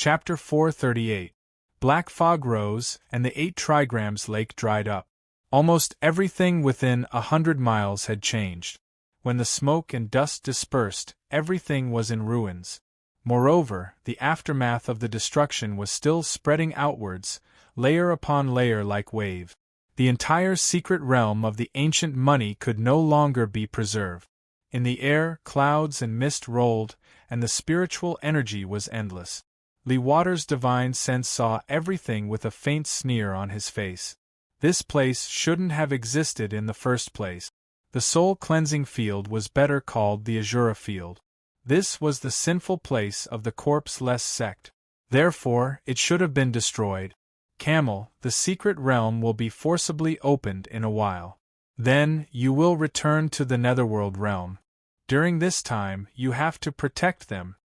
Chapter 438. Black fog rose, and the 8 trigrams lake dried up. Almost everything within 100 miles had changed. When the smoke and dust dispersed, everything was in ruins. Moreover, the aftermath of the destruction was still spreading outwards, layer upon layer like wave. The entire secret realm of the ancient money could no longer be preserved. In the air, clouds and mist rolled, and the spiritual energy was endless. Lee Water's divine sense saw everything with a faint sneer on his face. This place shouldn't have existed in the first place. The soul-cleansing field was better called the Azura field. This was the sinful place of the corpse-less sect. Therefore, it should have been destroyed. Camel, the secret realm will be forcibly opened in a while. Then, you will return to the Netherworld realm. During this time, you have to protect them.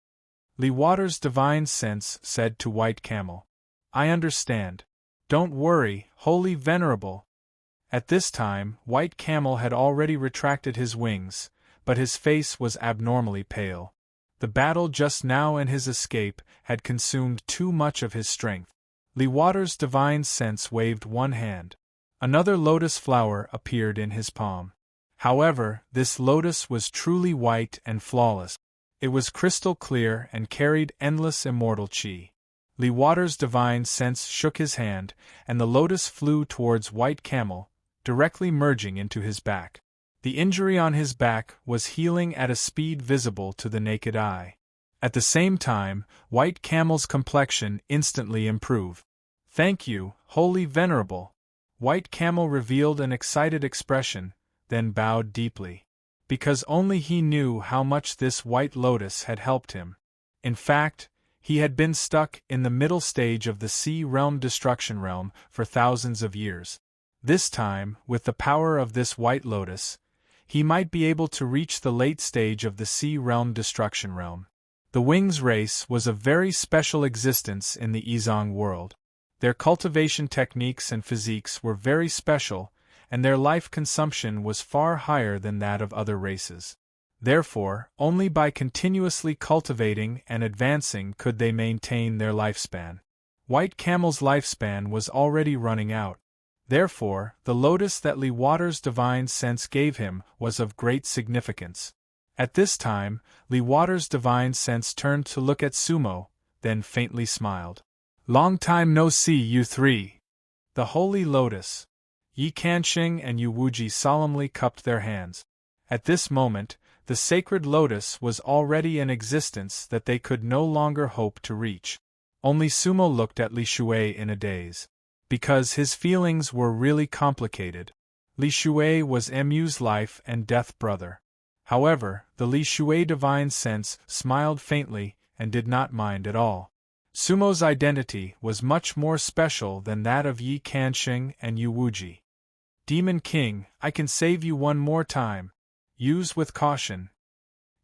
Lee Water's divine sense said to White Camel. I understand. Don't worry, Holy Venerable. At this time, White Camel had already retracted his wings, but his face was abnormally pale. The battle just now and his escape had consumed too much of his strength. Lee Water's divine sense waved one hand. Another lotus flower appeared in his palm. However, this lotus was truly white and flawless. It was crystal clear and carried endless immortal chi. Lee Water's divine sense shook his hand, and the lotus flew towards White Camel, directly merging into his back. The injury on his back was healing at a speed visible to the naked eye. At the same time, White Camel's complexion instantly improved. Thank you, Holy Venerable. White Camel revealed an excited expression, then bowed deeply. Because only he knew how much this white lotus had helped him. In fact, he had been stuck in the middle stage of the Sea Realm Destruction Realm for thousands of years. This time, with the power of this white lotus, he might be able to reach the late stage of the Sea Realm Destruction Realm. The Wings race was a very special existence in the Izong world. Their cultivation techniques and physiques were very special, and their life consumption was far higher than that of other races. Therefore, only by continuously cultivating and advancing could they maintain their lifespan. White Camel's lifespan was already running out. Therefore, the lotus that Lee Water's divine sense gave him was of great significance. At this time, Lee Water's divine sense turned to look at Sumo, then faintly smiled. Long time no see, you three. The Holy Lotus. Yi Kanxing and Yu Wuji solemnly cupped their hands. At this moment, the sacred lotus was already in existence that they could no longer hope to reach. Only Sumo looked at Li Shui in a daze. Because his feelings were really complicated. Li Shui was Mu's life and death brother. However, the Li Shui divine sense smiled faintly and did not mind at all. Sumo's identity was much more special than that of Yi Kanxing and Yu Wuji. Demon King, I can save you one more time. Use with caution.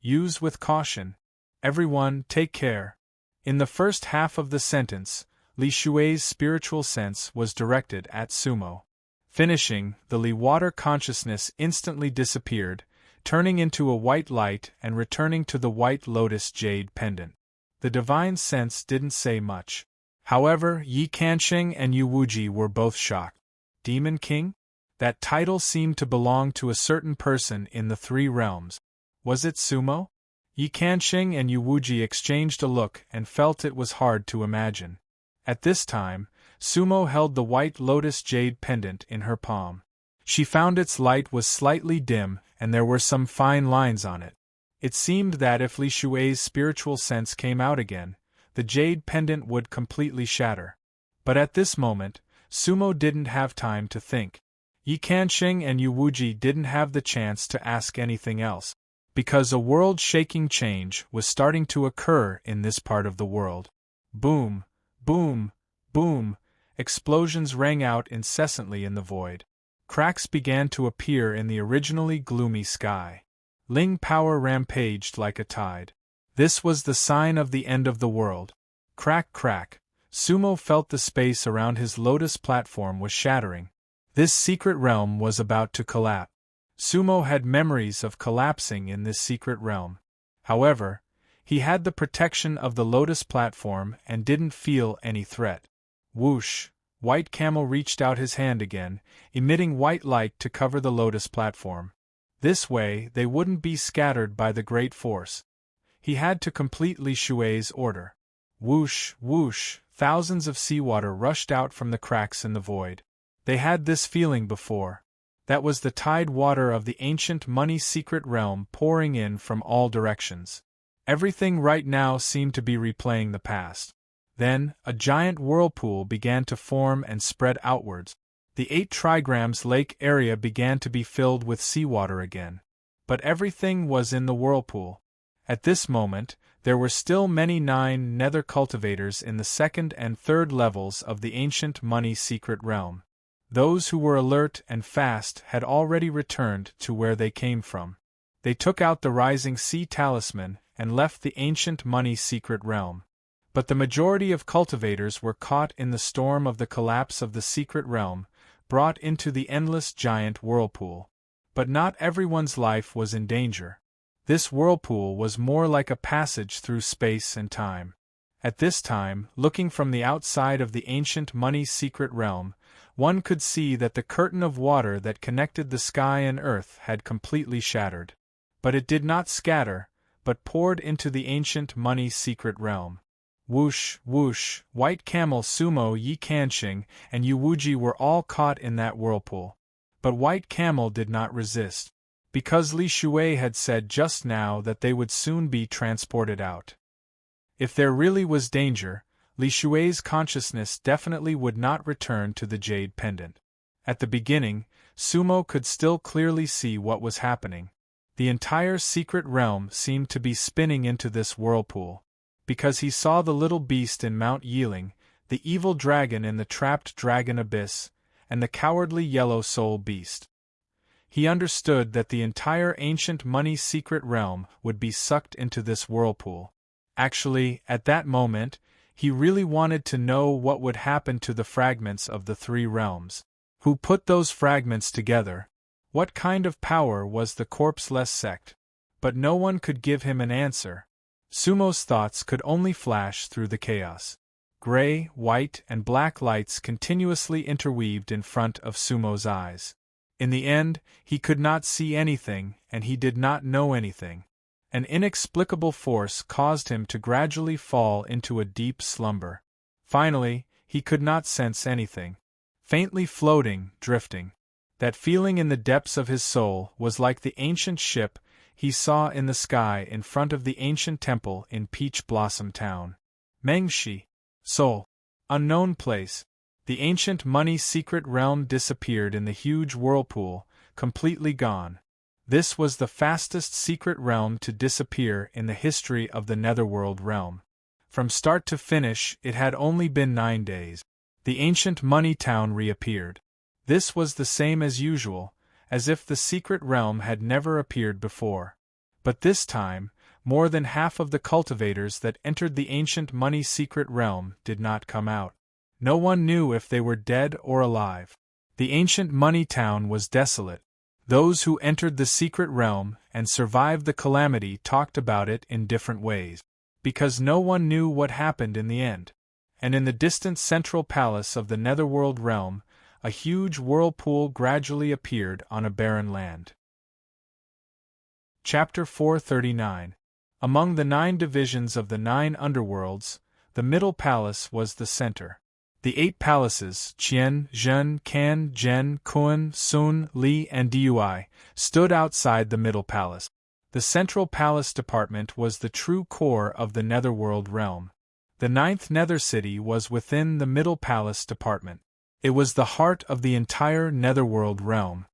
Use with caution. Everyone, take care. In the first half of the sentence, Li Shui's spiritual sense was directed at Sumo. Finishing, the Li Water consciousness instantly disappeared, turning into a white light and returning to the white lotus jade pendant. The divine sense didn't say much. However, Yi Kanxing and Yu Wuji were both shocked. Demon King? That title seemed to belong to a certain person in the 3 realms. Was it Sumo? Yi Kanxing and Yu Wuji exchanged a look and felt it was hard to imagine. At this time, Sumo held the white lotus jade pendant in her palm. She found its light was slightly dim and there were some fine lines on it. It seemed that if Li Shui's spiritual sense came out again, the jade pendant would completely shatter. But at this moment, Sumo didn't have time to think. Yi Kanxing and Yu Wuji didn't have the chance to ask anything else, because a world-shaking change was starting to occur in this part of the world. Boom, boom, boom, explosions rang out incessantly in the void. Cracks began to appear in the originally gloomy sky. Ling power rampaged like a tide. This was the sign of the end of the world. Crack, crack. Sumo felt the space around his lotus platform was shattering. This secret realm was about to collapse. Sumo had memories of collapsing in this secret realm. However, He had the protection of the lotus platform and didn't feel any threat. Whoosh! White Camel reached out his hand again, emitting white light to cover the lotus platform. This way they wouldn't be scattered by the great force. He had to complete Li Shui's order. Whoosh, whoosh, thousands of seawater rushed out from the cracks in the void. They had this feeling before. That was the tide water of the ancient money secret realm pouring in from all directions. Everything right now seemed to be replaying the past. Then, a giant whirlpool began to form and spread outwards. The 8 trigrams lake area began to be filled with seawater again. But everything was in the whirlpool. At this moment, there were still many 9 nether cultivators in the 2nd and 3rd levels of the ancient money secret realm. Those who were alert and fast had already returned to where they came from. They took out the rising sea talisman and left the ancient money secret realm. But the majority of cultivators were caught in the storm of the collapse of the secret realm, brought into the endless giant whirlpool. But not everyone's life was in danger. This whirlpool was more like a passage through space and time. At this time, looking from the outside of the ancient money secret realm, one could see that the curtain of water that connected the sky and earth had completely shattered. But it did not scatter, but poured into the ancient money secret realm. Whoosh, whoosh, White Camel, Sumo, Yi Kanxing, and Yu Wuji were all caught in that whirlpool. But White Camel did not resist, because Li Shui had said just now that they would soon be transported out. If there really was danger, Li Shui's consciousness definitely would not return to the jade pendant. At the beginning, Sumo could still clearly see what was happening. The entire secret realm seemed to be spinning into this whirlpool. Because he saw the little beast in Mount Yiling, the evil dragon in the trapped dragon abyss, and the cowardly yellow soul beast. He understood that the entire ancient money secret realm would be sucked into this whirlpool. Actually, at that moment, he really wanted to know what would happen to the fragments of the 3 realms. Who put those fragments together? What kind of power was the corpseless sect? But no one could give him an answer. Sumo's thoughts could only flash through the chaos. Gray, white, and black lights continuously interweaved in front of Sumo's eyes. In the end, he could not see anything, and he did not know anything. An inexplicable force caused him to gradually fall into a deep slumber. Finally, he could not sense anything. Faintly floating, drifting. That feeling in the depths of his soul was like the ancient ship he saw in the sky in front of the ancient temple in Peach Blossom Town. Mengshi. Soul. Unknown place. The ancient money secret realm disappeared in the huge whirlpool, completely gone. This was the fastest secret realm to disappear in the history of the Netherworld realm. From start to finish, it had only been 9 days. The ancient money town reappeared. This was the same as usual, as if the secret realm had never appeared before. But this time, more than half of the cultivators that entered the ancient money secret realm did not come out. No one knew if they were dead or alive. The ancient money town was desolate. Those who entered the secret realm and survived the calamity talked about it in different ways, because no one knew what happened in the end. And in the distant central palace of the Netherworld realm, a huge whirlpool gradually appeared on a barren land. Chapter 439. Among the 9 divisions of the 9 underworlds, the middle palace was the center. The 8 palaces, Qian, Zhen, Kan, Zhen, Kun, Sun, Li, and Dui, stood outside the middle palace. The central palace department was the true core of the Netherworld realm. The 9th Nether City was within the middle palace department. It was the heart of the entire Netherworld realm.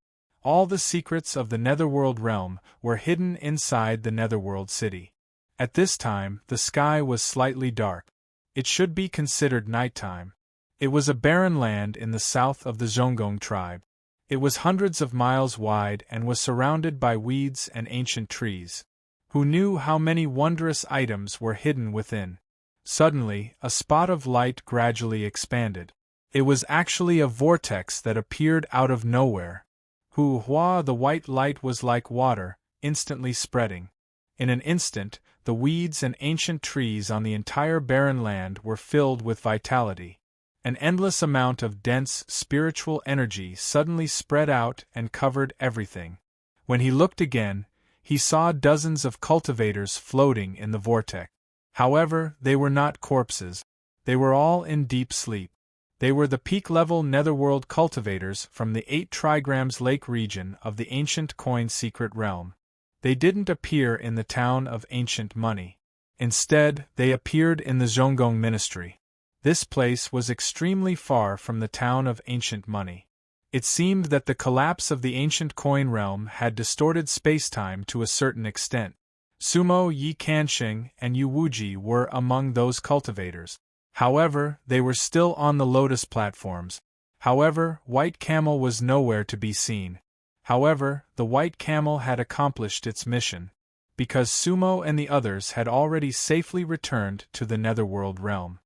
All the secrets of the Netherworld realm were hidden inside the Netherworld city. At this time, the sky was slightly dark. It should be considered nighttime. It was a barren land in the south of the Zhonggong tribe. It was hundreds of miles wide and was surrounded by weeds and ancient trees. Who knew how many wondrous items were hidden within? Suddenly, a spot of light gradually expanded. It was actually a vortex that appeared out of nowhere. Hua, the white light was like water, instantly spreading. In an instant, the weeds and ancient trees on the entire barren land were filled with vitality. An endless amount of dense spiritual energy suddenly spread out and covered everything. When he looked again, he saw dozens of cultivators floating in the vortex. However, they were not corpses. They were all in deep sleep. They were the peak-level netherworld cultivators from the 8 trigrams lake region of the ancient coin secret realm. They didn't appear in the town of ancient money. Instead, they appeared in the Zhonggong ministry. This place was extremely far from the town of ancient money. It seemed that the collapse of the ancient coin realm had distorted spacetime to a certain extent. Sumo Yi Kanshing and Yu Wuji were among those cultivators. However, they were still on the lotus platforms. However, White Camel was nowhere to be seen. However, the White Camel had accomplished its mission, because Sumo and the others had already safely returned to the netherworld realm.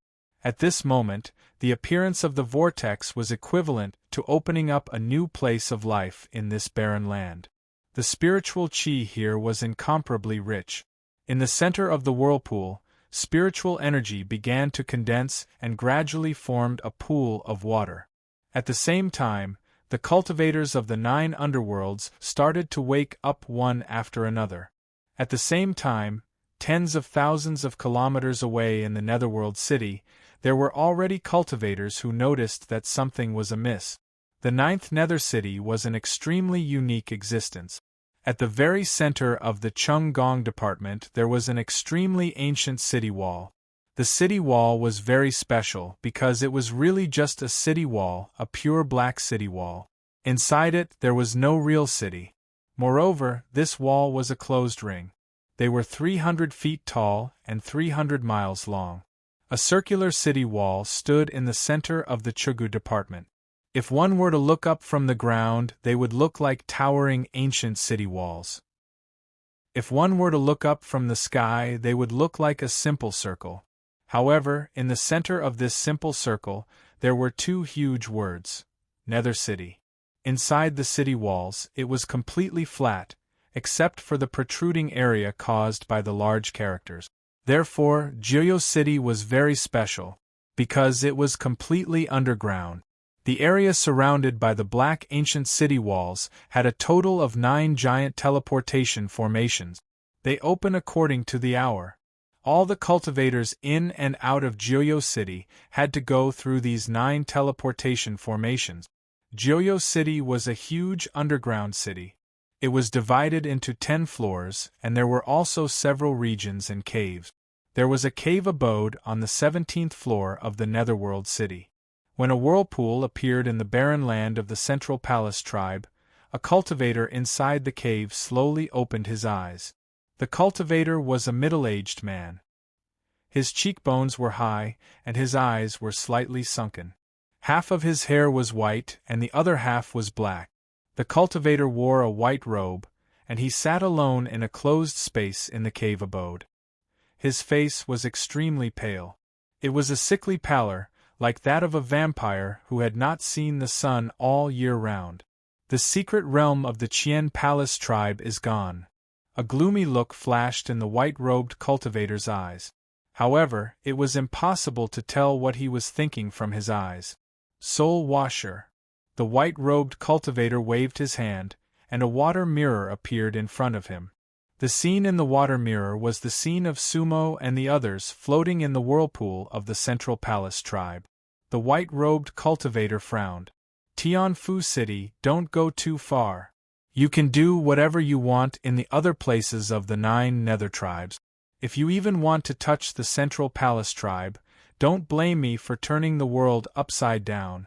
At this moment, the appearance of the vortex was equivalent to opening up a new place of life in this barren land. The spiritual chi here was incomparably rich. In the center of the whirlpool, spiritual energy began to condense and gradually formed a pool of water. At the same time, the cultivators of the 9 underworlds started to wake up one after another. At the same time, tens of thousands of kilometers away in the netherworld city, there were already cultivators who noticed that something was amiss. The 9th nether city was an extremely unique existence. At the very center of the Chunggong department there was an extremely ancient city wall. The city wall was very special because it was really just a city wall, a pure black city wall. Inside it there was no real city. Moreover, this wall was a closed ring. They were 300 feet tall and 300 miles long. A circular city wall stood in the center of the Chugu department. If one were to look up from the ground, they would look like towering ancient city walls. If one were to look up from the sky, they would look like a simple circle. However, in the center of this simple circle, there were 2 huge words: Nether City. Inside the city walls, it was completely flat, except for the protruding area caused by the large characters. Therefore, Jiuyo City was very special, because it was completely underground. The area surrounded by the black ancient city walls had a total of 9 giant teleportation formations. They open according to the hour. All the cultivators in and out of Jiuyo City had to go through these 9 teleportation formations. Jiuyo City was a huge underground city. It was divided into 10 floors, and there were also several regions and caves. There was a cave abode on the 17th floor of the netherworld city. When a whirlpool appeared in the barren land of the Central Palace tribe, a cultivator inside the cave slowly opened his eyes. The cultivator was a middle-aged man. His cheekbones were high, and his eyes were slightly sunken. Half of his hair was white, and the other half was black. The cultivator wore a white robe, and he sat alone in a closed space in the cave abode. His face was extremely pale. It was a sickly pallor, like that of a vampire who had not seen the sun all year round. The secret realm of the Qian Palace tribe is gone. A gloomy look flashed in the white-robed cultivator's eyes. However, it was impossible to tell what he was thinking from his eyes. Soul Washer. The white-robed cultivator waved his hand, and a water mirror appeared in front of him. The scene in the water mirror was the scene of Sumo and the others floating in the whirlpool of the Central Palace tribe. The white-robed cultivator frowned. Tianfu City, don't go too far. You can do whatever you want in the other places of the 9 nether tribes. If you even want to touch the Central Palace tribe, don't blame me for turning the world upside down.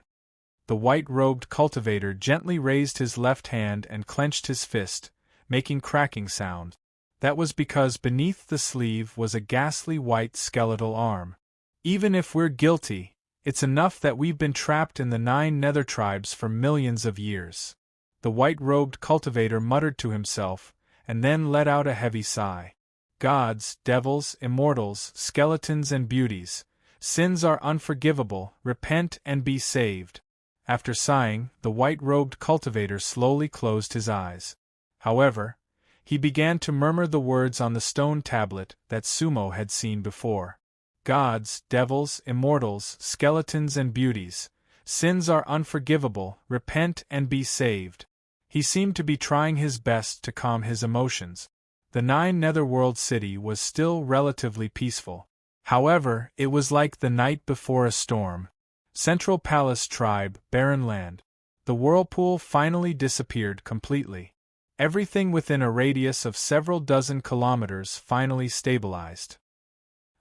The white-robed cultivator gently raised his left hand and clenched his fist, making cracking sound. That was because beneath the sleeve was a ghastly white skeletal arm. Even if we're guilty, it's enough that we've been trapped in the 9 nether tribes for millions of years. The white-robed cultivator muttered to himself, and then let out a heavy sigh. Gods, devils, immortals, skeletons and beauties, sins are unforgivable, repent and be saved. After sighing, the white-robed cultivator slowly closed his eyes. However, he began to murmur the words on the stone tablet that Sumo had seen before. Gods, devils, immortals, skeletons and beauties, sins are unforgivable, repent and be saved. He seemed to be trying his best to calm his emotions. The 9 Netherworld city was still relatively peaceful. However, it was like the night before a storm. Central Palace Tribe, barren land. The whirlpool finally disappeared completely. Everything within a radius of several dozen kilometers finally stabilized.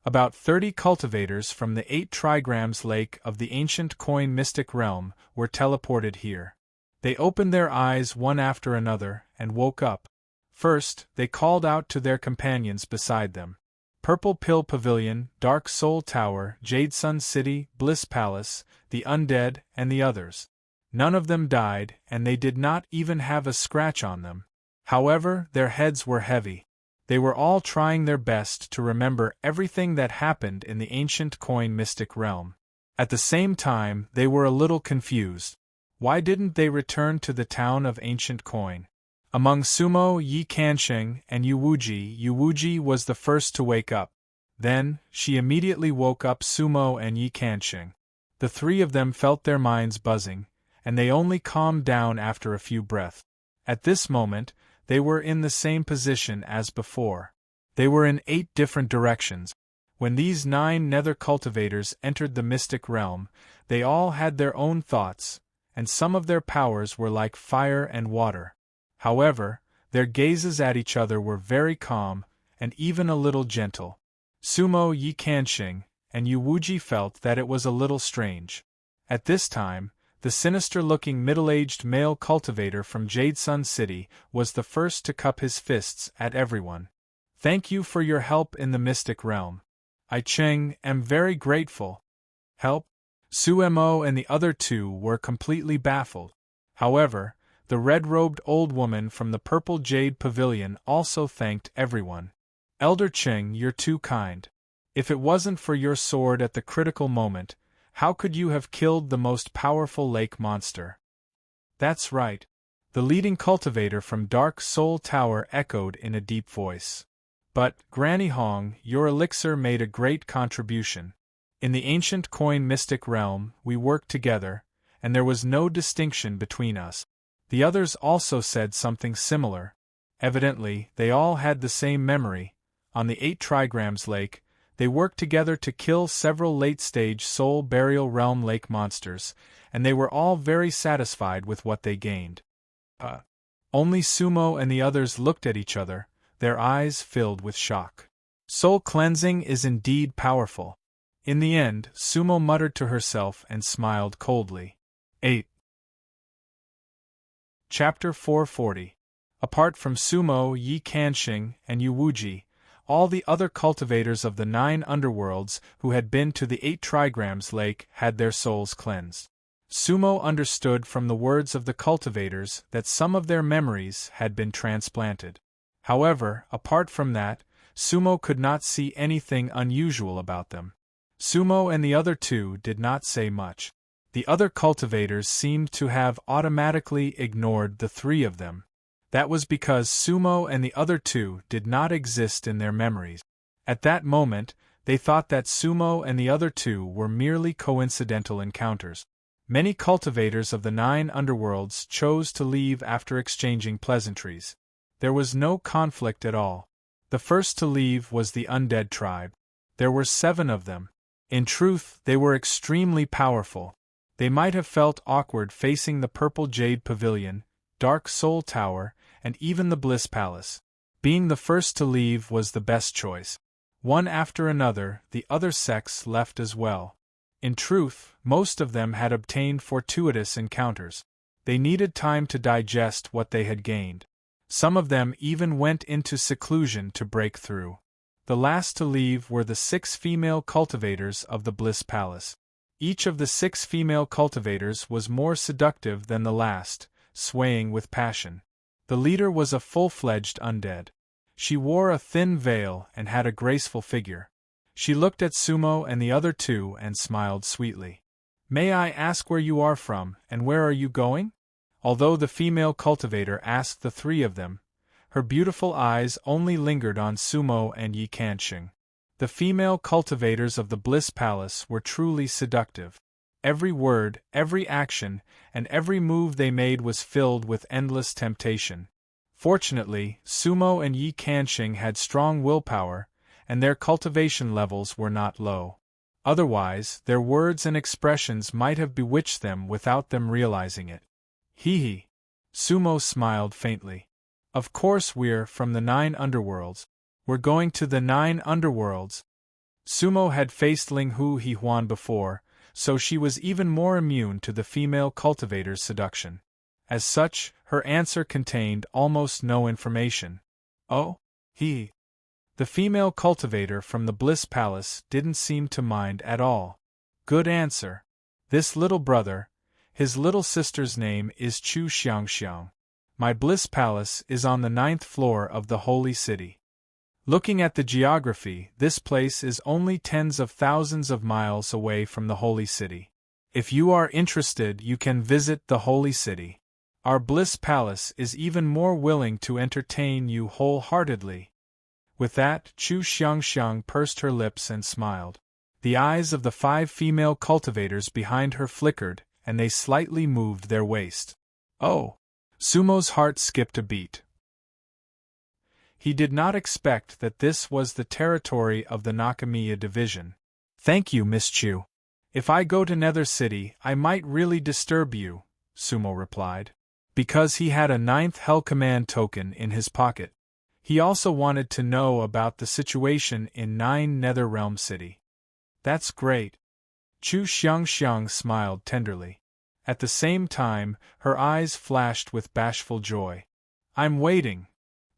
About 30 cultivators from the 8 trigrams lake of the ancient coin mystic realm were teleported here. They opened their eyes one after another and woke up. First, they called out to their companions beside them. Purple Pill Pavilion, Dark Soul Tower, Jade Sun City, Bliss Palace, the Undead, and the others. None of them died, and they did not even have a scratch on them. However, their heads were heavy. They were all trying their best to remember everything that happened in the ancient coin mystic realm. At the same time, they were a little confused. Why didn't they return to the town of ancient coin? Among Sumo, Yi Kansheng, and Yuwuji was the first to wake up. Then, she immediately woke up Sumo and Yi Kansheng. The 3 of them felt their minds buzzing, and they only calmed down after a few breaths. At this moment, they were in the same position as before. They were in 8 different directions. When these 9 nether cultivators entered the mystic realm, they all had their own thoughts, and some of their powers were like fire and water. However, their gazes at each other were very calm, and even a little gentle. Sumo, Yi Kansheng, and Yuwuji felt that it was a little strange. At this time, the sinister-looking middle-aged male cultivator from Jade Sun City was the first to cup his fists at everyone. Thank you for your help in the mystic realm. I Cheng am very grateful. Help? Sumo and the other 2 were completely baffled. However, the red-robed old woman from the Purple Jade Pavilion also thanked everyone. Elder Cheng, you're too kind. If it wasn't for your sword at the critical moment, how could you have killed the most powerful lake monster? That's right. The leading cultivator from Dark Soul Tower echoed in a deep voice. But, Granny Hong, your elixir made a great contribution. In the ancient coin mystic realm, we worked together, and there was no distinction between us. The others also said something similar. Evidently, they all had the same memory. On the 8 trigrams lake, they worked together to kill several late-stage soul burial realm lake monsters, and they were all very satisfied with what they gained. Only Sumo and the others looked at each other, their eyes filled with shock. Soul cleansing is indeed powerful. In the end, Sumo muttered to herself and smiled coldly. 8. Chapter 440. Apart from Sumo, Yi Kansheng, and Yuwuji, all the other cultivators of the 9 underworlds who had been to the 8 trigrams lake had their souls cleansed. Sumo understood from the words of the cultivators that some of their memories had been transplanted. However, apart from that, Sumo could not see anything unusual about them. Sumo and the other 2 did not say much. The other cultivators seemed to have automatically ignored the 3 of them. That was because Sumo and the other 2 did not exist in their memories. At that moment, they thought that Sumo and the other 2 were merely coincidental encounters. Many cultivators of the 9 underworlds chose to leave after exchanging pleasantries. There was no conflict at all. The first to leave was the undead tribe. There were 7 of them. In truth, they were extremely powerful. They might have felt awkward facing the Purple Jade Pavilion, Dark Soul Tower, and even the Bliss Palace. Being the first to leave was the best choice. One after another, the other sects left as well. In truth, most of them had obtained fortuitous encounters. They needed time to digest what they had gained. Some of them even went into seclusion to break through. The last to leave were the 6 female cultivators of the Bliss Palace. Each of the 6 female cultivators was more seductive than the last, swaying with passion. The leader was a full-fledged undead. She wore a thin veil and had a graceful figure. She looked at Sumo and the other 2 and smiled sweetly. "May I ask where you are from, and where are you going?" Although the female cultivator asked the 3 of them, Her beautiful eyes only lingered on Sumo and Yi Kanshing. The female cultivators of the Bliss Palace were truly seductive. Every word, every action, and every move they made was filled with endless temptation. Fortunately, Sumo and Yi Kanshing had strong willpower, and their cultivation levels were not low. Otherwise, their words and expressions might have bewitched them without them realizing it. Hee. Sumo smiled faintly. Of course we're from the 9 underworlds. We're going to the 9 underworlds. Sumo had faced Ling Hu He Huan before, so she was even more immune to the female cultivator's seduction. As such, her answer contained almost no information. Oh? He. The female cultivator from the Bliss Palace didn't seem to mind at all. Good answer. This little brother, his little sister's name is Chu Xiangxiang. My Bliss Palace is on the 9th floor of the Holy City. Looking at the geography, this place is only tens of thousands of miles away from the Holy City. If you are interested, you can visit the Holy City. Our Bliss Palace is even more willing to entertain you wholeheartedly. With that, Chu Xiangxiang pursed her lips and smiled. The eyes of the 5 female cultivators behind her flickered, and they slightly moved their waist. Oh! Sumo's heart skipped a beat. He did not expect that this was the territory of the Nakamiya division. Thank you, Miss Chu. If I go to Nether City, I might really disturb you, Sumo replied. Because he had a 9th Hell Command token in his pocket. He also wanted to know about the situation in 9 Netherrealm City. That's great. Chu Xiangxiang smiled tenderly. At the same time, her eyes flashed with bashful joy. I'm waiting.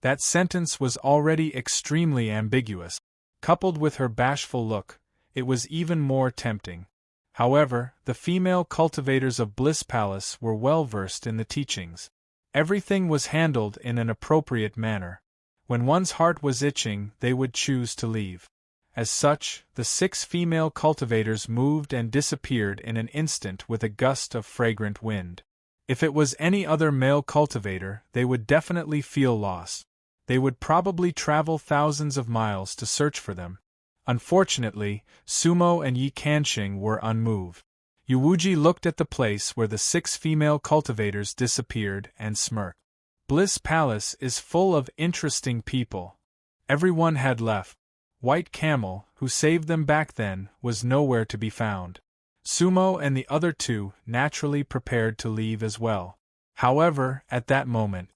That sentence was already extremely ambiguous. Coupled with her bashful look, it was even more tempting. However, the female cultivators of Bliss Palace were well versed in the teachings. Everything was handled in an appropriate manner. When one's heart was itching, they would choose to leave. As such, the 6 female cultivators moved and disappeared in an instant with a gust of fragrant wind. If it was any other male cultivator, they would definitely feel lost. They would probably travel thousands of miles to search for them. Unfortunately, Sumo and Yi Kanshing were unmoved. Yuwuji looked at the place where the 6 female cultivators disappeared and smirked. Bliss Palace is full of interesting people. Everyone had left. White Camel, who saved them back then, was nowhere to be found. Sumo and the other 2 naturally prepared to leave as well. However, at that moment,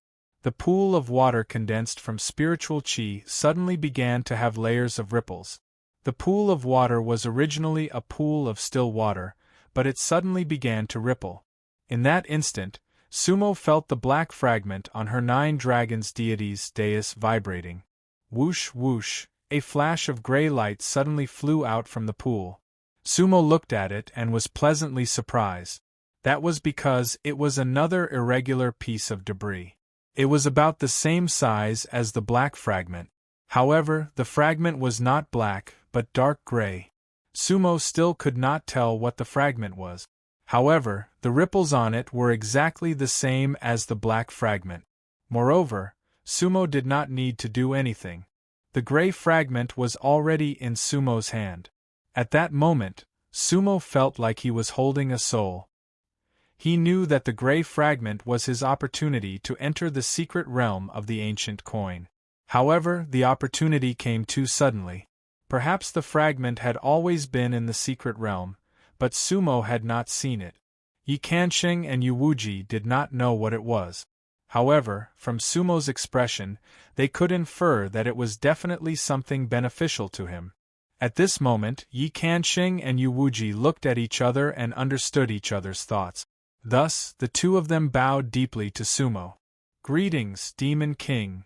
the pool of water condensed from spiritual chi suddenly began to have layers of ripples. The pool of water was originally a pool of still water, but it suddenly began to ripple. In that instant, Sumo felt the black fragment on her 9 dragons' deities' dais vibrating. Whoosh whoosh, a flash of gray light suddenly flew out from the pool. Sumo looked at it and was pleasantly surprised. That was because it was another irregular piece of debris. It was about the same size as the black fragment. However, the fragment was not black, but dark gray. Sumo still could not tell what the fragment was. However, the ripples on it were exactly the same as the black fragment. Moreover, Sumo did not need to do anything. The gray fragment was already in Sumo's hand. At that moment, Sumo felt like he was holding a soul. He knew that the gray fragment was his opportunity to enter the secret realm of the ancient coin. However, the opportunity came too suddenly. Perhaps the fragment had always been in the secret realm, but Sumo had not seen it. Yi Kanshing and Yuwuji did not know what it was. However, from Sumo's expression, they could infer that it was definitely something beneficial to him. At this moment, Yi Kanshing and Yuwuji looked at each other and understood each other's thoughts. Thus, the 2 of them bowed deeply to Sumo. Greetings, Demon King.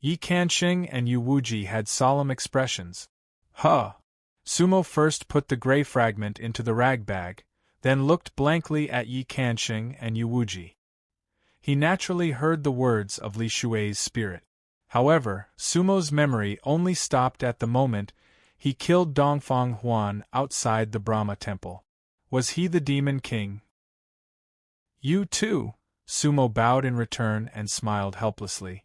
Yi Kanshing and Yuwuji had solemn expressions. Huh! Sumo first put the gray fragment into the rag bag, then looked blankly at Yi Kanshing and Yuwuji. He naturally heard the words of Li Shui's spirit. However, Sumo's memory only stopped at the moment he killed Dongfang Huan outside the Brahma temple. Was he the Demon King? You too, Sumo bowed in return and smiled helplessly.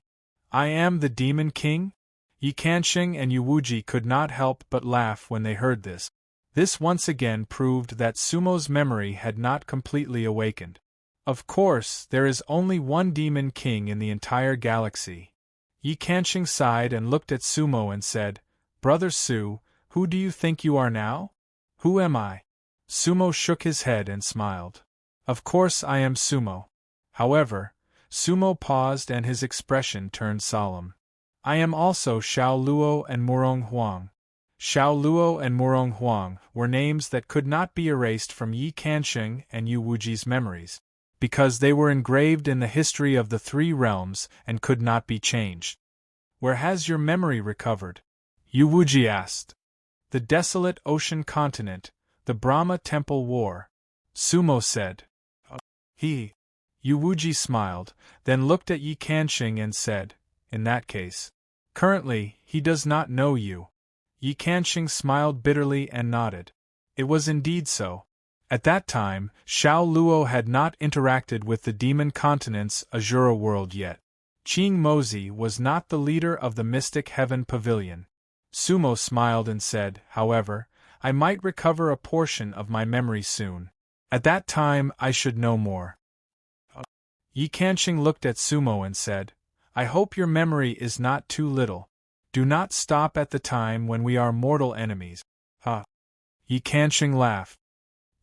I am the Demon King? Yi Kanshing and Yuwuji could not help but laugh when they heard this. This once again proved that Sumo's memory had not completely awakened. Of course, there is only one Demon King in the entire galaxy. Yi Kanshing sighed and looked at Sumo and said, Brother Su, who do you think you are now? Who am I? Sumo shook his head and smiled. Of course I am Sumo. However, Sumo paused and his expression turned solemn. I am also Xiao Luo and Murong Huang. Xiao Luo and Murong Huang were names that could not be erased from Yi Kanshing and Yu Wuji's memories, because they were engraved in the history of the three realms and could not be changed. Where has your memory recovered? Yu Wuji asked. The desolate ocean continent, the Brahma Temple War. Sumo said. He. Yu Wuji smiled, then looked at Yi Kanshing and said, In that case. Currently, he does not know you. Yi Kanshing smiled bitterly and nodded. It was indeed so. At that time, Xiao Luo had not interacted with the demon continent's Azura world yet. Qing Mozi was not the leader of the Mystic Heaven Pavilion. Sumo smiled and said, however, I might recover a portion of my memory soon. At that time I should know more. Yi Kanshing looked at Sumo and said, I hope your memory is not too little. Do not stop at the time when we are mortal enemies. Yi Kanshing laughed.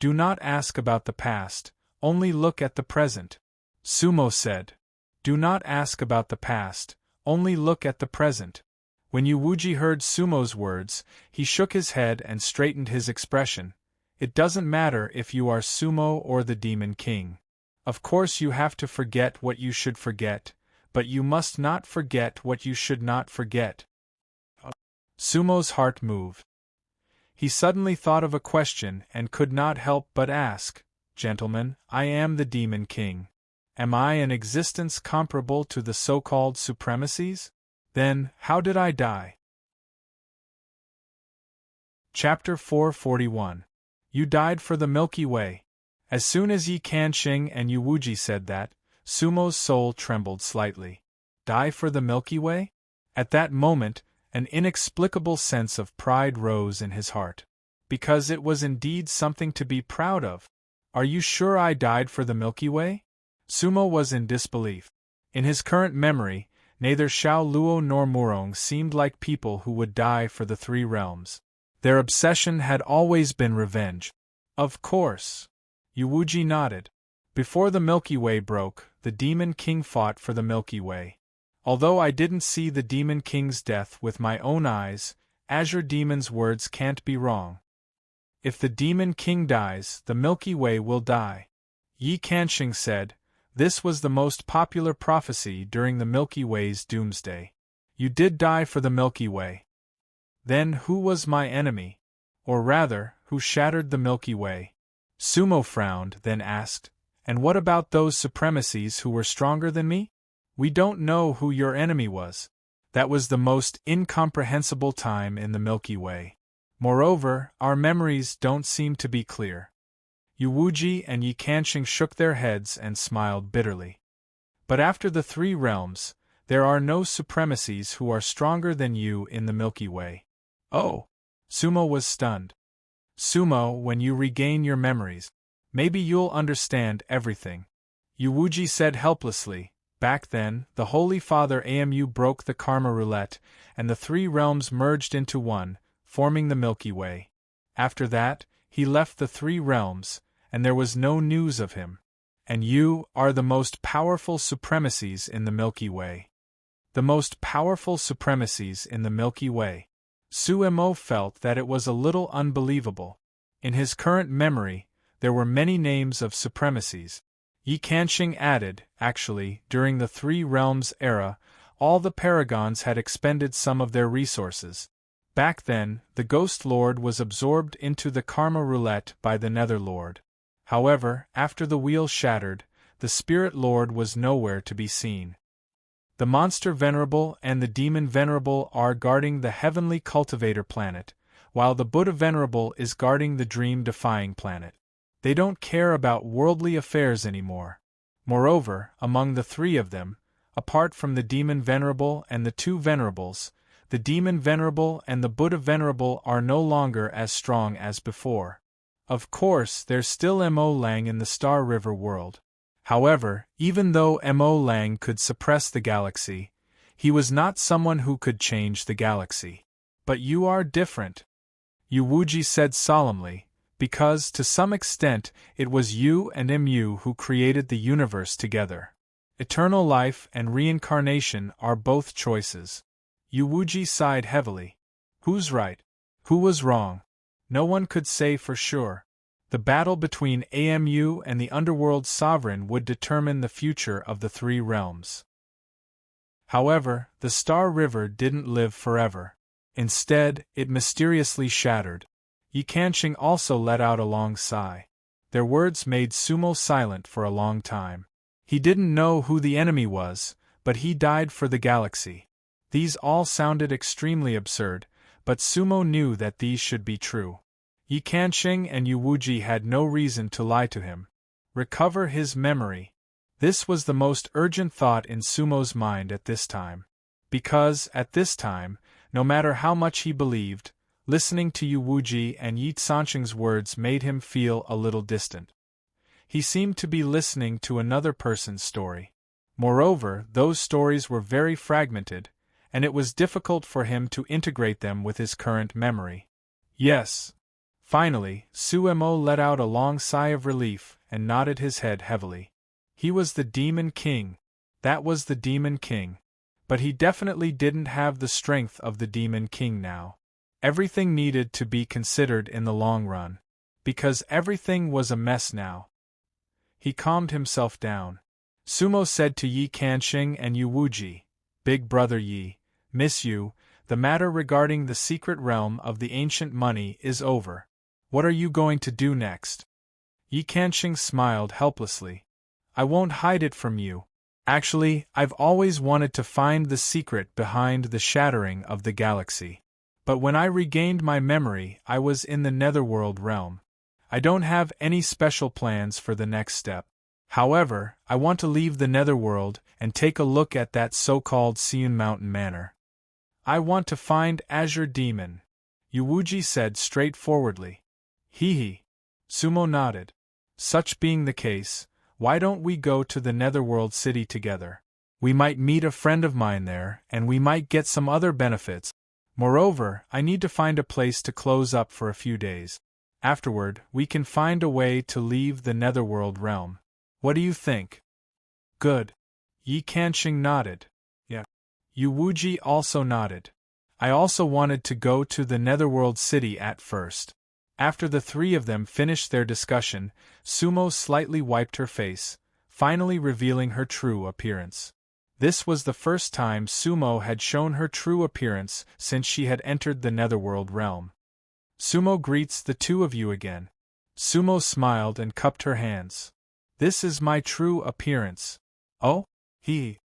Do not ask about the past, only look at the present. Sumo said. Do not ask about the past, only look at the present. When Yuwuji heard Sumo's words, he shook his head and straightened his expression. It doesn't matter if you are Sumo or the Demon King. Of course you have to forget what you should forget, but you must not forget what you should not forget. Sumo's heart moved. He suddenly thought of a question and could not help but ask, Gentlemen, I am the Demon King. Am I an existence comparable to the so-called supremacies? Then, how did I die? Chapter 441. You died for the Milky Way. As soon as Yi Kanshing and Yuwuji said that, Sumo's soul trembled slightly. Die for the Milky Way? At that moment, an inexplicable sense of pride rose in his heart. Because it was indeed something to be proud of. Are you sure I died for the Milky Way? Sumo was in disbelief. In his current memory, neither Xiao Luo nor Murong seemed like people who would die for the three realms. Their obsession had always been revenge. Of course. Yuwuji nodded. Before the Milky Way broke, the Demon King fought for the Milky Way. Although I didn't see the Demon King's death with my own eyes, Azure Demon's words can't be wrong. If the Demon King dies, the Milky Way will die. Yi Kanshing said. This was the most popular prophecy during the Milky Way's doomsday. You did die for the Milky Way. Then who was my enemy? Or rather, who shattered the Milky Way? Sumo frowned, then asked, And what about those supremacies who were stronger than me? We don't know who your enemy was. That was the most incomprehensible time in the Milky Way. Moreover, our memories don't seem to be clear. Yuwuji and Yi Kanshing shook their heads and smiled bitterly. But after the three realms, there are no supremacies who are stronger than you in the Milky Way. Oh! Sumo was stunned. Sumo, when you regain your memories, maybe you'll understand everything. Yuwuji said helplessly. Back then, the Holy Father Amu broke the karma roulette, and the three realms merged into one, forming the Milky Way. After that, he left the three realms, and there was no news of him. And you are the most powerful supremacies in the Milky Way. The most powerful supremacies in the Milky Way. Sumo felt that it was a little unbelievable. In his current memory, there were many names of supremacies. Yi Kanshing added, actually, during the Three Realms era, all the paragons had expended some of their resources. Back then, the Ghost Lord was absorbed into the Karma Roulette by the Nether Lord. However, after the wheel shattered, the Spirit Lord was nowhere to be seen. The Monster Venerable and the Demon Venerable are guarding the Heavenly Cultivator planet, while the Buddha Venerable is guarding the Dream-Defying planet. They don't care about worldly affairs anymore. Moreover, among the three of them, apart from the demon venerable and the two venerables. The demon venerable and the Buddha venerable are no longer as strong as before. Of course, there's still Mo Lang in the Star River world. However, even though Mo Lang could suppress the galaxy, he was not someone who could change the galaxy. But you are different, Yu Wuji said solemnly, because, to some extent, it was you and Mu who created the universe together. Eternal life and reincarnation are both choices. Yu Wuji sighed heavily. Who's right? Who was wrong? No one could say for sure. The battle between Amu and the underworld sovereign would determine the future of the three realms. However, the Star River didn't live forever. Instead, it mysteriously shattered. Yi Kanqing also let out a long sigh. Their words made Sumo silent for a long time. He didn't know who the enemy was, but he died for the galaxy. These all sounded extremely absurd, but Sumo knew that these should be true. Yi Kanqing and Yu Wuji had no reason to lie to him. Recover his memory. This was the most urgent thought in Sumo's mind at this time. Because, at this time, no matter how much he believed, listening to Yu Wuji and Yi Sanqing's words made him feel a little distant. He seemed to be listening to another person's story. Moreover, those stories were very fragmented, and it was difficult for him to integrate them with his current memory. Yes. Finally, Suemo let out a long sigh of relief and nodded his head heavily. He was the Demon King. That was the Demon King. But he definitely didn't have the strength of the Demon King now. Everything needed to be considered in the long run. Because everything was a mess now. He calmed himself down. Sumo said to Yi Kanqing and Yu Wuji, "Big brother Yi, miss you, the matter regarding the secret realm of the ancient money is over. What are you going to do next?" Yi Kanqing smiled helplessly. "I won't hide it from you. Actually, I've always wanted to find the secret behind the shattering of the galaxy. But when I regained my memory, I was in the netherworld realm. I don't have any special plans for the next step. However, I want to leave the netherworld and take a look at that so-called Seun Mountain Manor. I want to find Azure Demon," Yu Wuji said straightforwardly. Hee. Sumo nodded. "Such being the case, why don't we go to the netherworld city together? We might meet a friend of mine there, and we might get some other benefits. Moreover, I need to find a place to close up for a few days. Afterward, we can find a way to leave the netherworld realm. What do you think?" "Good." Yi Kanqing nodded. "Yeah." Yu Wuji also nodded. "I also wanted to go to the netherworld city at first." After the three of them finished their discussion, Sumo slightly wiped her face, finally revealing her true appearance. This was the first time Sumo had shown her true appearance since she had entered the netherworld realm. "Sumo greets the two of you again." Sumo smiled and cupped her hands. "This is my true appearance." "Oh? Yi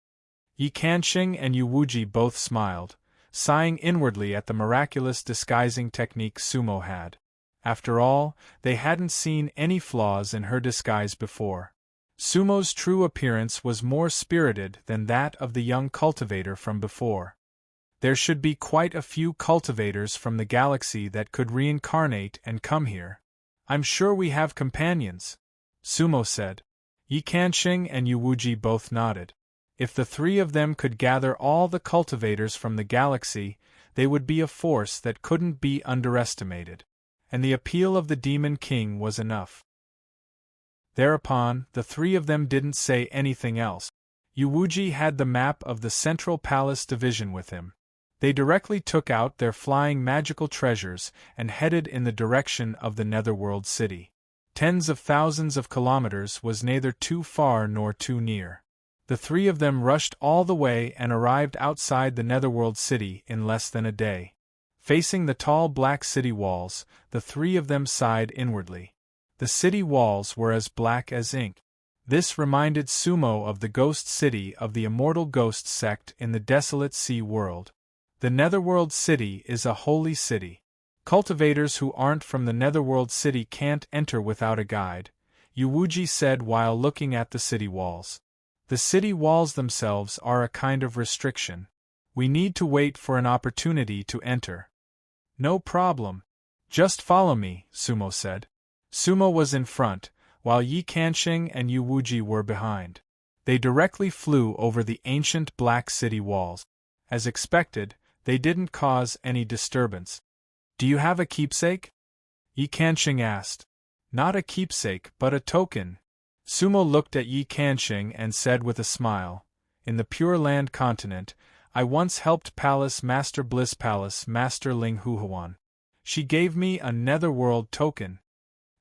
Kanqing and Yu Wuji both smiled, sighing inwardly at the miraculous disguising technique Sumo had. After all, they hadn't seen any flaws in her disguise before. Sumo's true appearance was more spirited than that of the young cultivator from before. There should be quite a few cultivators from the galaxy that could reincarnate and come here. "I'm sure we have companions," Sumo said. Yi Kanqing and Yu Wuji both nodded. If the three of them could gather all the cultivators from the galaxy, they would be a force that couldn't be underestimated. And the appeal of the Demon King was enough. Thereupon, the three of them didn't say anything else. Yu Wuji had the map of the Central Palace Division with him. They directly took out their flying magical treasures and headed in the direction of the netherworld city. Tens of thousands of kilometers was neither too far nor too near. The three of them rushed all the way and arrived outside the netherworld city in less than a day. Facing the tall black city walls, the three of them sighed inwardly. The city walls were as black as ink. This reminded Sumo of the ghost city of the immortal ghost sect in the desolate sea world. The netherworld city is a holy city. Cultivators who aren't from the netherworld city can't enter without a guide, Yu Wuji said while looking at the city walls. The city walls themselves are a kind of restriction. We need to wait for an opportunity to enter. No problem. Just follow me, Sumo said. Sumo was in front, while Yi Kanshing and Yu Wuji were behind. They directly flew over the ancient black city walls. As expected, they didn't cause any disturbance. Do you have a keepsake? Yi Kanshing asked. Not a keepsake, but a token. Sumo looked at Yi Kanshing and said with a smile, in the Pure Land continent, I once helped Palace Master Bliss Palace Master Ling Huhuan. She gave me a netherworld token.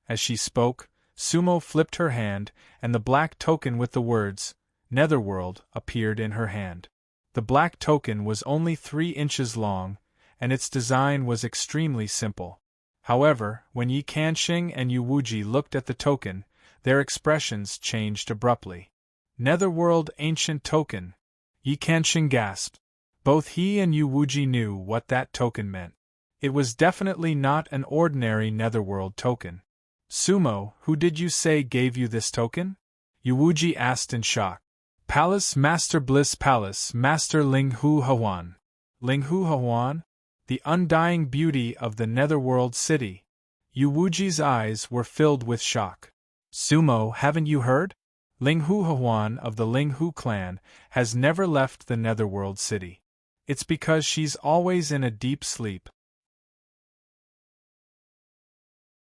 As she spoke, Sumo flipped her hand, and the black token with the words, Netherworld, appeared in her hand. The black token was only 3 inches long, and its design was extremely simple. However, when Yi Kanshing and Yu Wuji looked at the token, their expressions changed abruptly. Netherworld ancient token. Yi Kanshing gasped. Both he and Yu Wuji knew what that token meant. It was definitely not an ordinary netherworld token. Sumo, who did you say gave you this token? Yu Wuji asked in shock. Palace Master Bliss Palace Master Ling Huhuan. Ling Huhuan? The undying beauty of the netherworld city. Yu Wuji's eyes were filled with shock. Sumo, haven't you heard? Ling Huhuan of the Ling Hu clan has never left the netherworld city. It's because she's always in a deep sleep.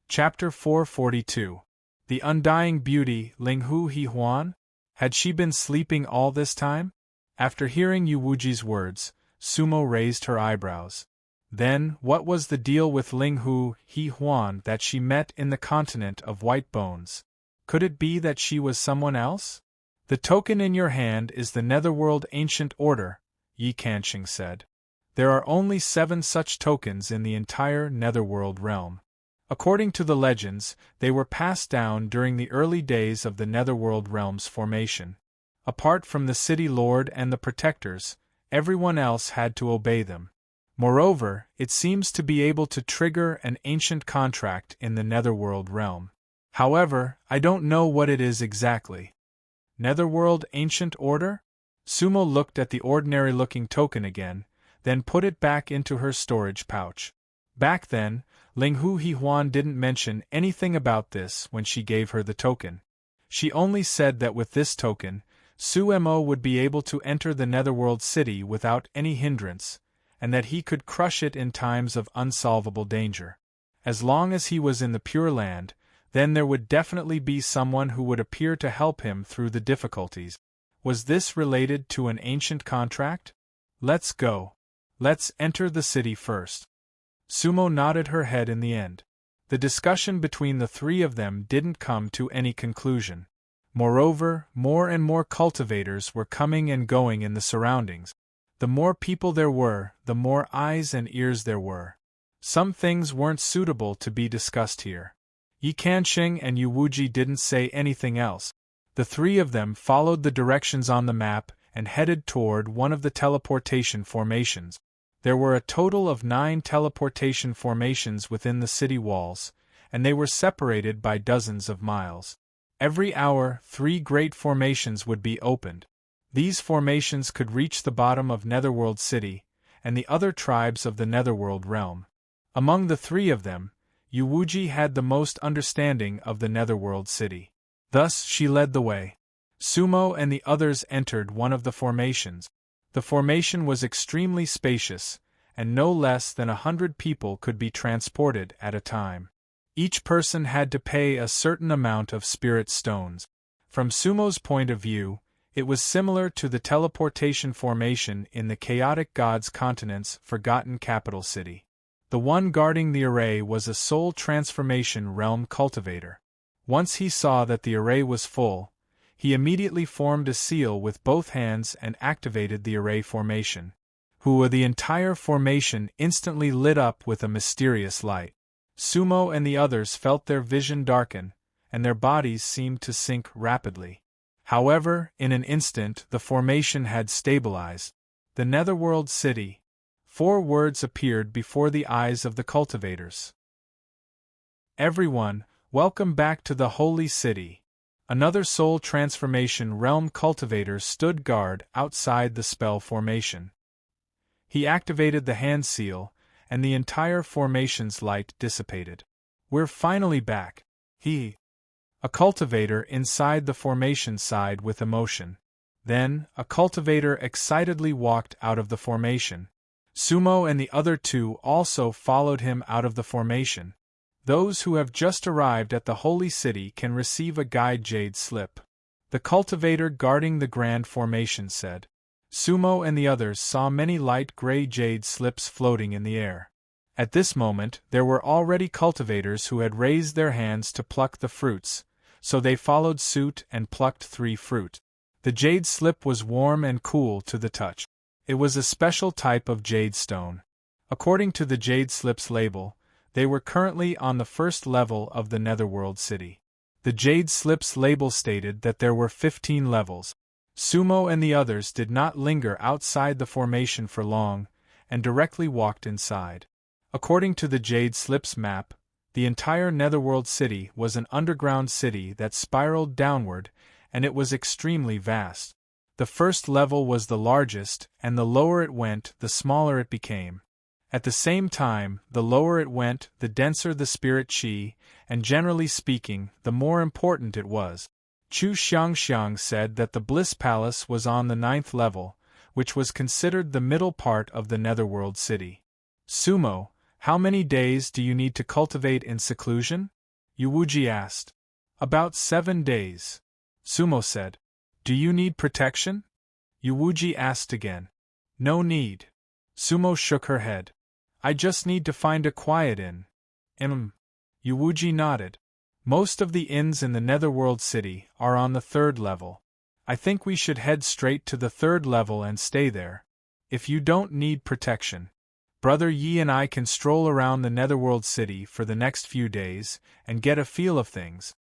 Chapter 442. The Undying Beauty, Ling Huhuan? Had she been sleeping all this time? After hearing Yu Wuji's words, Sumo raised her eyebrows. Then, what was the deal with Ling Huhuan that she met in the continent of White Bones? Could it be that she was someone else? The token in your hand is the Netherworld Ancient Order, Yi Kanshing said. There are only 7 such tokens in the entire Netherworld realm. According to the legends, they were passed down during the early days of the Netherworld realm's formation. Apart from the City Lord and the Protectors, everyone else had to obey them. Moreover, it seems to be able to trigger an ancient contract in the Netherworld realm. However, I don't know what it is exactly. Netherworld Ancient Order? Sumo looked at the ordinary-looking token again, then put it back into her storage pouch. Back then, Ling Huhuan didn't mention anything about this when she gave her the token. She only said that with this token, Sumo would be able to enter the Netherworld city without any hindrance, and that he could crush it in times of unsolvable danger. As long as he was in the Pure Land, then there would definitely be someone who would appear to help him through the difficulties. Was this related to an ancient contract? Let's go. Let's enter the city first. Sumo nodded her head in the end. The discussion between the 3 of them didn't come to any conclusion. Moreover, more and more cultivators were coming and going in the surroundings. The more people there were, the more eyes and ears there were. Some things weren't suitable to be discussed here. Yi Kanshing and Yu Wuji didn't say anything else. The 3 of them followed the directions on the map and headed toward one of the teleportation formations. There were a total of 9 teleportation formations within the city walls, and they were separated by dozens of miles. Every hour, 3 great formations would be opened. These formations could reach the bottom of Netherworld City, and the other tribes of the Netherworld realm. Among the 3 of them, Yu Wuji had the most understanding of the Netherworld City. Thus she led the way. Sumo and the others entered one of the formations. The formation was extremely spacious, and no less than 100 people could be transported at a time. Each person had to pay a certain amount of spirit stones. From Sumo's point of view, it was similar to the teleportation formation in the Chaotic Gods Continent's forgotten capital city. The one guarding the array was a soul transformation realm cultivator. Once he saw that the array was full, he immediately formed a seal with both hands and activated the array formation. The entire formation instantly lit up with a mysterious light. Sumo and the others felt their vision darken, and their bodies seemed to sink rapidly. However, in an instant the formation had stabilized. The Netherworld City. 4 words appeared before the eyes of the cultivators. Everyone, welcome back to the Holy City. Another soul transformation realm cultivator stood guard outside the spell formation. He activated the hand seal, and the entire formation's light dissipated. "We're finally back." A cultivator inside the formation sighed with emotion. Then, a cultivator excitedly walked out of the formation. Sumo and the other two also followed him out of the formation. Those who have just arrived at the holy city can receive a guide jade slip. The cultivator guarding the grand formation said. Sumo and the others saw many light gray jade slips floating in the air. At this moment, there were already cultivators who had raised their hands to pluck the fruits, so they followed suit and plucked 3 fruit. The jade slip was warm and cool to the touch. It was a special type of jade stone. According to the jade slip's label, they were currently on the first level of the Netherworld City. The jade slip's label stated that there were 15 levels. Sumo and the others did not linger outside the formation for long, and directly walked inside. According to the jade slip's map, the entire Netherworld City was an underground city that spiraled downward, and it was extremely vast. The first level was the largest, and the lower it went, the smaller it became. At the same time, the lower it went, the denser the spirit chi, and generally speaking, the more important it was. Chu Xiangxiang said that the Bliss Palace was on the 9th level, which was considered the middle part of the Netherworld City. Sumo, how many days do you need to cultivate in seclusion? Yuwuji asked. About 7 days. Sumo said. Do you need protection? Yuwuji asked again. No need. Sumo shook her head. I just need to find a quiet inn. Yuwuji nodded. Most of the inns in the Netherworld City are on the 3rd level. I think we should head straight to the 3rd level and stay there. If you don't need protection, Brother Yi and I can stroll around the Netherworld City for the next few days and get a feel of things.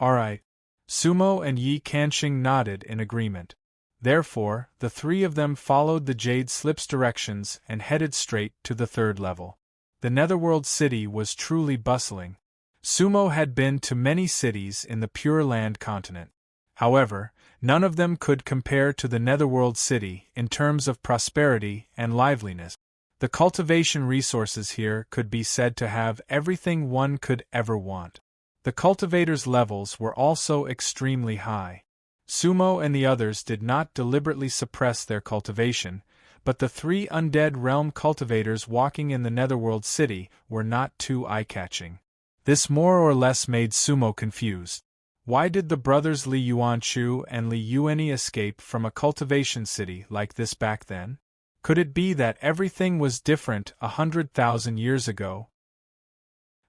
Alright. Sumo and Yi Kanxing nodded in agreement. Therefore, the 3 of them followed the Jade Slip's directions and headed straight to the 3rd level. The Netherworld City was truly bustling. Sumo had been to many cities in the Pure Land continent. However, none of them could compare to the Netherworld City in terms of prosperity and liveliness. The cultivation resources here could be said to have everything one could ever want. The cultivators' levels were also extremely high. Sumo and the others did not deliberately suppress their cultivation, but the 3 undead realm cultivators walking in the Netherworld City were not too eye-catching. This more or less made Sumo confused. Why did the brothers Li Yuanchu and Li Yuanyi escape from a cultivation city like this back then? Could it be that everything was different 100,000 years ago?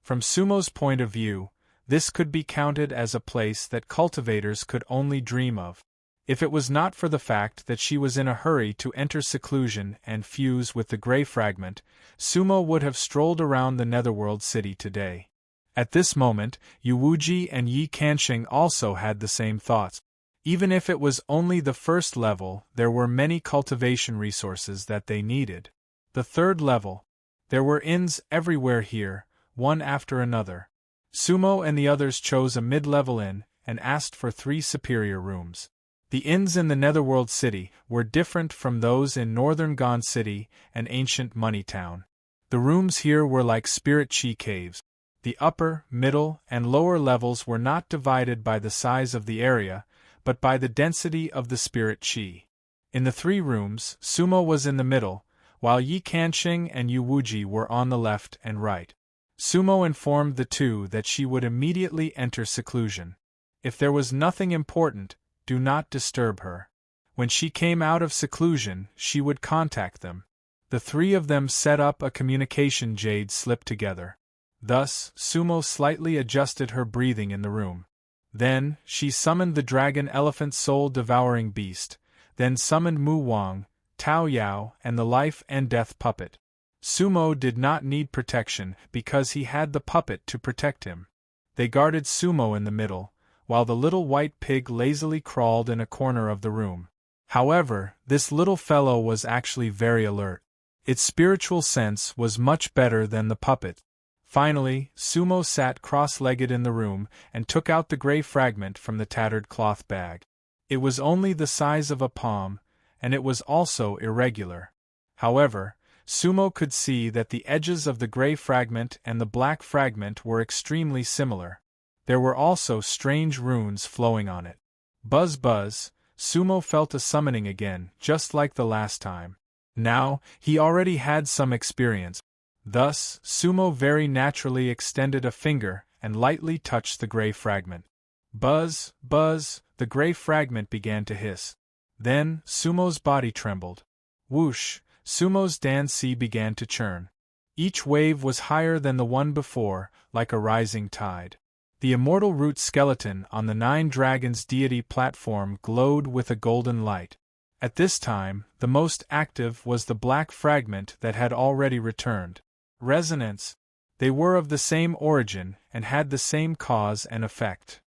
From Sumo's point of view, this could be counted as a place that cultivators could only dream of. If it was not for the fact that she was in a hurry to enter seclusion and fuse with the Grey Fragment, Sumo would have strolled around the Netherworld City today. At this moment, Yuwuji and Yi Kanxing also had the same thoughts. Even if it was only the 1st level, there were many cultivation resources that they needed. The 3rd level. There were inns everywhere here, one after another. Sumo and the others chose a mid-level inn and asked for 3 superior rooms. The inns in the Netherworld City were different from those in Northern Gon City and ancient Money Town. The rooms here were like spirit chi caves. The upper, middle, and lower levels were not divided by the size of the area, but by the density of the spirit chi. In the 3 rooms, Sumo was in the middle, while Yi Kanxing and Yuwuji were on the left and right. Sumo informed the 2 that she would immediately enter seclusion. If there was nothing important, do not disturb her. When she came out of seclusion, she would contact them. The 3 of them set up a communication jade slip together. Thus, Sumo slightly adjusted her breathing in the room. Then, she summoned the dragon elephant soul-devouring beast, then summoned Mu Wang, Tao Yao, and the life and death puppet. Sumo did not need protection because he had the puppet to protect him. They guarded Sumo in the middle, while the little white pig lazily crawled in a corner of the room. However, this little fellow was actually very alert. Its spiritual sense was much better than the puppet. Finally, Sumo sat cross-legged in the room and took out the gray fragment from the tattered cloth bag. It was only the size of a palm, and it was also irregular. However, Sumo could see that the edges of the gray fragment and the black fragment were extremely similar. There were also strange runes flowing on it. Buzz buzz, Sumo felt a summoning again, just like the last time. Now, he already had some experience. Thus, Sumo very naturally extended a finger and lightly touched the gray fragment. Buzz, buzz, the gray fragment began to hiss. Then, Sumo's body trembled. Whoosh, Sumo's Dan-si began to churn. Each wave was higher than the one before, like a rising tide. The immortal root skeleton on the Nine Dragons deity platform glowed with a golden light. At this time, the most active was the black fragment that had already returned. Resonance. They were of the same origin and had the same cause and effect.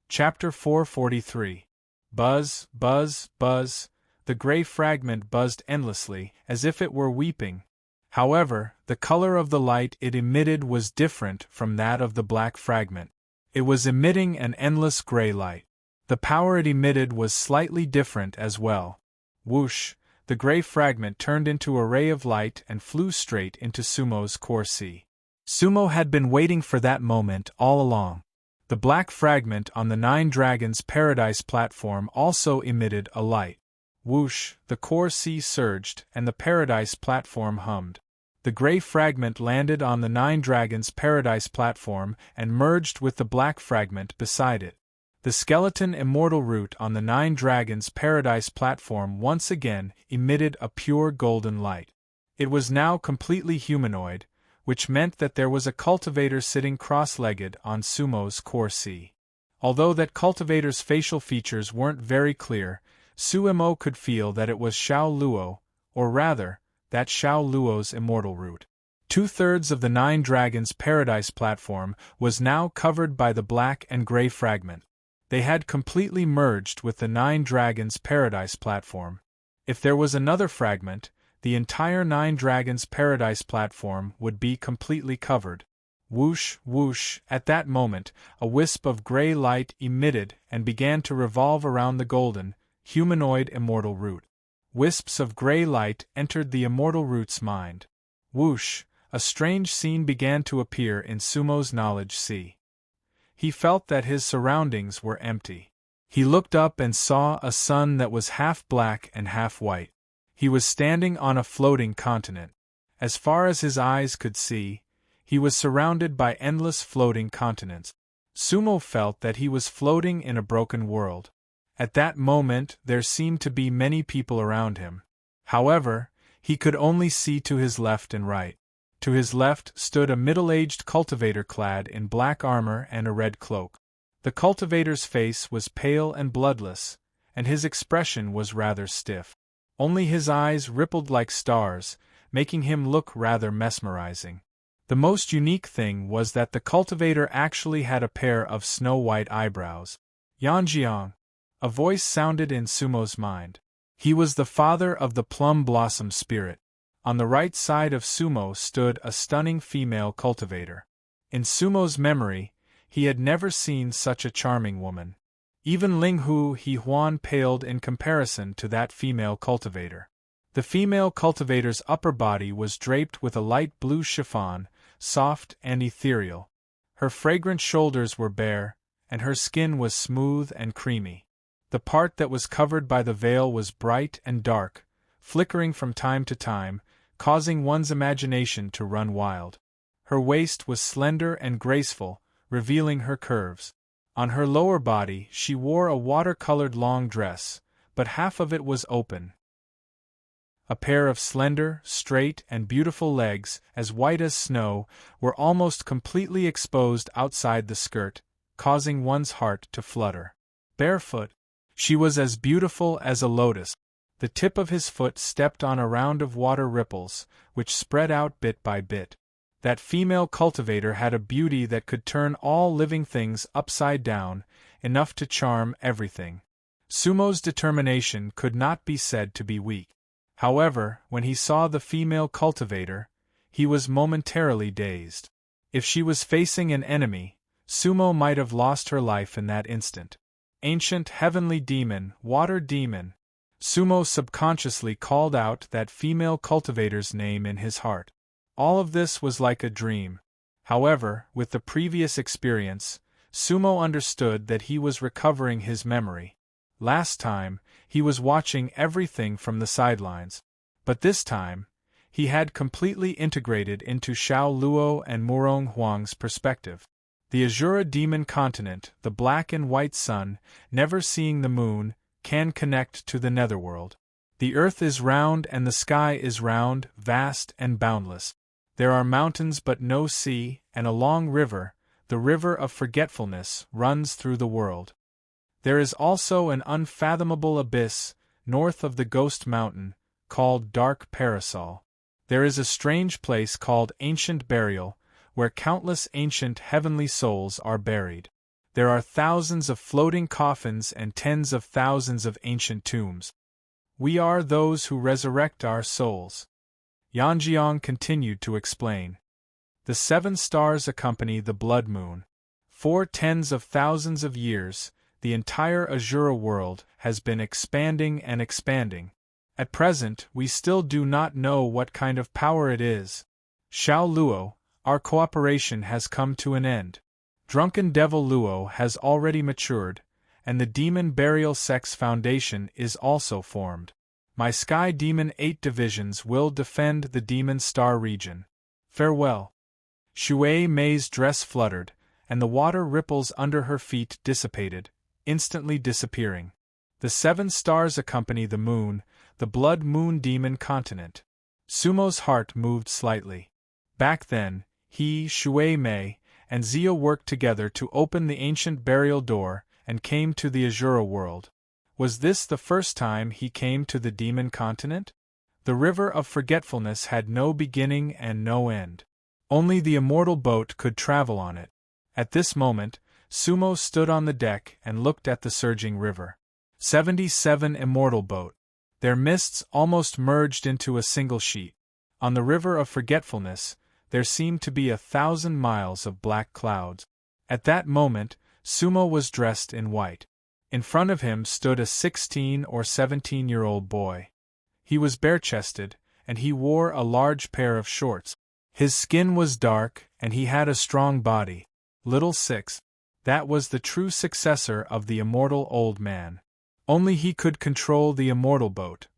Chapter 443. Buzz, buzz, buzz. The gray fragment buzzed endlessly, as if it were weeping. However, the color of the light it emitted was different from that of the black fragment. It was emitting an endless gray light. The power it emitted was slightly different as well. Whoosh, the gray fragment turned into a ray of light and flew straight into Sumo's core C. Sumo had been waiting for that moment all along. The black fragment on the Nine Dragons Paradise platform also emitted a light. Whoosh, the core C surged and the Paradise platform hummed. The gray fragment landed on the Nine Dragons Paradise platform and merged with the black fragment beside it. The skeleton immortal root on the Nine Dragons Paradise platform once again emitted a pure golden light. It was now completely humanoid, which meant that there was a cultivator sitting cross-legged on Sumo's core C. Although that cultivator's facial features weren't very clear, Sumo could feel that it was Xiao Luo, or rather, that Xiao Luo's immortal root. 2/3 of the Nine Dragons Paradise platform was now covered by the black and gray fragment. They had completely merged with the Nine Dragons Paradise platform. If there was another fragment, the entire Nine Dragons Paradise platform would be completely covered. Whoosh, whoosh, at that moment, a wisp of gray light emitted and began to revolve around the golden, humanoid immortal root. Wisps of gray light entered the immortal root's mind. Whoosh, a strange scene began to appear in Sumo's knowledge sea. He felt that his surroundings were empty. He looked up and saw a sun that was half black and half white. He was standing on a floating continent. As far as his eyes could see, he was surrounded by endless floating continents. Sumo felt that he was floating in a broken world. At that moment there seemed to be many people around him. However, he could only see to his left and right. To his left stood a middle-aged cultivator clad in black armor and a red cloak. The cultivator's face was pale and bloodless, and his expression was rather stiff. Only his eyes rippled like stars, making him look rather mesmerizing. The most unique thing was that the cultivator actually had a pair of snow-white eyebrows. Yanjiang. A voice sounded in Sumo's mind. He was the father of the plum blossom spirit. On the right side of Sumo stood a stunning female cultivator. In Sumo's memory, he had never seen such a charming woman. Even Linghu Huan paled in comparison to that female cultivator. The female cultivator's upper body was draped with a light blue chiffon, soft and ethereal. Her fragrant shoulders were bare, and her skin was smooth and creamy. The part that was covered by the veil was bright and dark, flickering from time to time, causing one's imagination to run wild. Her waist was slender and graceful, revealing her curves. On her lower body she wore a watercolored long dress, but half of it was open. A pair of slender, straight, and beautiful legs, as white as snow, were almost completely exposed outside the skirt, causing one's heart to flutter. Barefoot, she was as beautiful as a lotus. The tip of his foot stepped on a round of water ripples, which spread out bit by bit. That female cultivator had a beauty that could turn all living things upside down, enough to charm everything. Sumo's determination could not be said to be weak. However, when he saw the female cultivator, he was momentarily dazed. If she was facing an enemy, Sumo might have lost her life in that instant. Ancient heavenly demon, water demon. Sumo subconsciously called out that female cultivator's name in his heart. All of this was like a dream. However, with the previous experience, Sumo understood that he was recovering his memory. Last time, he was watching everything from the sidelines. But this time, he had completely integrated into Xiao Luo and Murong Huang's perspective. The Azura demon continent, the black and white sun, never seeing the moon, can connect to the netherworld. The earth is round and the sky is round, vast and boundless. There are mountains but no sea, and a long river, the river of forgetfulness, runs through the world. There is also an unfathomable abyss, north of the ghost mountain, called Dark Parasol. There is a strange place called Ancient Burial, where countless ancient heavenly souls are buried. There are thousands of floating coffins and tens of thousands of ancient tombs. We are those who resurrect our souls. Yanjiang continued to explain. The 7 stars accompany the blood moon. For tens of thousands of years, the entire Azura world has been expanding and expanding. At present, we still do not know what kind of power it is. Xiao Luo, our cooperation has come to an end. Drunken Devil Luo has already matured, and the Demon Burial Sex Foundation is also formed. My Sky Demon 8 divisions will defend the Demon Star region. Farewell. Shui Mei's dress fluttered, and the water ripples under her feet dissipated, instantly disappearing. The 7 stars accompany the moon, the blood moon demon continent. Sumo's heart moved slightly. Back then, he, Shui Mei, and Zio worked together to open the ancient burial door and came to the Azura world. Was this the first time he came to the demon continent? The river of forgetfulness had no beginning and no end. Only the immortal boat could travel on it. At this moment, Sumo stood on the deck and looked at the surging river. 77 immortal boat. Their mists almost merged into a single sheet. On the river of forgetfulness, there seemed to be 1,000 miles of black clouds. At that moment, Sumo was dressed in white. In front of him stood a 16 or 17-year-old boy. He was bare-chested, and he wore a large pair of shorts. His skin was dark, and he had a strong body. Little Six. That was the true successor of the immortal old man. Only he could control the immortal boat.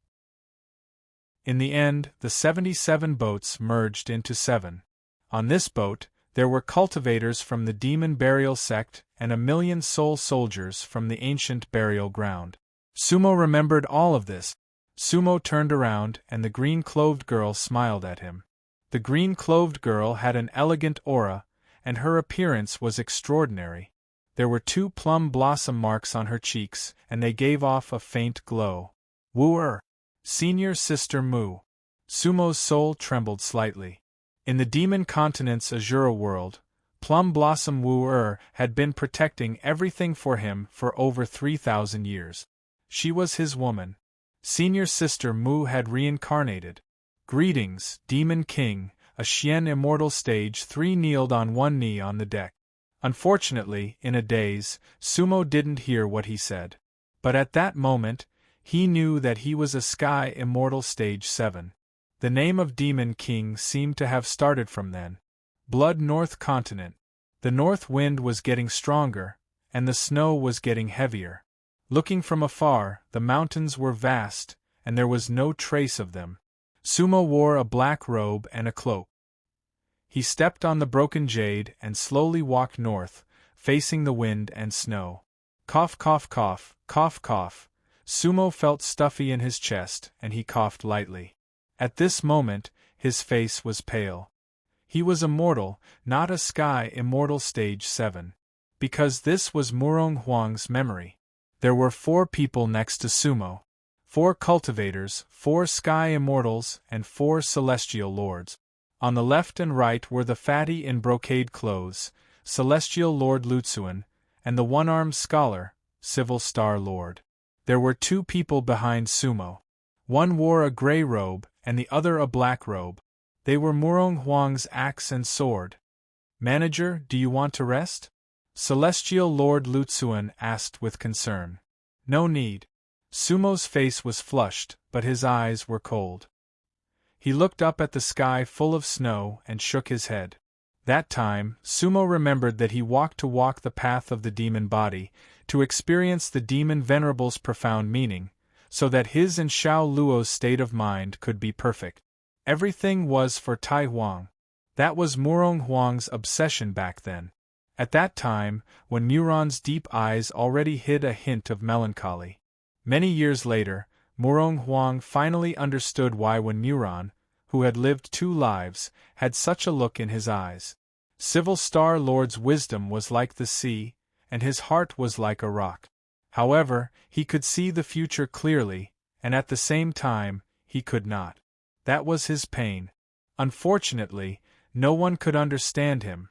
In the end, the 77 boats merged into 7. On this boat, there were cultivators from the demon burial sect and 1,000,000 soul soldiers from the ancient burial ground. Sumo remembered all of this. Sumo turned around and the green-clothed girl smiled at him. The green-clothed girl had an elegant aura, and her appearance was extraordinary. There were 2 plum blossom marks on her cheeks, and they gave off a faint glow. Wu-er! Senior Sister Mu. Sumo's soul trembled slightly. In the demon continent's Azura world, Plum Blossom Wu-er had been protecting everything for him for over 3,000 years. She was his woman. Senior Sister Mu had reincarnated. Greetings, Demon King, a Xian Immortal Stage 3 kneeled on one knee on the deck. Unfortunately, in a daze, Sumo didn't hear what he said. But at that moment, he knew that he was a Sky Immortal Stage 7. The name of Demon King seemed to have started from then. Blood North Continent. The north wind was getting stronger, and the snow was getting heavier. Looking from afar, the mountains were vast, and there was no trace of them. Sumo wore a black robe and a cloak. He stepped on the broken jade and slowly walked north, facing the wind and snow. Cough, cough, cough, cough, cough. Sumo felt stuffy in his chest, and he coughed lightly. At this moment, his face was pale. He was immortal, not a Sky Immortal Stage 7. Because this was Murong Huang's memory. There were 4 people next to Sumo. 4 cultivators, 4 Sky Immortals, and 4 Celestial Lords. On the left and right were the fatty in brocade clothes, Celestial Lord Lutsuan, and the one-armed scholar, Civil Star Lord. There were 2 people behind Sumo. One wore a gray robe, and the other a black robe. They were Murong Huang's axe and sword. Manager, do you want to rest? Celestial Lord Lutsuan asked with concern. No need. Sumo's face was flushed, but his eyes were cold. He looked up at the sky full of snow and shook his head. That time, Sumo remembered that he walked the path of the demon body, to experience the demon venerable's profound meaning, so that his and Xiao Luo's state of mind could be perfect. Everything was for Tai Huang. That was Murong Huang's obsession back then. At that time, when Muron's deep eyes already hid a hint of melancholy. Many years later, Murong Huang finally understood why when Muron, who had lived 2 lives, had such a look in his eyes. Civil Star Lord's wisdom was like the sea, and his heart was like a rock. However, he could see the future clearly, and at the same time, he could not. That was his pain. Unfortunately, no one could understand him.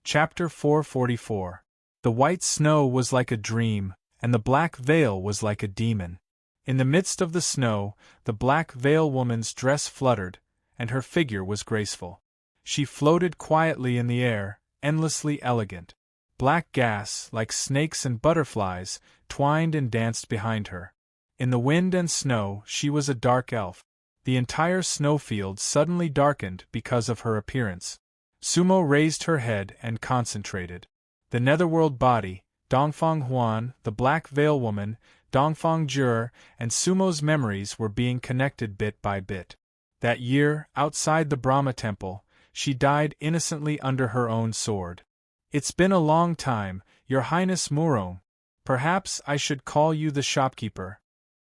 Chapter 444. The white snow was like a dream, and the black veil was like a demon. In the midst of the snow, the black veil woman's dress fluttered, and her figure was graceful. She floated quietly in the air, endlessly elegant. Black gas, like snakes and butterflies, twined and danced behind her. In the wind and snow, she was a dark elf. The entire snowfield suddenly darkened because of her appearance. Sumo raised her head and concentrated. The netherworld body, Dongfang Huan, the black veil woman, Dongfang Jur, and Sumo's memories were being connected bit by bit. That year, outside the Brahma temple, she died innocently under her own sword. It's been a long time, Your Highness Murong. Perhaps I should call you the shopkeeper.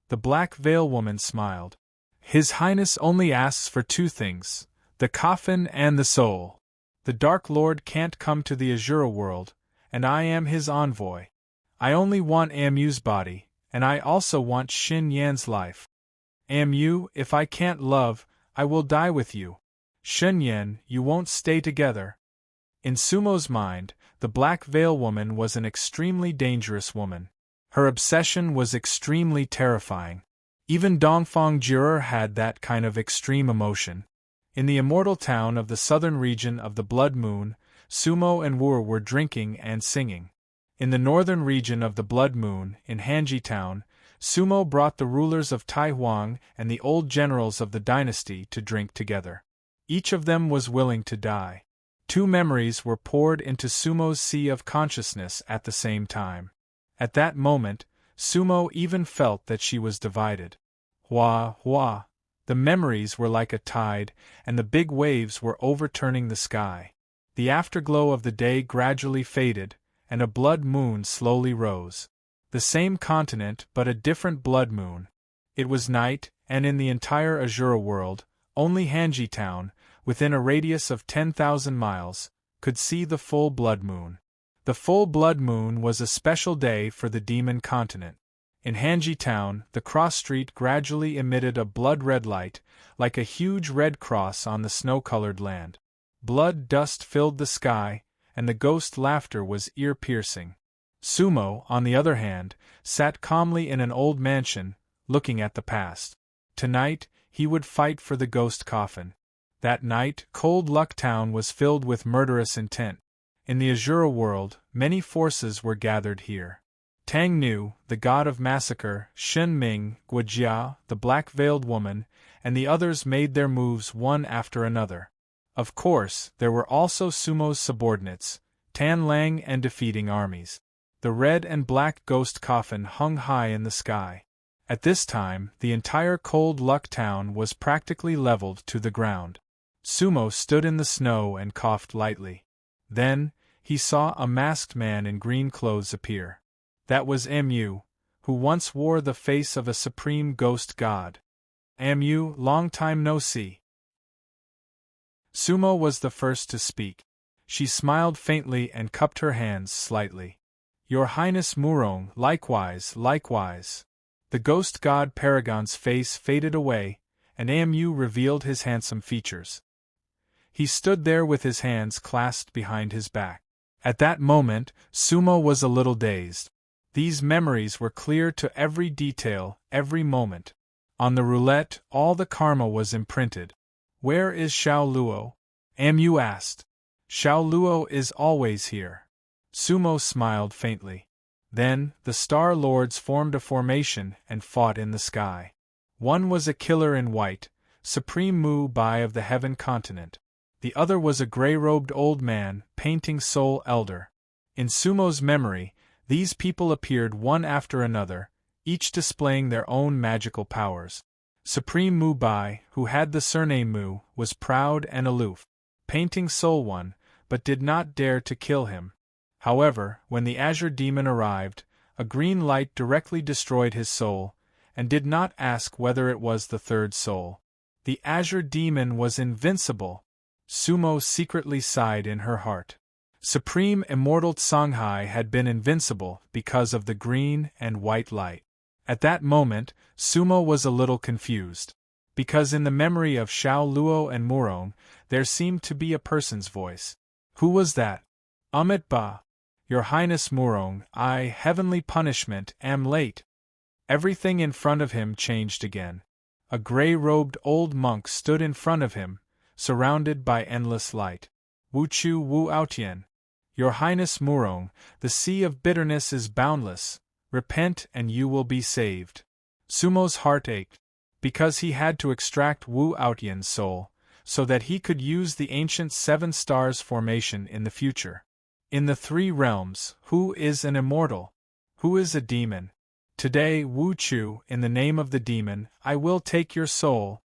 The black veil woman smiled. His Highness only asks for 2 things, the coffin and the soul. The Dark Lord can't come to the Azura world, and I am his envoy. I only want Amu's body, and I also want Xin Yan's life. Amu, if I can't love, I will die with you. Xin Yan, you won't stay together. In Sumo's mind, the black veil woman was an extremely dangerous woman. Her obsession was extremely terrifying. Even Dongfang Juror had that kind of extreme emotion. In the immortal town of the southern region of the Blood Moon, Sumo and Wu were drinking and singing. In the northern region of the Blood Moon, in Hanji Town, Sumo brought the rulers of Tai Huang and the old generals of the dynasty to drink together. Each of them was willing to die. 2 memories were poured into Sumo's sea of consciousness at the same time. At that moment, Sumo even felt that she was divided. Hua, hua. The memories were like a tide, and the big waves were overturning the sky. The afterglow of the day gradually faded, and a blood moon slowly rose. The same continent but a different blood moon. It was night, and in the entire Azura world, only Hanji Town, within a radius of 10,000 miles, could see the full blood moon. The full blood moon was a special day for the demon continent. In Hanji Town, the cross street gradually emitted a blood-red light, like a huge red cross on the snow-colored land. Blood dust filled the sky, and the ghost laughter was ear-piercing. Sumo, on the other hand, sat calmly in an old mansion, looking at the past. Tonight, he would fight for the ghost coffin. That night, Cold Luck Town was filled with murderous intent. In the Azura world, many forces were gathered here. Tang Nu, the god of massacre, Shen Ming, Guojia, the black-veiled woman, and the others made their moves one after another. Of course, there were also Sumo's subordinates, Tan Lang, and defeating armies. The red and black ghost coffin hung high in the sky. At this time, the entire Cold Luck Town was practically leveled to the ground. Sumo stood in the snow and coughed lightly. Then, he saw a masked man in green clothes appear. That was Mu, who once wore the face of a supreme ghost god. Mu, long time no see. Sumo was the first to speak. She smiled faintly and cupped her hands slightly. Your Highness Murong, likewise, likewise. The ghost god Paragon's face faded away, and Mu revealed his handsome features. He stood there with his hands clasped behind his back. At that moment, Sumo was a little dazed. These memories were clear to every detail, every moment. On the roulette, all the karma was imprinted. Where is Xiao Luo? Mu asked. Xiao Luo is always here. Sumo smiled faintly. Then, the Star Lords formed a formation and fought in the sky. One was a killer in white, Supreme Mu Bai of the Heaven Continent. The other was a gray-robed old man, painting Soul Elder. In Sumo's memory, these people appeared one after another, each displaying their own magical powers. Supreme Mu Bai, who had the surname Mu, was proud and aloof, painting Soul One, but did not dare to kill him. However, when the Azure Demon arrived, a green light directly destroyed his soul, and did not ask whether it was the third soul. The Azure Demon was invincible. Sumo secretly sighed in her heart. Supreme Immortal Songhai had been invincible because of the green and white light. At that moment, Sumo was a little confused. Because in the memory of Xiao Luo and Murong, there seemed to be a person's voice. Who was that? Amit Ba. Your Highness Murong, I, heavenly punishment, am late. Everything in front of him changed again. A gray-robed old monk stood in front of him, surrounded by endless light. Wu Chu Wu Aotian. Your Highness Murong, the sea of bitterness is boundless. Repent and you will be saved. Sumo's heart ached, because he had to extract Wu Aotian's soul, so that he could use the ancient Seven Stars formation in the future. In the three realms, who is an immortal? Who is a demon? Today, Wu Chu, in the name of the demon, I will take your soul.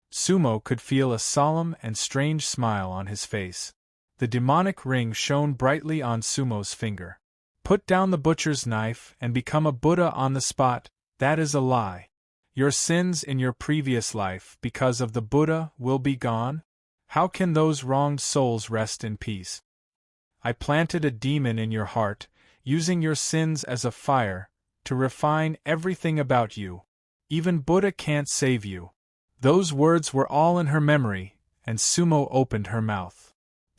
Sumo could feel a solemn and strange smile on his face. The demonic ring shone brightly on Sumo's finger. Put down the butcher's knife and become a Buddha on the spot, that is a lie. Your sins in your previous life because of the Buddha will be gone? How can those wronged souls rest in peace? I planted a demon in your heart, using your sins as a fire, to refine everything about you. Even Buddha can't save you. Those words were all in her memory, and Sumo opened her mouth.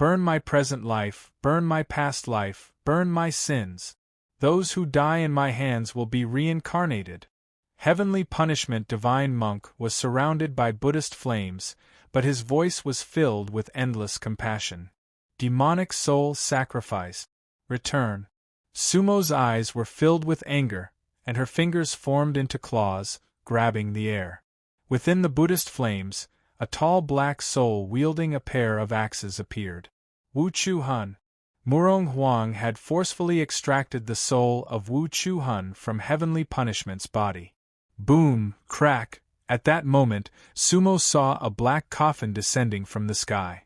Burn my present life, burn my past life, burn my sins. Those who die in my hands will be reincarnated. Heavenly Punishment Divine Monk was surrounded by Buddhist flames, but his voice was filled with endless compassion. Demonic soul sacrifice. Return. Sumo's eyes were filled with anger, and her fingers formed into claws, grabbing the air. Within the Buddhist flames, a tall black soul wielding a pair of axes appeared. Wu Chu Hun. Murong Huang had forcefully extracted the soul of Wu Chu Hun from Heavenly Punishment's body. Boom, crack, at that moment, Sumo saw a black coffin descending from the sky.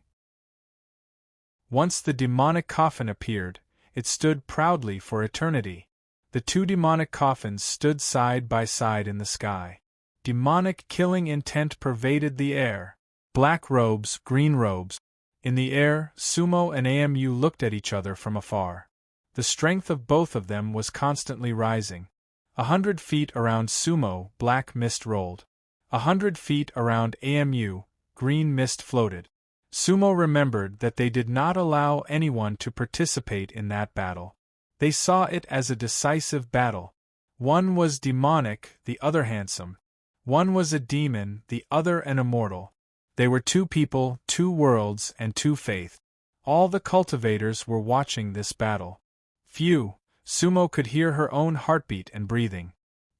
Once the demonic coffin appeared, it stood proudly for eternity. The two demonic coffins stood side by side in the sky. Demonic killing intent pervaded the air. Black robes, green robes. In the air, Sumo and Amu looked at each other from afar. The strength of both of them was constantly rising. 100 feet around Sumo, black mist rolled. 100 feet around Amu, green mist floated. Sumo remembered that they did not allow anyone to participate in that battle. They saw it as a decisive battle. One was demonic, the other handsome. One was a demon, the other an immortal. They were two people, two worlds, and two faith. All the cultivators were watching this battle. Phew, Sumo could hear her own heartbeat and breathing.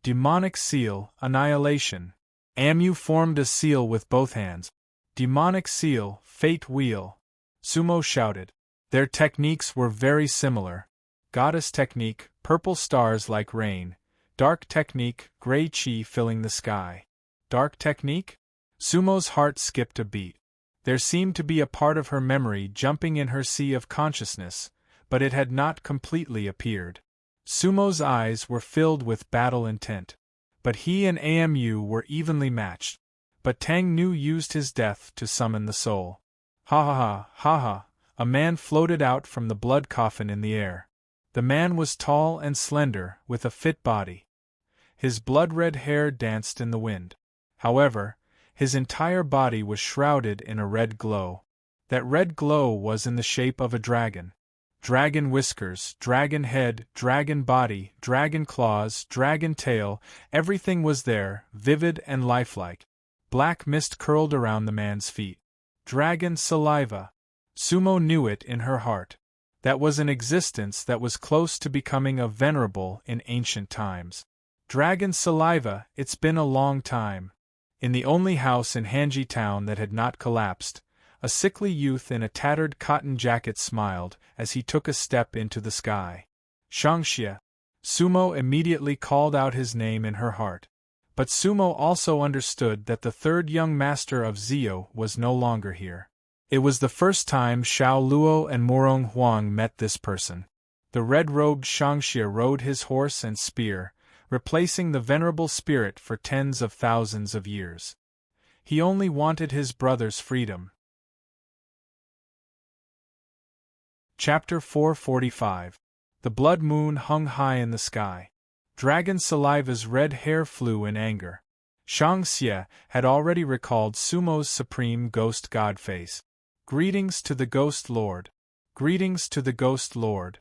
Demonic seal, annihilation. Amu formed a seal with both hands. Demonic seal, fate wheel. Sumo shouted. Their techniques were very similar. Goddess technique, purple stars like rain. Dark technique, gray chi filling the sky. Dark technique? Sumo's heart skipped a beat. There seemed to be a part of her memory jumping in her sea of consciousness, but it had not completely appeared. Sumo's eyes were filled with battle intent. But he and Amu were evenly matched. But Tang Nu used his death to summon the soul. Ha ha ha, ha ha, a man floated out from the blood coffin in the air. The man was tall and slender, with a fit body. His blood-red hair danced in the wind. However, his entire body was shrouded in a red glow. That red glow was in the shape of a dragon. Dragon whiskers, dragon head, dragon body, dragon claws, dragon tail, everything was there, vivid and lifelike. Black mist curled around the man's feet. Dragon saliva. Sumo knew it in her heart. That was an existence that was close to becoming a venerable in ancient times. Dragon saliva, it's been a long time. In the only house in Hanji town that had not collapsed, a sickly youth in a tattered cotton jacket smiled as he took a step into the sky. Shangxie. Sumo immediately called out his name in her heart. But Sumo also understood that the third young master of Zio was no longer here. It was the first time Xiao Luo and Morong Huang met this person. The red-robed Shangxie rode his horse and spear, replacing the venerable spirit for tens of thousands of years. He only wanted his brother's freedom. Chapter 445. The blood moon hung high in the sky. Dragon Saliva's red hair flew in anger. Shangxie had already recalled Sumo's supreme ghost god face. Greetings to the Ghost Lord. Greetings to the Ghost Lord.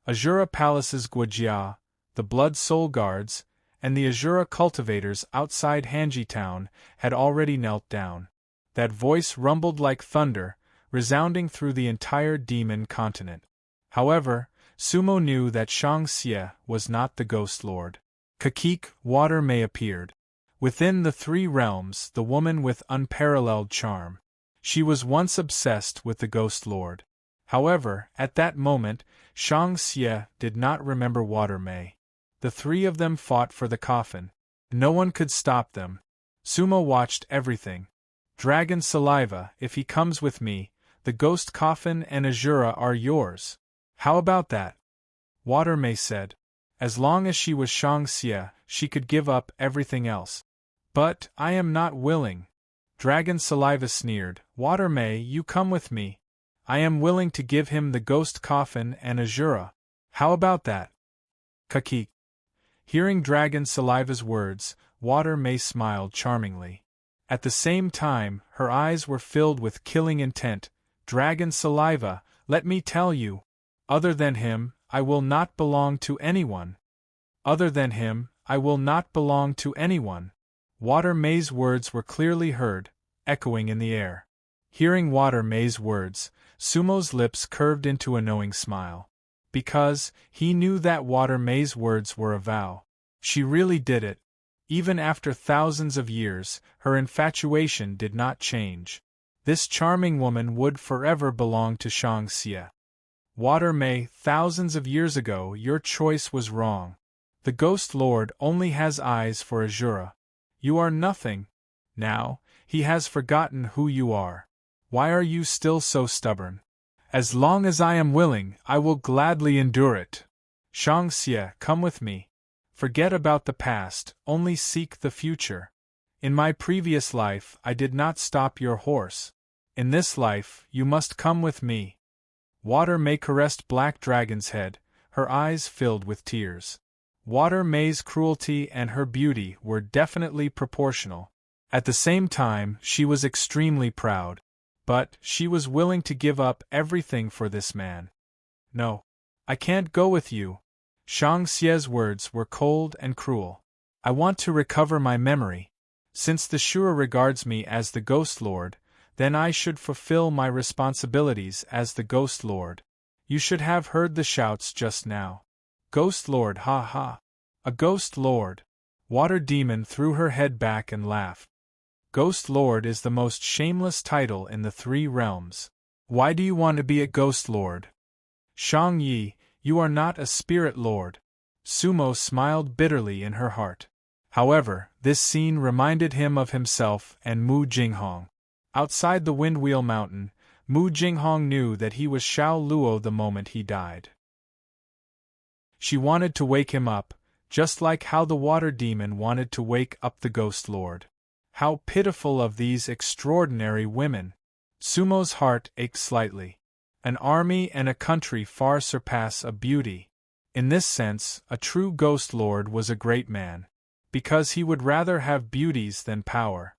Azura Palace's Guojia, the Blood Soul Guards, and the Azura cultivators outside Hanji town had already knelt down. That voice rumbled like thunder, resounding through the entire demon continent. However, Sumo knew that Shangxie was not the Ghost Lord. Kakik, Water May appeared. Within the three realms, the woman with unparalleled charm. She was once obsessed with the Ghost Lord. However, at that moment, Shangxie did not remember Water May. The three of them fought for the coffin. No one could stop them. Sumo watched everything. Dragon Saliva, if he comes with me, the ghost coffin and Azura are yours. How about that? Water May said. As long as she was Shangxie, she could give up everything else. But I am not willing. Dragon Saliva sneered. Water May, you come with me. I am willing to give him the ghost coffin and Azura. How about that? Kakik. Hearing Dragon Saliva's words, Water May smiled charmingly. At the same time, her eyes were filled with killing intent. Dragon Saliva, let me tell you. Other than him, I will not belong to anyone. Other than him, I will not belong to anyone. Water May's words were clearly heard, echoing in the air. Hearing Water May's words, Sumo's lips curved into a knowing smile. Because, he knew that Water May's words were a vow. She really did it. Even after thousands of years, her infatuation did not change. This charming woman would forever belong to Shangxie. Water May, thousands of years ago, your choice was wrong. The Ghost Lord only has eyes for Azura. You are nothing. Now, he has forgotten who you are. Why are you still so stubborn? As long as I am willing, I will gladly endure it. Shangxie, come with me. Forget about the past, only seek the future. In my previous life, I did not stop your horse. In this life, you must come with me. Water May caressed Black Dragon's head, her eyes filled with tears. Water May's cruelty and her beauty were definitely proportional. At the same time, she was extremely proud. But she was willing to give up everything for this man. No. I can't go with you. Shangxie's words were cold and cruel. I want to recover my memory. Since the Shura regards me as the Ghost Lord, then I should fulfill my responsibilities as the Ghost Lord. You should have heard the shouts just now. Ghost Lord, ha ha. A Ghost Lord. Water Demon threw her head back and laughed. Ghost Lord is the most shameless title in the three realms. Why do you want to be a Ghost Lord? Shang Yi, you are not a Spirit Lord. Sumo smiled bitterly in her heart. However, this scene reminded him of himself and Mu Jinghong. Outside the Windwheel Mountain, Mu Jinghong knew that he was Xiao Luo the moment he died. She wanted to wake him up, just like how the Water Demon wanted to wake up the Ghost Lord. How pitiful of these extraordinary women! Sumo's heart ached slightly. An army and a country far surpass a beauty. In this sense, a true Ghost Lord was a great man. Because he would rather have beauties than power.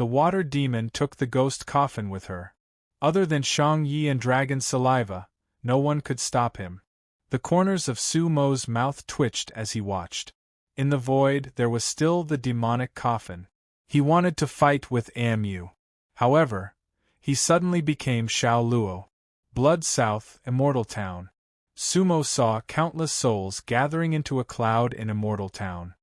The Water Demon took the ghost coffin with her. Other than Shang Yi and Dragon Saliva, no one could stop him. The corners of Sumo's mouth twitched as he watched. In the void there was still the demonic coffin. He wanted to fight with Amu. However, he suddenly became Xiao Luo. Blood South, Immortal Town. Sumo saw countless souls gathering into a cloud in Immortal Town.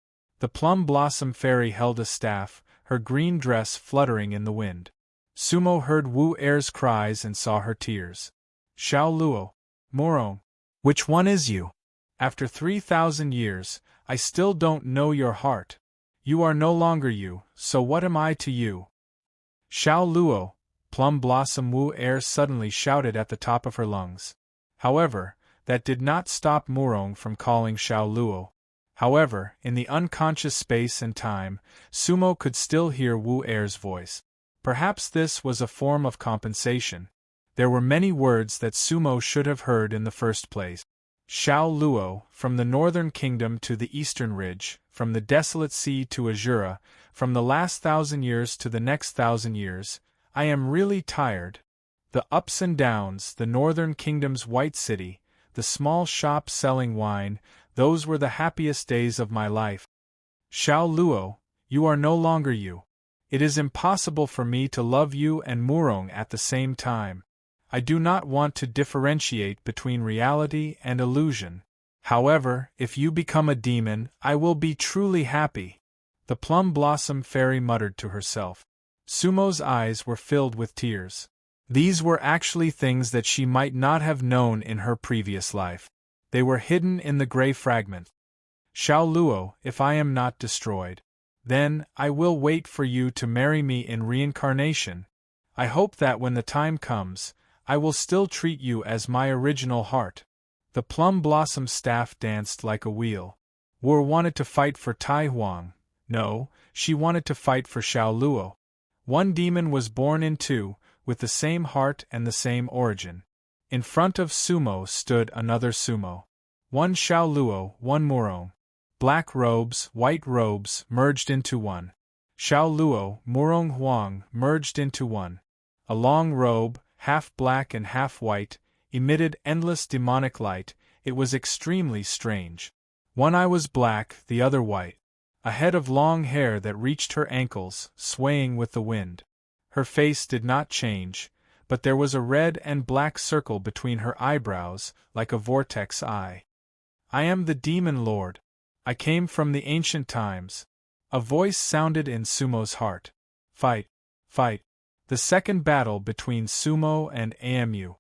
The Plum Blossom Fairy held a staff, her green dress fluttering in the wind. Sumo heard Wu Er's cries and saw her tears. Xiao Luo. Murong. Which one is you? After 3,000 years, I still don't know your heart. You are no longer you, so what am I to you? Xiao Luo, Plum Blossom Wu Er suddenly shouted at the top of her lungs. However, that did not stop Murong from calling Xiao Luo. However, in the unconscious space and time, Sumo could still hear Wu Er's voice. Perhaps this was a form of compensation. There were many words that Sumo should have heard in the first place. Xiao Luo, from the northern kingdom to the eastern ridge, from the desolate sea to Azura, from the last 1,000 years to the next 1,000 years, I am really tired. The ups and downs, the northern kingdom's white city, the small shop selling wine, those were the happiest days of my life. Xiao Luo, you are no longer you. It is impossible for me to love you and Murong at the same time. I do not want to differentiate between reality and illusion. However, if you become a demon, I will be truly happy. The Plum Blossom Fairy muttered to herself. Sumo's eyes were filled with tears. These were actually things that she might not have known in her previous life. They were hidden in the gray fragment. Xiao Luo, if I am not destroyed, then I will wait for you to marry me in reincarnation. I hope that when the time comes, I will still treat you as my original heart. The Plum Blossom staff danced like a wheel. Wu wanted to fight for Tai Huang. No, she wanted to fight for Xiao Luo. One demon was born in two, with the same heart and the same origin. In front of Sumo stood another Sumo. One Xiao Luo, one Murong. Black robes, white robes, merged into one. Xiao Luo, Murong Huang, merged into one. A long robe, half black and half white, emitted endless demonic light. It was extremely strange. One eye was black, the other white. A head of long hair that reached her ankles, swaying with the wind. Her face did not change, but there was a red and black circle between her eyebrows, like a vortex eye. I am the Demon Lord. I came from the ancient times. A voice sounded in Sumo's heart. Fight, fight. The second battle between Sumo and Amu.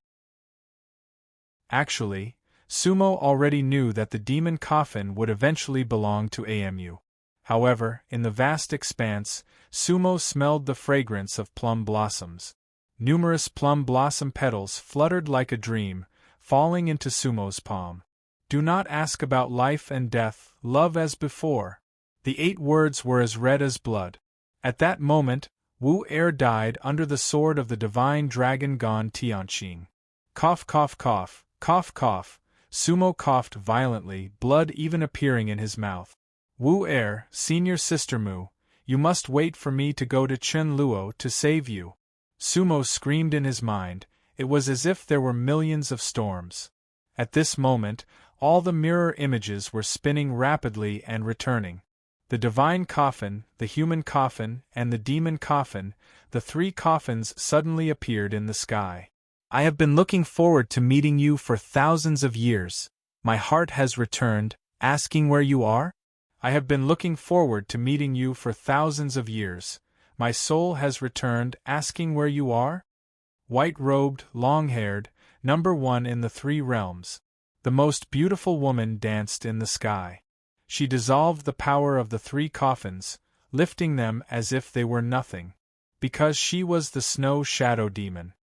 Actually, Sumo already knew that the demon coffin would eventually belong to Amu. However, in the vast expanse, Sumo smelled the fragrance of plum blossoms. Numerous plum blossom petals fluttered like a dream, falling into Sumo's palm. Do not ask about life and death, love as before. The 8 words were as red as blood. At that moment, Wu Er died under the sword of the divine dragon Gon Tianqing. Cough, cough, cough, cough, cough. Sumo coughed violently, blood even appearing in his mouth. Wu Er, senior sister Mu, you must wait for me to go to Chen Luo to save you. Sumo screamed in his mind. It was as if there were millions of storms. At this moment, all the mirror images were spinning rapidly and returning. The divine coffin, the human coffin, and the demon coffin, the 3 coffins suddenly appeared in the sky. I have been looking forward to meeting you for thousands of years. My heart has returned, asking where you are? I have been looking forward to meeting you for thousands of years. My soul has returned, asking where you are? White-robed, long-haired, number 1 in the 3 realms. The most beautiful woman danced in the sky. She dissolved the power of the 3 coffins, lifting them as if they were nothing. Because she was the snow shadow demon.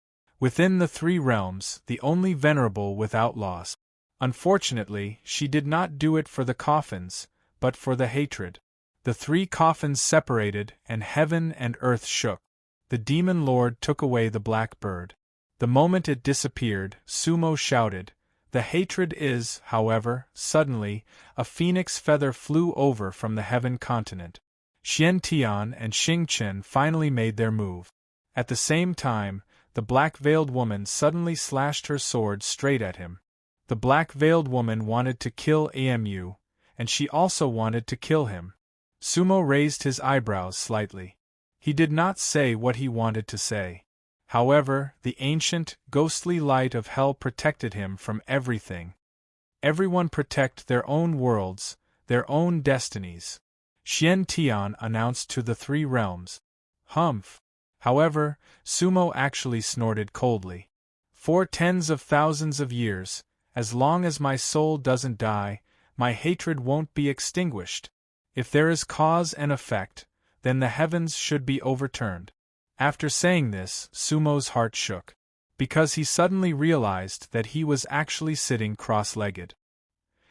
Within the 3 realms, the only venerable without loss. Unfortunately, she did not do it for the coffins, but for the hatred. The 3 coffins separated, and heaven and earth shook. The demon lord took away the black bird. The moment it disappeared, Sumo shouted. The hatred is, however, suddenly, a phoenix feather flew over from the heaven continent. Xian Tian and Xing Chen finally made their move. At the same time, the black-veiled woman suddenly slashed her sword straight at him. The black-veiled woman wanted to kill Amu, and she also wanted to kill him. Sumo raised his eyebrows slightly. He did not say what he wanted to say. However, the ancient, ghostly light of hell protected him from everything. Everyone protect their own worlds, their own destinies, Xian Tian announced to the three realms. Humph! However, Sumo actually snorted coldly. For tens of thousands of years, as long as my soul doesn't die, my hatred won't be extinguished. If there is cause and effect, then the heavens should be overturned. After saying this, Sumo's heart shook, because he suddenly realized that he was actually sitting cross-legged.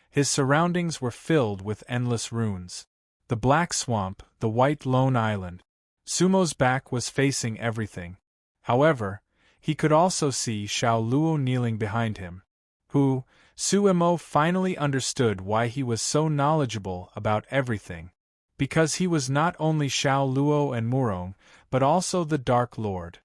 His surroundings were filled with endless ruins. The black swamp, the white lone island. Sumo's back was facing everything. However, he could also see Xiao Luo kneeling behind him. Sumo finally understood why he was so knowledgeable about everything. Because he was not only Xiao Luo and Murong, but also the Dark Lord.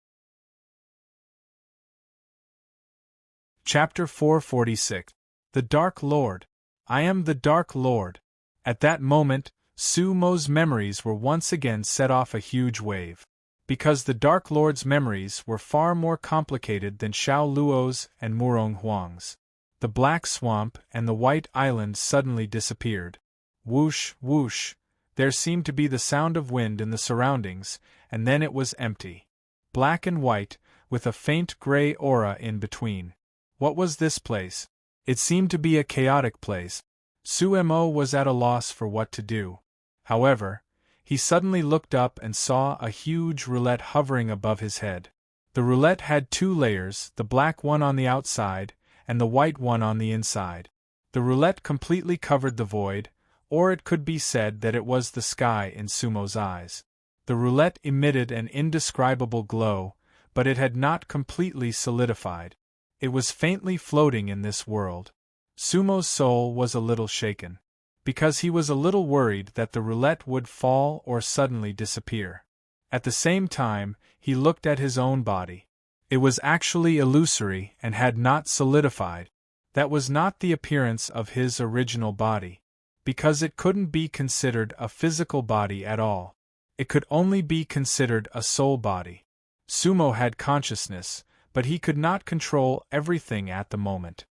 Chapter 446. The Dark Lord. I am the Dark Lord. At that moment, Sumo's memories were once again set off a huge wave. Because the Dark Lord's memories were far more complicated than Xiao Luo's and Murong Huang's. The black swamp and the white island suddenly disappeared. Whoosh, whoosh. There seemed to be the sound of wind in the surroundings, and then it was empty. Black and white, with a faint gray aura in between. What was this place? It seemed to be a chaotic place. Sumo was at a loss for what to do. However, he suddenly looked up and saw a huge roulette hovering above his head. The roulette had two layers, the black one on the outside, and the white one on the inside. The roulette completely covered the void, or it could be said that it was the sky in Sumo's eyes. The roulette emitted an indescribable glow, but it had not completely solidified. It was faintly floating in this world. Sumo's soul was a little shaken, because he was a little worried that the roulette would fall or suddenly disappear. At the same time, he looked at his own body. It was actually illusory and had not solidified. That was not the appearance of his original body, because it couldn't be considered a physical body at all. It could only be considered a soul body. Sumo had consciousness, but he could not control everything at the moment.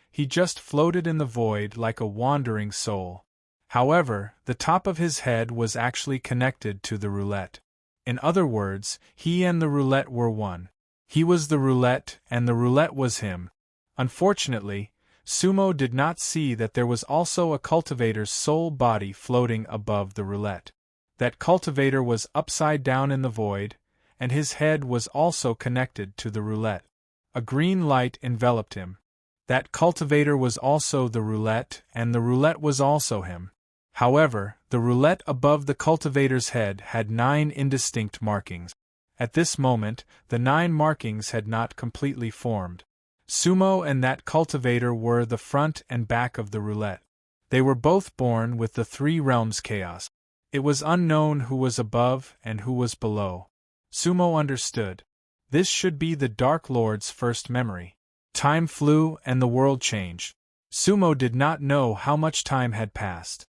He just floated in the void like a wandering soul. However, the top of his head was actually connected to the roulette. In other words, he and the roulette were one. He was the roulette, and the roulette was him. Unfortunately, Sumo did not see that there was also a cultivator's soul body floating above the roulette. That cultivator was upside down in the void, and his head was also connected to the roulette. A green light enveloped him. That cultivator was also the roulette, and the roulette was also him. However, the roulette above the cultivator's head had 9 indistinct markings. At this moment, the 9 markings had not completely formed. Sumo and that cultivator were the front and back of the roulette. They were both born with the 3 realms chaos. It was unknown who was above and who was below. Sumo understood. This should be the Dark Lord's first memory. Time flew and the world changed. Sumo did not know how much time had passed.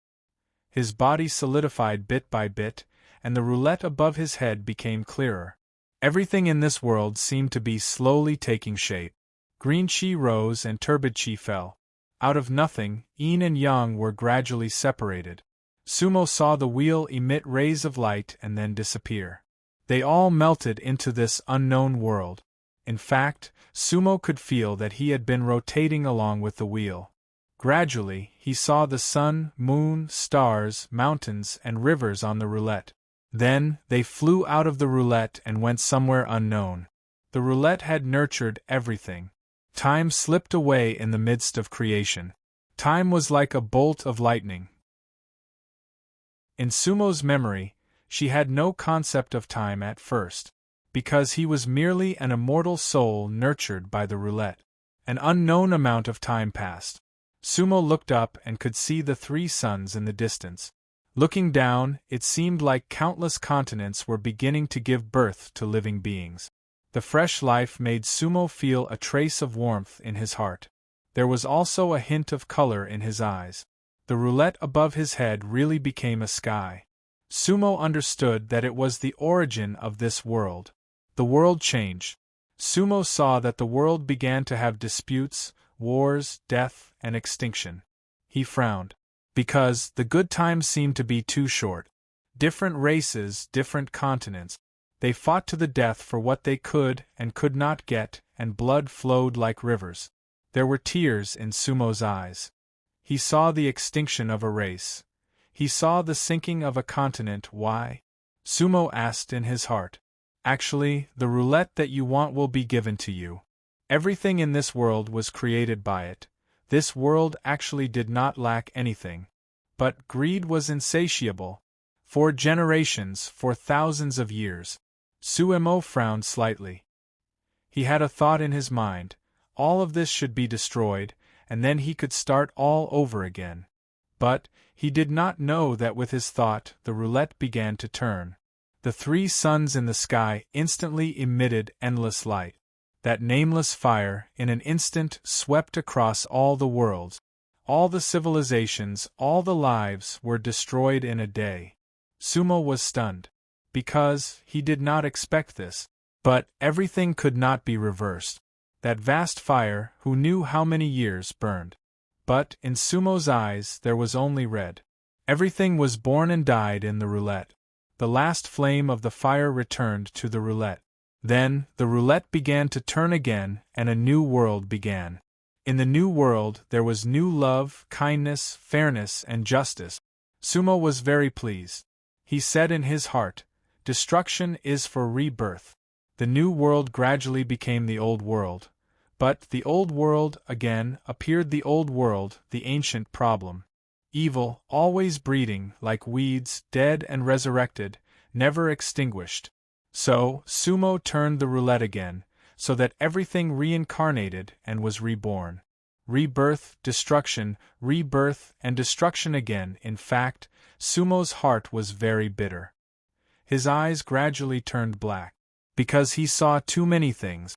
His body solidified bit by bit, and the roulette above his head became clearer. Everything in this world seemed to be slowly taking shape. Green chi rose and turbid chi fell. Out of nothing, yin and yang were gradually separated. Sumo saw the wheel emit rays of light and then disappear. They all melted into this unknown world. In fact, Sumo could feel that he had been rotating along with the wheel. Gradually, he saw the sun, moon, stars, mountains, and rivers on the roulette. Then, they flew out of the roulette and went somewhere unknown. The roulette had nurtured everything. Time slipped away in the midst of creation. Time was like a bolt of lightning. In Sumo's memory, she had no concept of time at first, because he was merely an immortal soul nurtured by the roulette. An unknown amount of time passed. Sumo looked up and could see the 3 suns in the distance. Looking down, it seemed like countless continents were beginning to give birth to living beings. The fresh life made Sumo feel a trace of warmth in his heart. There was also a hint of color in his eyes. The roulette above his head really became a sky. Sumo understood that it was the origin of this world. The world changed. Sumo saw that the world began to have disputes, wars, death, and extinction. He frowned. Because the good times seemed to be too short. Different races, different continents. They fought to the death for what they could and could not get, and blood flowed like rivers. There were tears in Sumo's eyes. He saw the extinction of a race. He saw the sinking of a continent. Why? Sumo asked in his heart. Actually, the roulette that you want will be given to you. Everything in this world was created by it. This world actually did not lack anything. But greed was insatiable. For generations, for thousands of years. Sumo frowned slightly. He had a thought in his mind. All of this should be destroyed, and then he could start all over again. But he did not know that with his thought the roulette began to turn. The three suns in the sky instantly emitted endless light. That nameless fire, in an instant, swept across all the worlds. All the civilizations, all the lives were destroyed in a day. Sumo was stunned. Because he did not expect this. But everything could not be reversed. That vast fire, who knew how many years, burned. But in Sumo's eyes there was only red. Everything was born and died in the roulette. The last flame of the fire returned to the roulette. Then the roulette began to turn again, and a new world began. In the new world there was new love, kindness, fairness, and justice. Sumo was very pleased. He said in his heart, "Destruction is for rebirth." The new world gradually became the old world. But the old world, again, appeared the old world, the ancient problem. Evil, always breeding, like weeds, dead and resurrected, never extinguished. So, Sumo turned the roulette again, so that everything reincarnated and was reborn. Rebirth, destruction, rebirth, and destruction again. In fact, Sumo's heart was very bitter. His eyes gradually turned black. Because he saw too many things.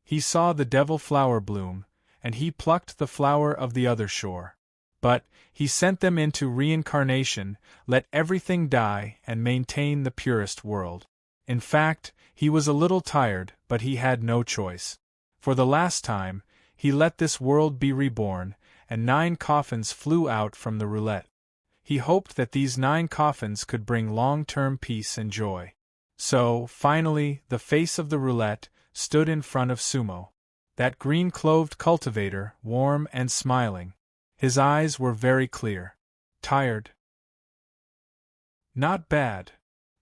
He saw the devil flower bloom, and he plucked the flower of the other shore. But he sent them into reincarnation, let everything die and maintain the purest world. In fact, he was a little tired, but he had no choice. For the last time, he let this world be reborn, and 9 coffins flew out from the roulette. He hoped that these 9 coffins could bring long-term peace and joy. So, finally, the face of the roulette stood in front of Sumo. That green-clothed cultivator, warm and smiling. His eyes were very clear. Tired? Not bad.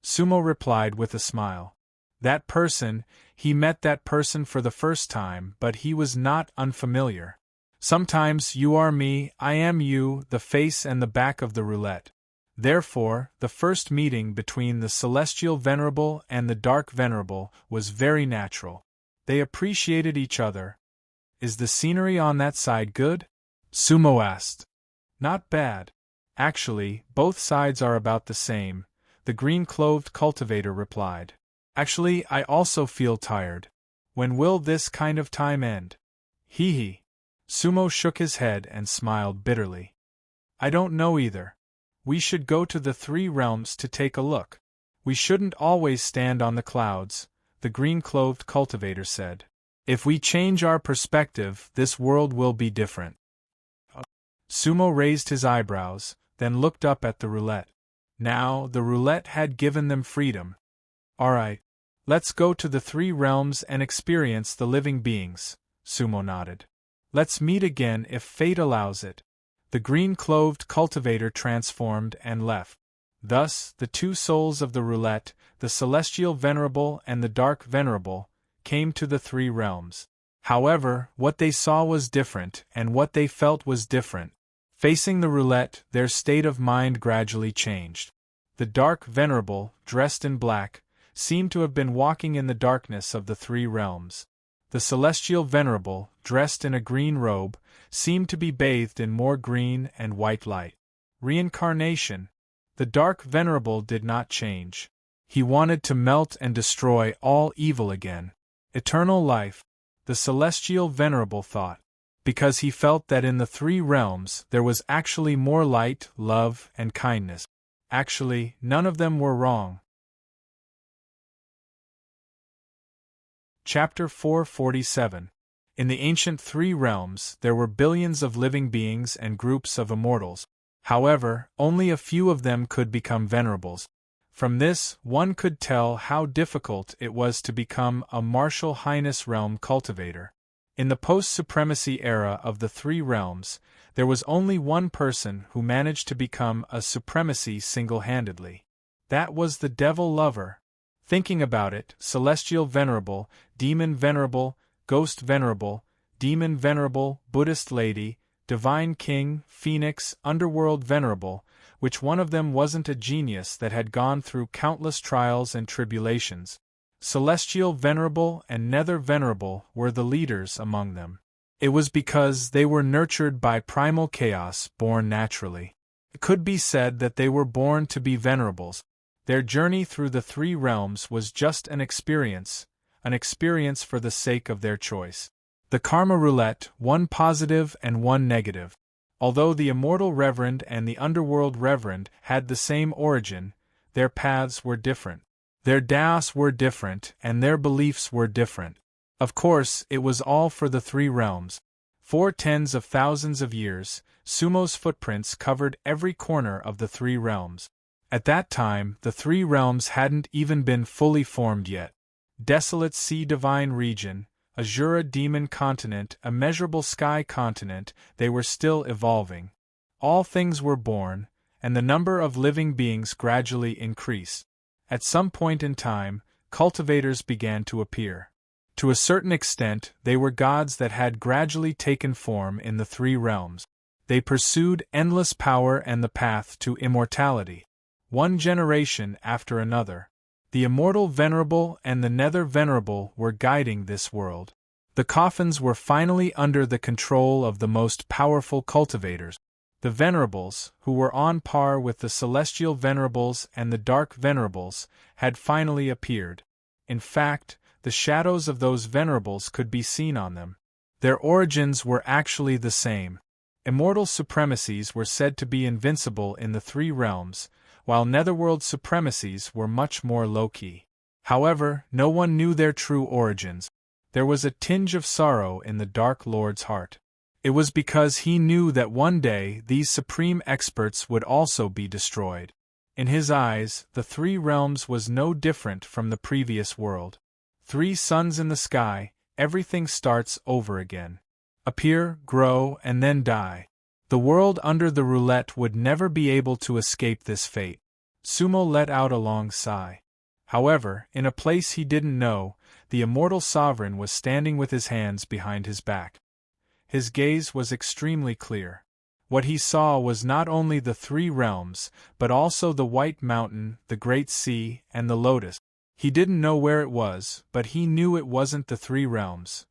Sumo replied with a smile. That person, he met that person for the first time, but he was not unfamiliar. Sometimes you are me, I am you, the face and the back of the roulette. Therefore, the first meeting between the celestial venerable and the dark venerable was very natural. They appreciated each other. Is the scenery on that side good? Sumo asked. Not bad. Actually, both sides are about the same, the green-clothed cultivator replied. Actually, I also feel tired. When will this kind of time end? Hee. Sumo shook his head and smiled bitterly. I don't know either. We should go to the 3 realms to take a look. We shouldn't always stand on the clouds, the green-clothed cultivator said. If we change our perspective, this world will be different. Sumo raised his eyebrows, then looked up at the roulette. Now, the roulette had given them freedom. All right, let's go to the 3 realms and experience the living beings, Sumo nodded. Let's meet again if fate allows it. The green-clothed cultivator transformed and left. Thus, the 2 souls of the roulette, the celestial venerable and the dark venerable, came to the 3 realms. However, what they saw was different, and what they felt was different. Facing the roulette, their state of mind gradually changed. The dark venerable, dressed in black, seemed to have been walking in the darkness of the 3 realms. The celestial venerable, dressed in a green robe, seemed to be bathed in more green and white light. Reincarnation. The dark venerable did not change. He wanted to melt and destroy all evil again. Eternal life, the celestial venerable thought, because he felt that in the three realms there was actually more light, love, and kindness. Actually, none of them were wrong. Chapter 447. In the ancient three realms, there were billions of living beings and groups of immortals. However, only a few of them could become venerables. From this, one could tell how difficult it was to become a martial highness realm cultivator. In the post-supremacy era of the three realms, there was only one person who managed to become a supremacy single-handedly. That was the devil lover. Thinking about it, celestial venerable, demon venerable, ghost venerable, demon venerable, Buddhist lady, divine king, phoenix, underworld venerable, which one of them wasn't a genius that had gone through countless trials and tribulations? Celestial venerable and nether venerable were the leaders among them. It was because they were nurtured by primal chaos born naturally. It could be said that they were born to be venerables. Their journey through the three realms was just an experience for the sake of their choice. The karma roulette, one positive and one negative. Although the immortal reverend and the underworld reverend had the same origin, their paths were different. Their daos were different and their beliefs were different. Of course, it was all for the three realms. For tens of thousands of years, Sumo's footprints covered every corner of the three realms. At that time, the three realms hadn't even been fully formed yet. Desolate sea divine region, Azura demon continent, immeasurable sky continent, they were still evolving. All things were born, and the number of living beings gradually increased. At some point in time, cultivators began to appear. To a certain extent, they were gods that had gradually taken form in the three realms. They pursued endless power and the path to immortality. One generation after another, the immortal venerable and the nether venerable were guiding this world. The coffins were finally under the control of the most powerful cultivators. The venerables, who were on par with the celestial venerables and the dark venerables, had finally appeared. In fact, the shadows of those venerables could be seen on them. Their origins were actually the same. Immortal supremacies were said to be invincible in the three realms, while netherworld supremacies were much more low-key. However, no one knew their true origins. There was a tinge of sorrow in the Dark Lord's heart. It was because he knew that one day these supreme experts would also be destroyed. In his eyes, the three realms was no different from the previous world. Three suns in the sky, everything starts over again. Appear, grow, and then die. The world under the roulette would never be able to escape this fate. Sumo let out a long sigh. However, in a place he didn't know, the immortal sovereign was standing with his hands behind his back. His gaze was extremely clear. What he saw was not only the three realms, but also the White Mountain, the Great Sea, and the Lotus. He didn't know where it was, but he knew it wasn't the three realms.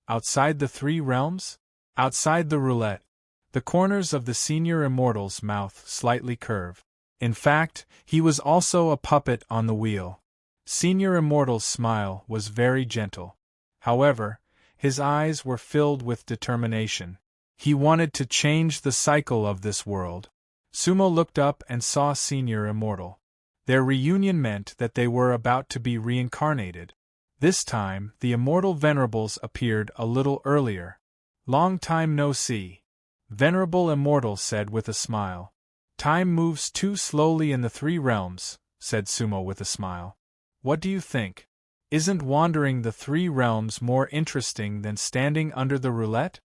Outside the three realms? Outside the roulette. The corners of the senior immortal's mouth slightly curved. In fact, he was also a puppet on the wheel. Senior Immortal's smile was very gentle. However, his eyes were filled with determination. He wanted to change the cycle of this world. Sumo looked up and saw Senior Immortal. Their reunion meant that they were about to be reincarnated. This time, the immortal venerables appeared a little earlier. "Long time no see," Venerable Immortal said with a smile. "Time moves too slowly in the three realms," said Sumo with a smile. "What do you think? Isn't wandering the three realms more interesting than standing under the roulette?"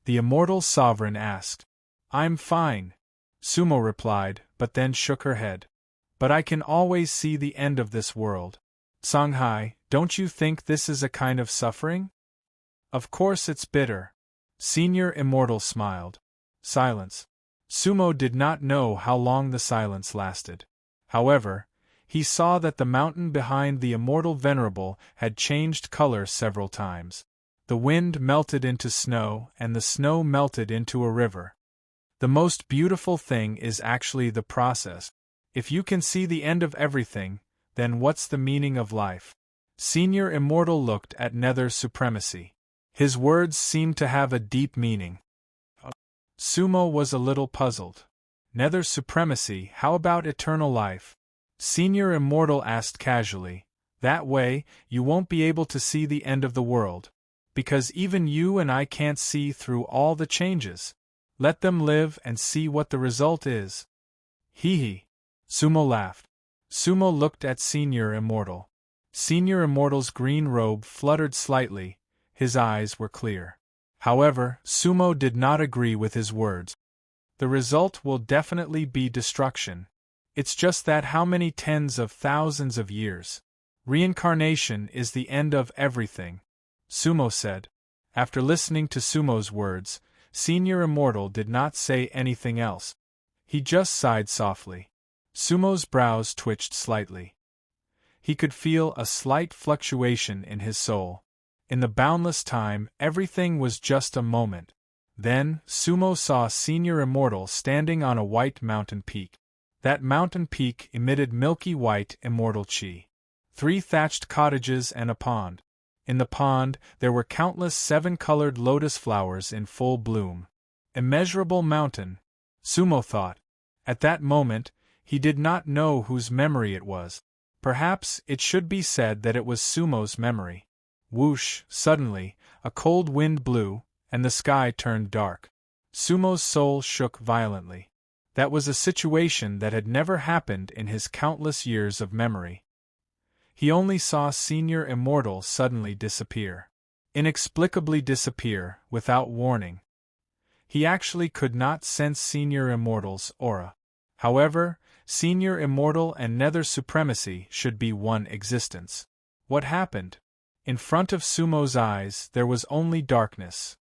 The immortal sovereign asked. "I'm fine," Sumo replied, but then shook her head. "But I can always see the end of this world. Songhai, don't you think this is a kind of suffering?" "Of course it's bitter." Senior Immortal smiled. Silence. Sumo did not know how long the silence lasted. However, he saw that the mountain behind the immortal venerable had changed color several times. The wind melted into snow, and the snow melted into a river. The most beautiful thing is actually the process. If you can see the end of everything, then what's the meaning of life? Senior Immortal looked at Nether Supremacy. His words seemed to have a deep meaning. Sumo was a little puzzled. Nether Supremacy, how about eternal life? Senior Immortal asked casually. That way, you won't be able to see the end of the world. Because even you and I can't see through all the changes. Let them live and see what the result is. Hee hee. Sumo laughed. Sumo looked at Senior Immortal. Senior Immortal's green robe fluttered slightly, his eyes were clear. However, Sumo did not agree with his words. The result will definitely be destruction. It's just that how many tens of thousands of years? Reincarnation is the end of everything, Sumo said. After listening to Sumo's words, Senior Immortal did not say anything else. He just sighed softly. Sumo's brows twitched slightly. He could feel a slight fluctuation in his soul. In the boundless time, everything was just a moment. Then, Sumo saw Senior Immortal standing on a white mountain peak. That mountain peak emitted milky white immortal chi. 3 thatched cottages and a pond. In the pond, there were countless 7-colored lotus flowers in full bloom. Immeasurable mountain, Sumo thought. At that moment, he did not know whose memory it was. Perhaps it should be said that it was Sumo's memory. Whoosh, suddenly, a cold wind blew, and the sky turned dark. Sumo's soul shook violently. That was a situation that had never happened in his countless years of memory. He only saw Senior Immortal suddenly disappear. Inexplicably disappear, without warning. He actually could not sense Senior Immortal's aura. However, Senior Immortal and Nether Supremacy should be one existence. What happened? In front of Sumo's eyes there was only darkness.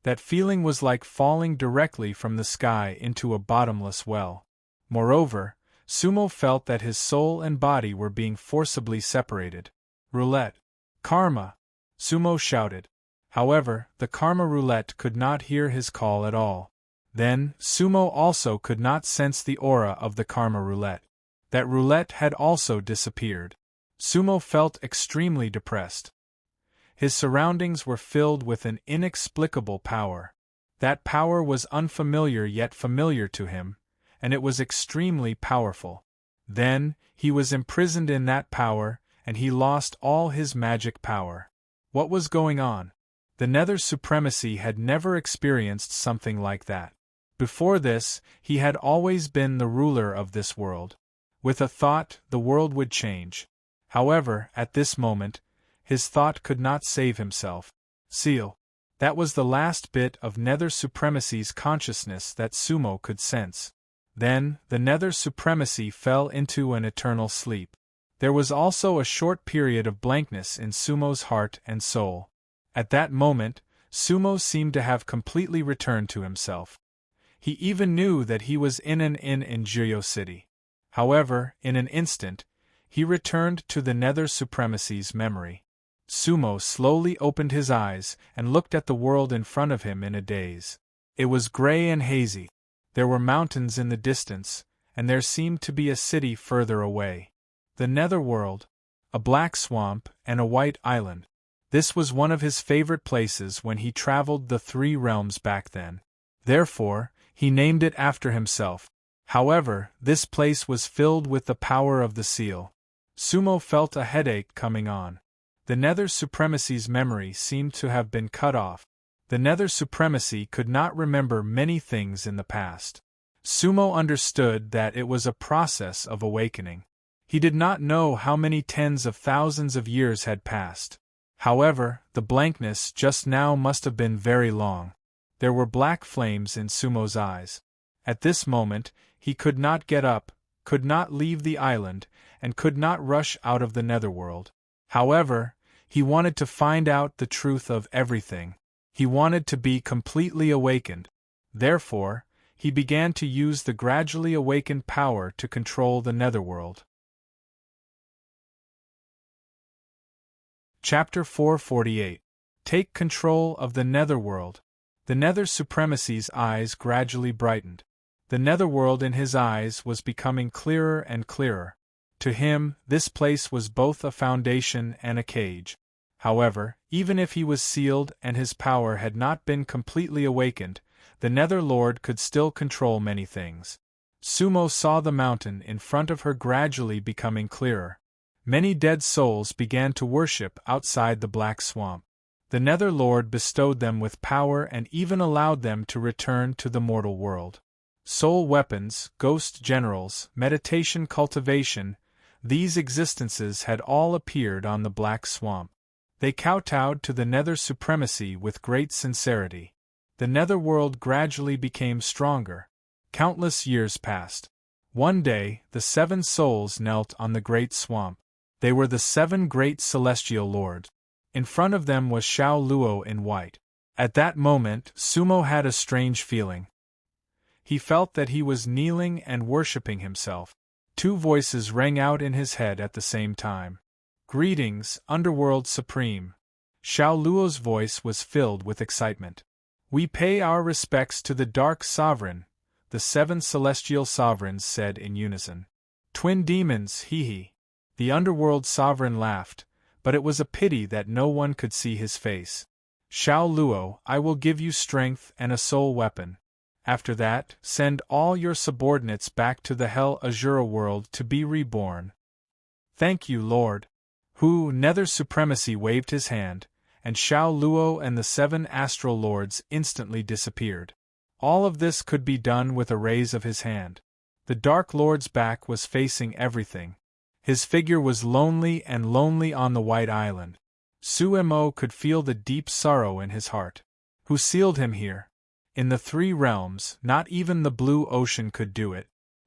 That feeling was like falling directly from the sky into a bottomless well. Moreover, Sumo felt that his soul and body were being forcibly separated. Roulette. Karma! Sumo shouted. However, the Karma Roulette could not hear his call at all. Then, Sumo also could not sense the aura of the Karma Roulette. That roulette had also disappeared. Sumo felt extremely depressed. His surroundings were filled with an inexplicable power. That power was unfamiliar yet familiar to him, and it was extremely powerful. Then, he was imprisoned in that power, and he lost all his magic power. What was going on? The Nether Supremacy had never experienced something like that. Before this, he had always been the ruler of this world. With a thought, the world would change. However, at this moment, his thought could not save himself. Seal. That was the last bit of Nether Supremacy's consciousness that Sumo could sense. Then, the Nether Supremacy fell into an eternal sleep. There was also a short period of blankness in Sumo's heart and soul. At that moment, Sumo seemed to have completely returned to himself. He even knew that he was in an inn in Jiyo City. However, in an instant, he returned to the Nether Supremacy's memory. Sumo slowly opened his eyes and looked at the world in front of him in a daze. It was gray and hazy. There were mountains in the distance, and there seemed to be a city further away. The Netherworld, a black swamp, and a white island. This was one of his favorite places when he traveled the 3 realms back then. Therefore, he named it after himself. However, this place was filled with the power of the seal. Sumo felt a headache coming on. The Nether Supremacy's memory seemed to have been cut off. The Nether Supremacy could not remember many things in the past. Sumo understood that it was a process of awakening. He did not know how many tens of thousands of years had passed. However, the blankness just now must have been very long. There were black flames in Sumo's eyes. At this moment, he could not get up, could not leave the island, and could not rush out of the Netherworld. However, he wanted to find out the truth of everything. He wanted to be completely awakened. Therefore, he began to use the gradually awakened power to control the Netherworld. Chapter 448. Take control of the Netherworld. The Nether Supremacy's eyes gradually brightened. The Netherworld in his eyes was becoming clearer and clearer. To him, this place was both a foundation and a cage. However, even if he was sealed and his power had not been completely awakened, the Nether Lord could still control many things. Sumo saw the mountain in front of her gradually becoming clearer. Many dead souls began to worship outside the black swamp. The Nether Lord bestowed them with power and even allowed them to return to the mortal world. Soul weapons, ghost generals, meditation cultivation, these existences had all appeared on the black swamp. They kowtowed to the Nether supremacy with great sincerity. The Netherworld gradually became stronger. Countless years passed. One day, the 7 souls knelt on the great swamp. They were the 7 great celestial lords. In front of them was Xiao Luo in white. At that moment, Sumo had a strange feeling. He felt that he was kneeling and worshipping himself. 2 voices rang out in his head at the same time. Greetings, Underworld Supreme. Xiao Luo's voice was filled with excitement. We pay our respects to the Dark Sovereign, the 7 celestial sovereigns said in unison. Twin demons, hee. The Underworld Sovereign laughed, but it was a pity that no one could see his face. Xiao Luo, I will give you strength and a soul weapon. After that, send all your subordinates back to the Hell Azura world to be reborn. Thank you, Lord. Nether Supremacy waved his hand, and Xiao Luo and the 7 astral lords instantly disappeared. All of this could be done with a raise of his hand. The Dark Lord's back was facing everything. His figure was lonely and lonely on the White Island. Sumo could feel the deep sorrow in his heart. Who sealed him here? In the 3 realms, not even the blue ocean could do it.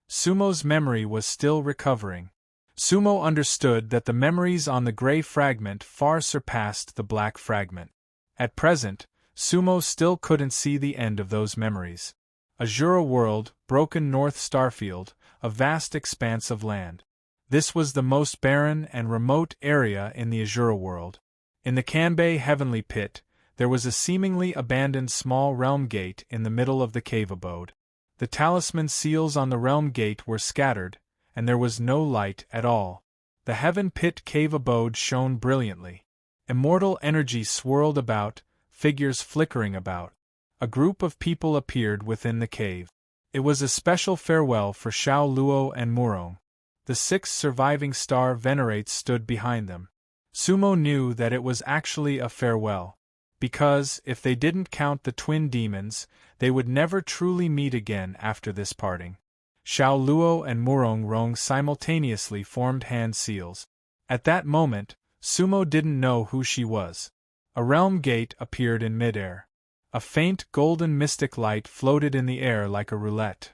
Sumo's memory was still recovering. Sumo understood that the memories on the gray fragment far surpassed the black fragment. At present, Sumo still couldn't see the end of those memories. Azura world, broken North Starfield, a vast expanse of land. This was the most barren and remote area in the Azura world. In the Kanbei Heavenly Pit, there was a seemingly abandoned small realm gate in the middle of the cave abode. The talisman seals on the realm gate were scattered, and there was no light at all. The Heaven Pit cave abode shone brilliantly. Immortal energy swirled about, figures flickering about. A group of people appeared within the cave. It was a special farewell for Xiao Luo and Murong. The 6 surviving star venerates stood behind them. Sumo knew that it was actually a farewell. Because, if they didn't count the twin demons, they would never truly meet again after this parting. Xiao Luo and Murong Rong simultaneously formed hand seals. At that moment, Sumo didn't know who she was. A realm gate appeared in midair. A faint golden mystic light floated in the air like a roulette.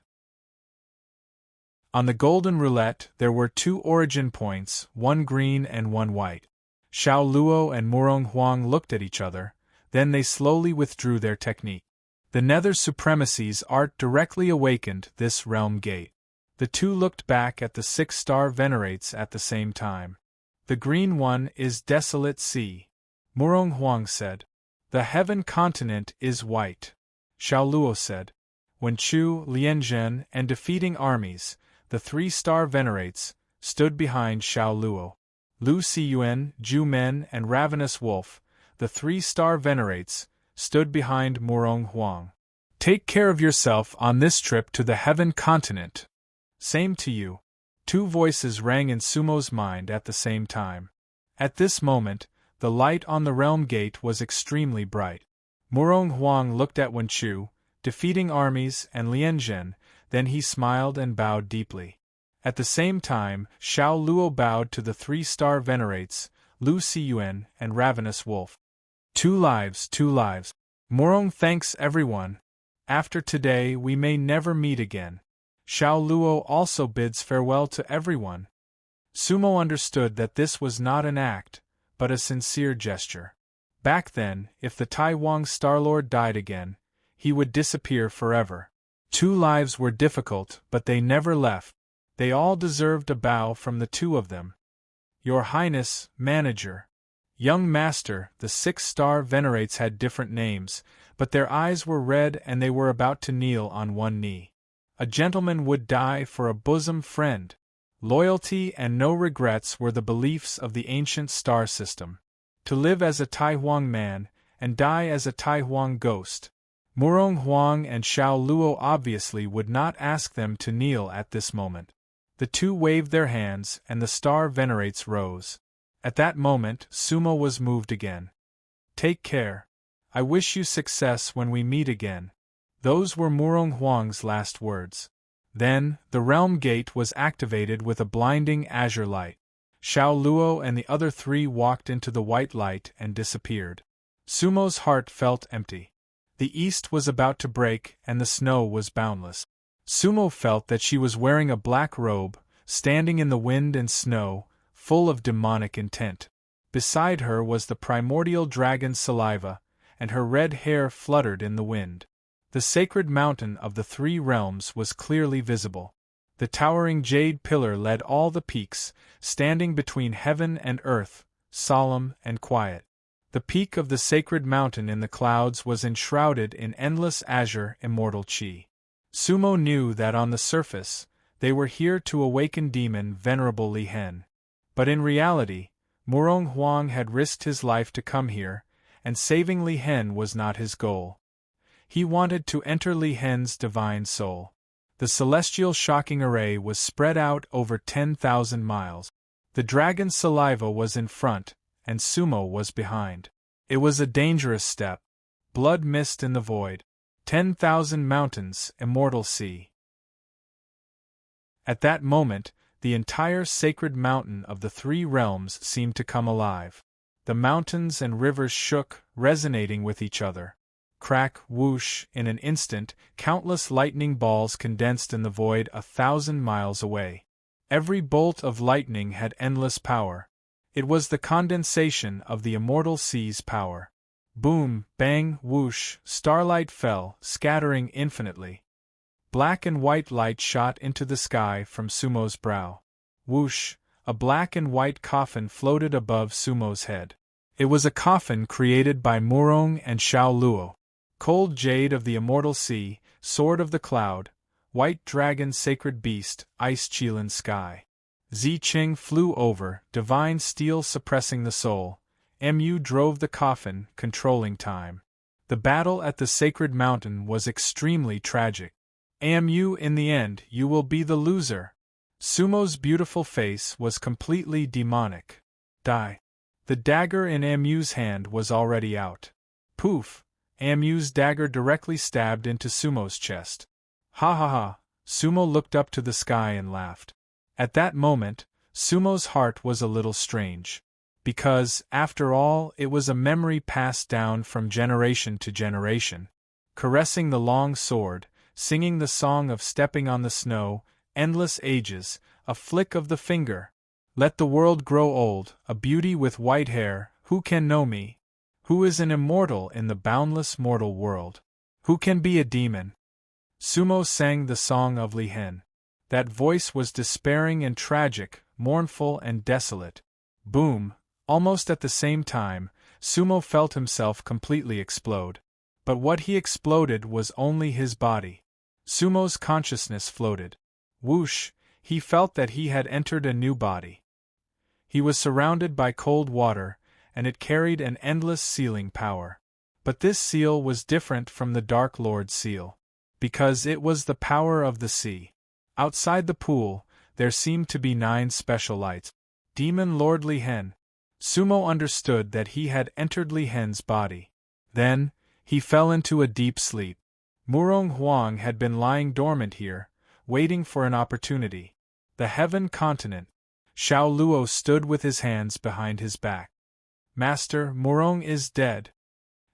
On the golden roulette there were 2 origin points, one green and one white. Xiao Luo and Murong Huang looked at each other, then they slowly withdrew their technique. The Nether Supremacy's art directly awakened this realm gate. The 2 looked back at the 6 star venerates at the same time. The green one is Desolate Sea. Murong Huang said. The Heaven Continent is white. Xiao Luo said. When Chu, Lianzhen, and defeating armies, the 3 star venerates, stood behind Xiao Luo. Lu Siyuan, Ju Men, and Ravenous Wolf, the 3 star venerates, stood behind Murong Huang. Take care of yourself on this trip to the Heaven Continent. Same to you. 2 voices rang in Sumo's mind at the same time. At this moment, the light on the realm gate was extremely bright. Murong Huang looked at Wenchu, defeating armies, and Lianzhen, then he smiled and bowed deeply. At the same time, Xiao Luo bowed to the 3 star venerates, Lu Siyuan, and Ravenous Wolf. 2 lives, 2 lives. Murong thanks everyone. After today we may never meet again. Xiao Luo also bids farewell to everyone. Sumo understood that this was not an act, but a sincere gesture. Back then, if the Tai Wang Starlord died again, he would disappear forever. 2 lives were difficult, but they never left. They all deserved a bow from the 2 of them. Your Highness, Manager. Young Master, the 6 star venerates had different names, but their eyes were red and they were about to kneel on one knee. A gentleman would die for a bosom friend. Loyalty and no regrets were the beliefs of the ancient star system. To live as a Tai Huang man, and die as a Tai Huang ghost. Murong Huang and Xiao Luo obviously would not ask them to kneel at this moment. The two waved their hands, and the star venerates rose. At that moment, Sumo was moved again. Take care. I wish you success when we meet again. Those were Murong Huang's last words. Then, the realm gate was activated with a blinding azure light. Xiao Luo and the other three walked into the white light and disappeared. Sumo's heart felt empty. The east was about to break and the snow was boundless. Sumo felt that she was wearing a black robe, standing in the wind and snow, full of demonic intent. Beside her was the primordial dragon Saliva, and her red hair fluttered in the wind. The sacred mountain of the three realms was clearly visible. The towering jade pillar led all the peaks, standing between heaven and earth, solemn and quiet. The peak of the sacred mountain in the clouds was enshrouded in endless azure immortal chi. Sumo knew that on the surface, they were here to awaken demon Venerable Li Hen. But in reality, Murong Huang had risked his life to come here, and saving Li Hen was not his goal. He wanted to enter Li Hen's divine soul. The celestial shocking array was spread out over 10,000 miles. The dragon Saliva was in front, and Sumo was behind. It was a dangerous step. Blood mist in the void. 10,000 mountains, immortal sea. At that moment, the entire sacred mountain of the three realms seemed to come alive. The mountains and rivers shook, resonating with each other. Crack, whoosh, in an instant, countless lightning balls condensed in the void 1,000 miles away. Every bolt of lightning had endless power. It was the condensation of the immortal sea's power. Boom, bang, whoosh, starlight fell, scattering infinitely. Black and white light shot into the sky from Sumo's brow. Whoosh, a black and white coffin floated above Sumo's head. It was a coffin created by Murong and Xiao Luo. Cold jade of the immortal sea, sword of the cloud, white dragon sacred beast, ice Qilin sky. Zi Qing flew over, divine steel suppressing the soul. Mu drove the coffin, controlling time. The battle at the sacred mountain was extremely tragic. Mu, in the end, you will be the loser. Sumo's beautiful face was completely demonic. Die. The dagger in Mu's hand was already out. Poof! Mu's dagger directly stabbed into Sumo's chest. Ha ha ha! Sumo looked up to the sky and laughed. At that moment, Sumo's heart was a little strange. Because, after all, it was a memory passed down from generation to generation. Caressing the long sword, singing the song of stepping on the snow, endless ages, a flick of the finger. Let the world grow old, a beauty with white hair, who can know me? Who is an immortal in the boundless mortal world? Who can be a demon? Sumo sang the song of Li Hen. That voice was despairing and tragic, mournful and desolate. Boom! Almost at the same time, Sumo felt himself completely explode. But what he exploded was only his body. Sumo's consciousness floated. Whoosh! He felt that he had entered a new body. He was surrounded by cold water, and it carried an endless sealing power. But this seal was different from the Dark Lord's seal. Because it was the power of the sea. Outside the pool, there seemed to be 9 special lights. Demon Lord Li Hen. Sumo understood that he had entered Li Hen's body. Then, he fell into a deep sleep. Murong Huang had been lying dormant here, waiting for an opportunity. The heaven continent. Xiao Luo stood with his hands behind his back. Master, Murong is dead.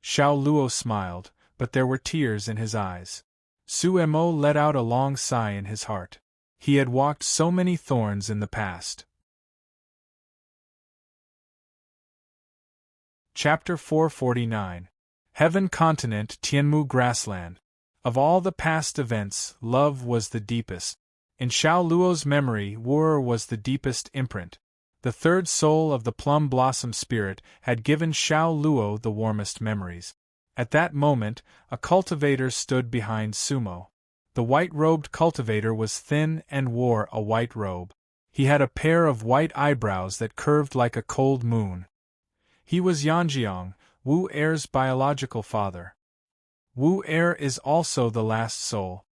Xiao Luo smiled, but there were tears in his eyes. Su Mo let out a long sigh in his heart. He had walked so many thorns in the past. Chapter 449. Heaven Continent Tianmu Grassland. Of all the past events, love was the deepest. In Xiao Luo's memory, war was the deepest imprint. The third soul of the plum blossom spirit had given Xiao Luo the warmest memories. At that moment, a cultivator stood behind Sumo. The white-robed cultivator was thin and wore a white robe. He had a pair of white eyebrows that curved like a cold moon. He was Yanjiang, Wu Er's biological father. Wu Er is also the last soul.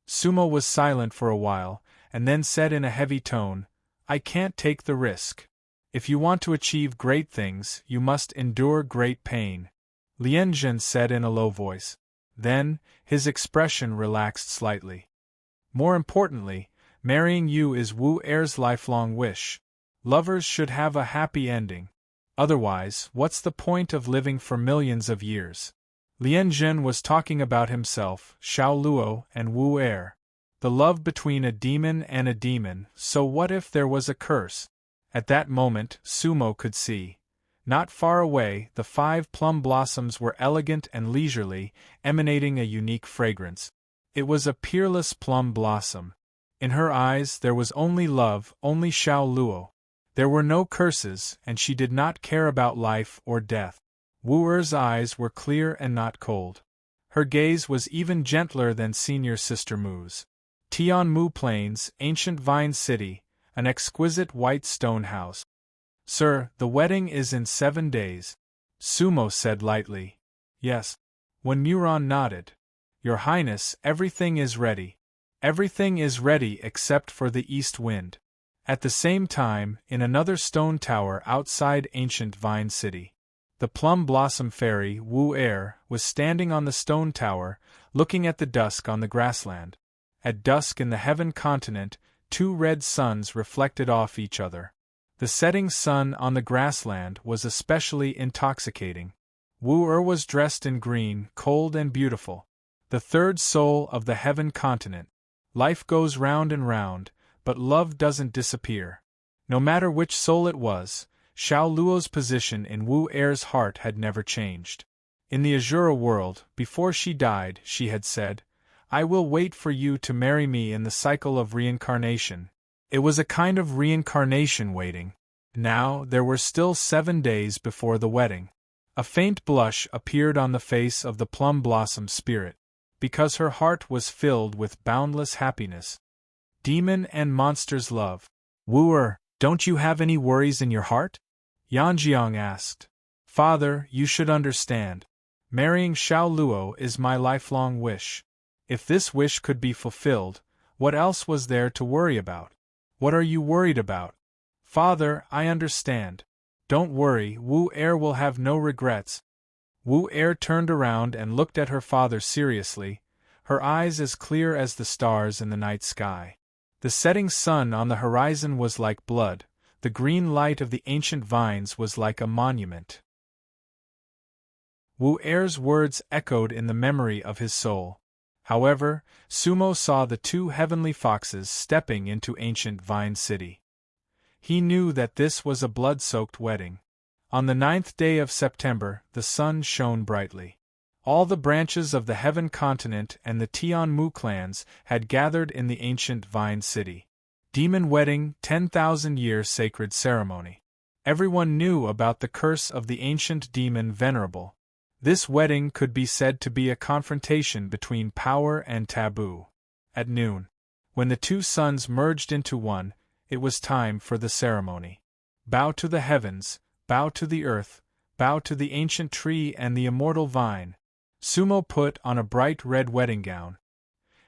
Sumo was silent for a while, and then said in a heavy tone, I can't take the risk. If you want to achieve great things, you must endure great pain. Lianzhen said in a low voice. Then, his expression relaxed slightly. More importantly, marrying you is Wu Er's lifelong wish. Lovers should have a happy ending. Otherwise, what's the point of living for millions of years? Lianzhen was talking about himself, Xiao Luo, and Wu Er. The love between a demon and a demon, so what if there was a curse? At that moment, Sumo could see. Not far away, the 5 plum blossoms were elegant and leisurely, emanating a unique fragrance. It was a peerless plum blossom. In her eyes there was only love, only Xiao Luo. There were no curses, and she did not care about life or death. Wu Er's eyes were clear and not cold. Her gaze was even gentler than senior sister Mu's. Tianmu Plains, ancient Vine City, an exquisite white stone house. Sir, the wedding is in 7 days. Sumo said lightly. Yes. When Muron nodded. Your Highness, everything is ready. Everything is ready except for the east wind. At the same time, in another stone tower outside ancient Vine City, the plum blossom fairy, Wu Er, was standing on the stone tower, looking at the dusk on the grassland. At dusk in the heaven continent, 2 red suns reflected off each other. The setting sun on the grassland was especially intoxicating. Wu Er was dressed in green, cold and beautiful. The third soul of the heaven continent. Life goes round and round, but love doesn't disappear. No matter which soul it was, Xiao Luo's position in Wu Er's heart had never changed. In the Azura world, before she died, she had said, I will wait for you to marry me in the cycle of reincarnation. It was a kind of reincarnation waiting. Now, there were still 7 days before the wedding. A faint blush appeared on the face of the plum blossom spirit, because her heart was filled with boundless happiness. Demon and monster's love. Wu Er, don't you have any worries in your heart? Yanjiang asked. Father, you should understand. Marrying Xiao Luo is my lifelong wish. If this wish could be fulfilled, what else was there to worry about? What are you worried about? Father, I understand. Don't worry, Wu Er will have no regrets. Wu Er turned around and looked at her father seriously, her eyes as clear as the stars in the night sky. The setting sun on the horizon was like blood, the green light of the ancient vines was like a monument. Wu Er's words echoed in the memory of his soul. However, Sumo saw the 2 heavenly foxes stepping into ancient Vine City. He knew that this was a blood-soaked wedding. On the 9th day of September, the sun shone brightly. All the branches of the Heaven Continent and the Tianmu clans had gathered in the ancient Vine City. Demon Wedding, 10,000-year sacred ceremony. Everyone knew about the curse of the ancient demon Venerable. This wedding could be said to be a confrontation between power and taboo. At noon, when the 2 suns merged into one, it was time for the ceremony. Bow to the heavens, bow to the earth, bow to the ancient tree and the immortal vine. Sumo put on a bright red wedding gown.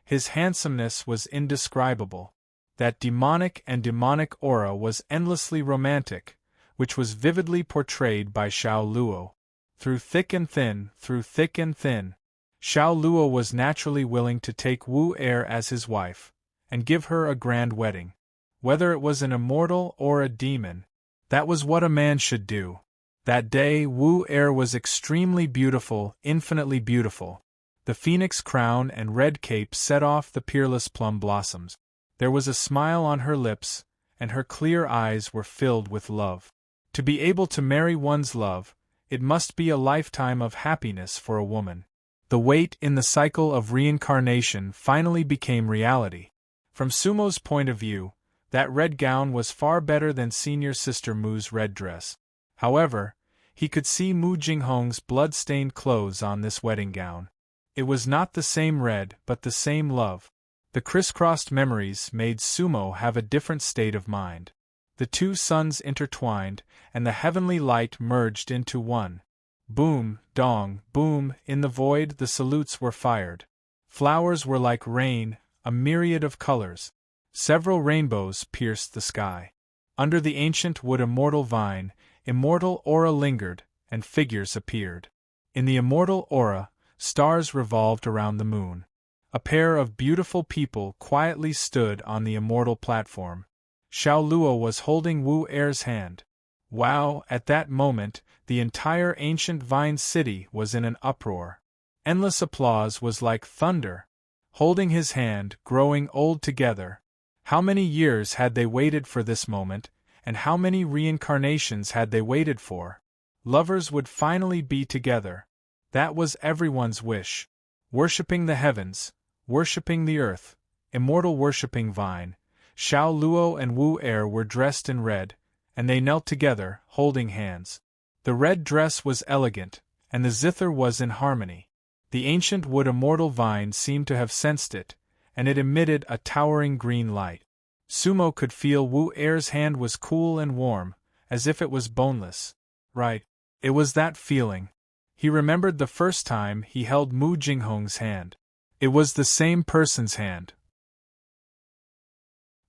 His handsomeness was indescribable. That demonic aura was endlessly romantic, which was vividly portrayed by Xiao Luo. Through thick and thin, Xiao Luo was naturally willing to take Wu Er as his wife, and give her a grand wedding. Whether it was an immortal or a demon, that was what a man should do. That day Wu Er was extremely beautiful, infinitely beautiful. The phoenix crown and red cape set off the peerless plum blossoms. There was a smile on her lips, and her clear eyes were filled with love. To be able to marry one's love, it must be a lifetime of happiness for a woman. The wait in the cycle of reincarnation finally became reality. From Sumo's point of view, that red gown was far better than senior sister Mu's red dress. However, he could see Mu Jinghong's blood-stained clothes on this wedding gown. It was not the same red but the same love. The crisscrossed memories made Sumo have a different state of mind. The two suns intertwined, and the heavenly light merged into one. Boom, dong, boom, in the void the salutes were fired. Flowers were like rain, a myriad of colors. Several rainbows pierced the sky. Under the ancient wood immortal vine, immortal aura lingered, and figures appeared. In the immortal aura, stars revolved around the moon. A pair of beautiful people quietly stood on the immortal platform. Xiao Luo was holding Wu Er's hand. Wow, at that moment, the entire ancient vine city was in an uproar. Endless applause was like thunder. Holding his hand, growing old together. How many years had they waited for this moment, and how many reincarnations had they waited for? Lovers would finally be together. That was everyone's wish. Worshipping the heavens, worshipping the earth, immortal worshipping vine, Xiao Luo and Wu Er were dressed in red, and they knelt together, holding hands. The red dress was elegant, and the zither was in harmony. The ancient wood immortal vine seemed to have sensed it, and it emitted a towering green light. Sumo could feel Wu Er's hand was cool and warm, as if it was boneless. Right. It was that feeling. He remembered the first time he held Mu Jinghong's hand. It was the same person's hand.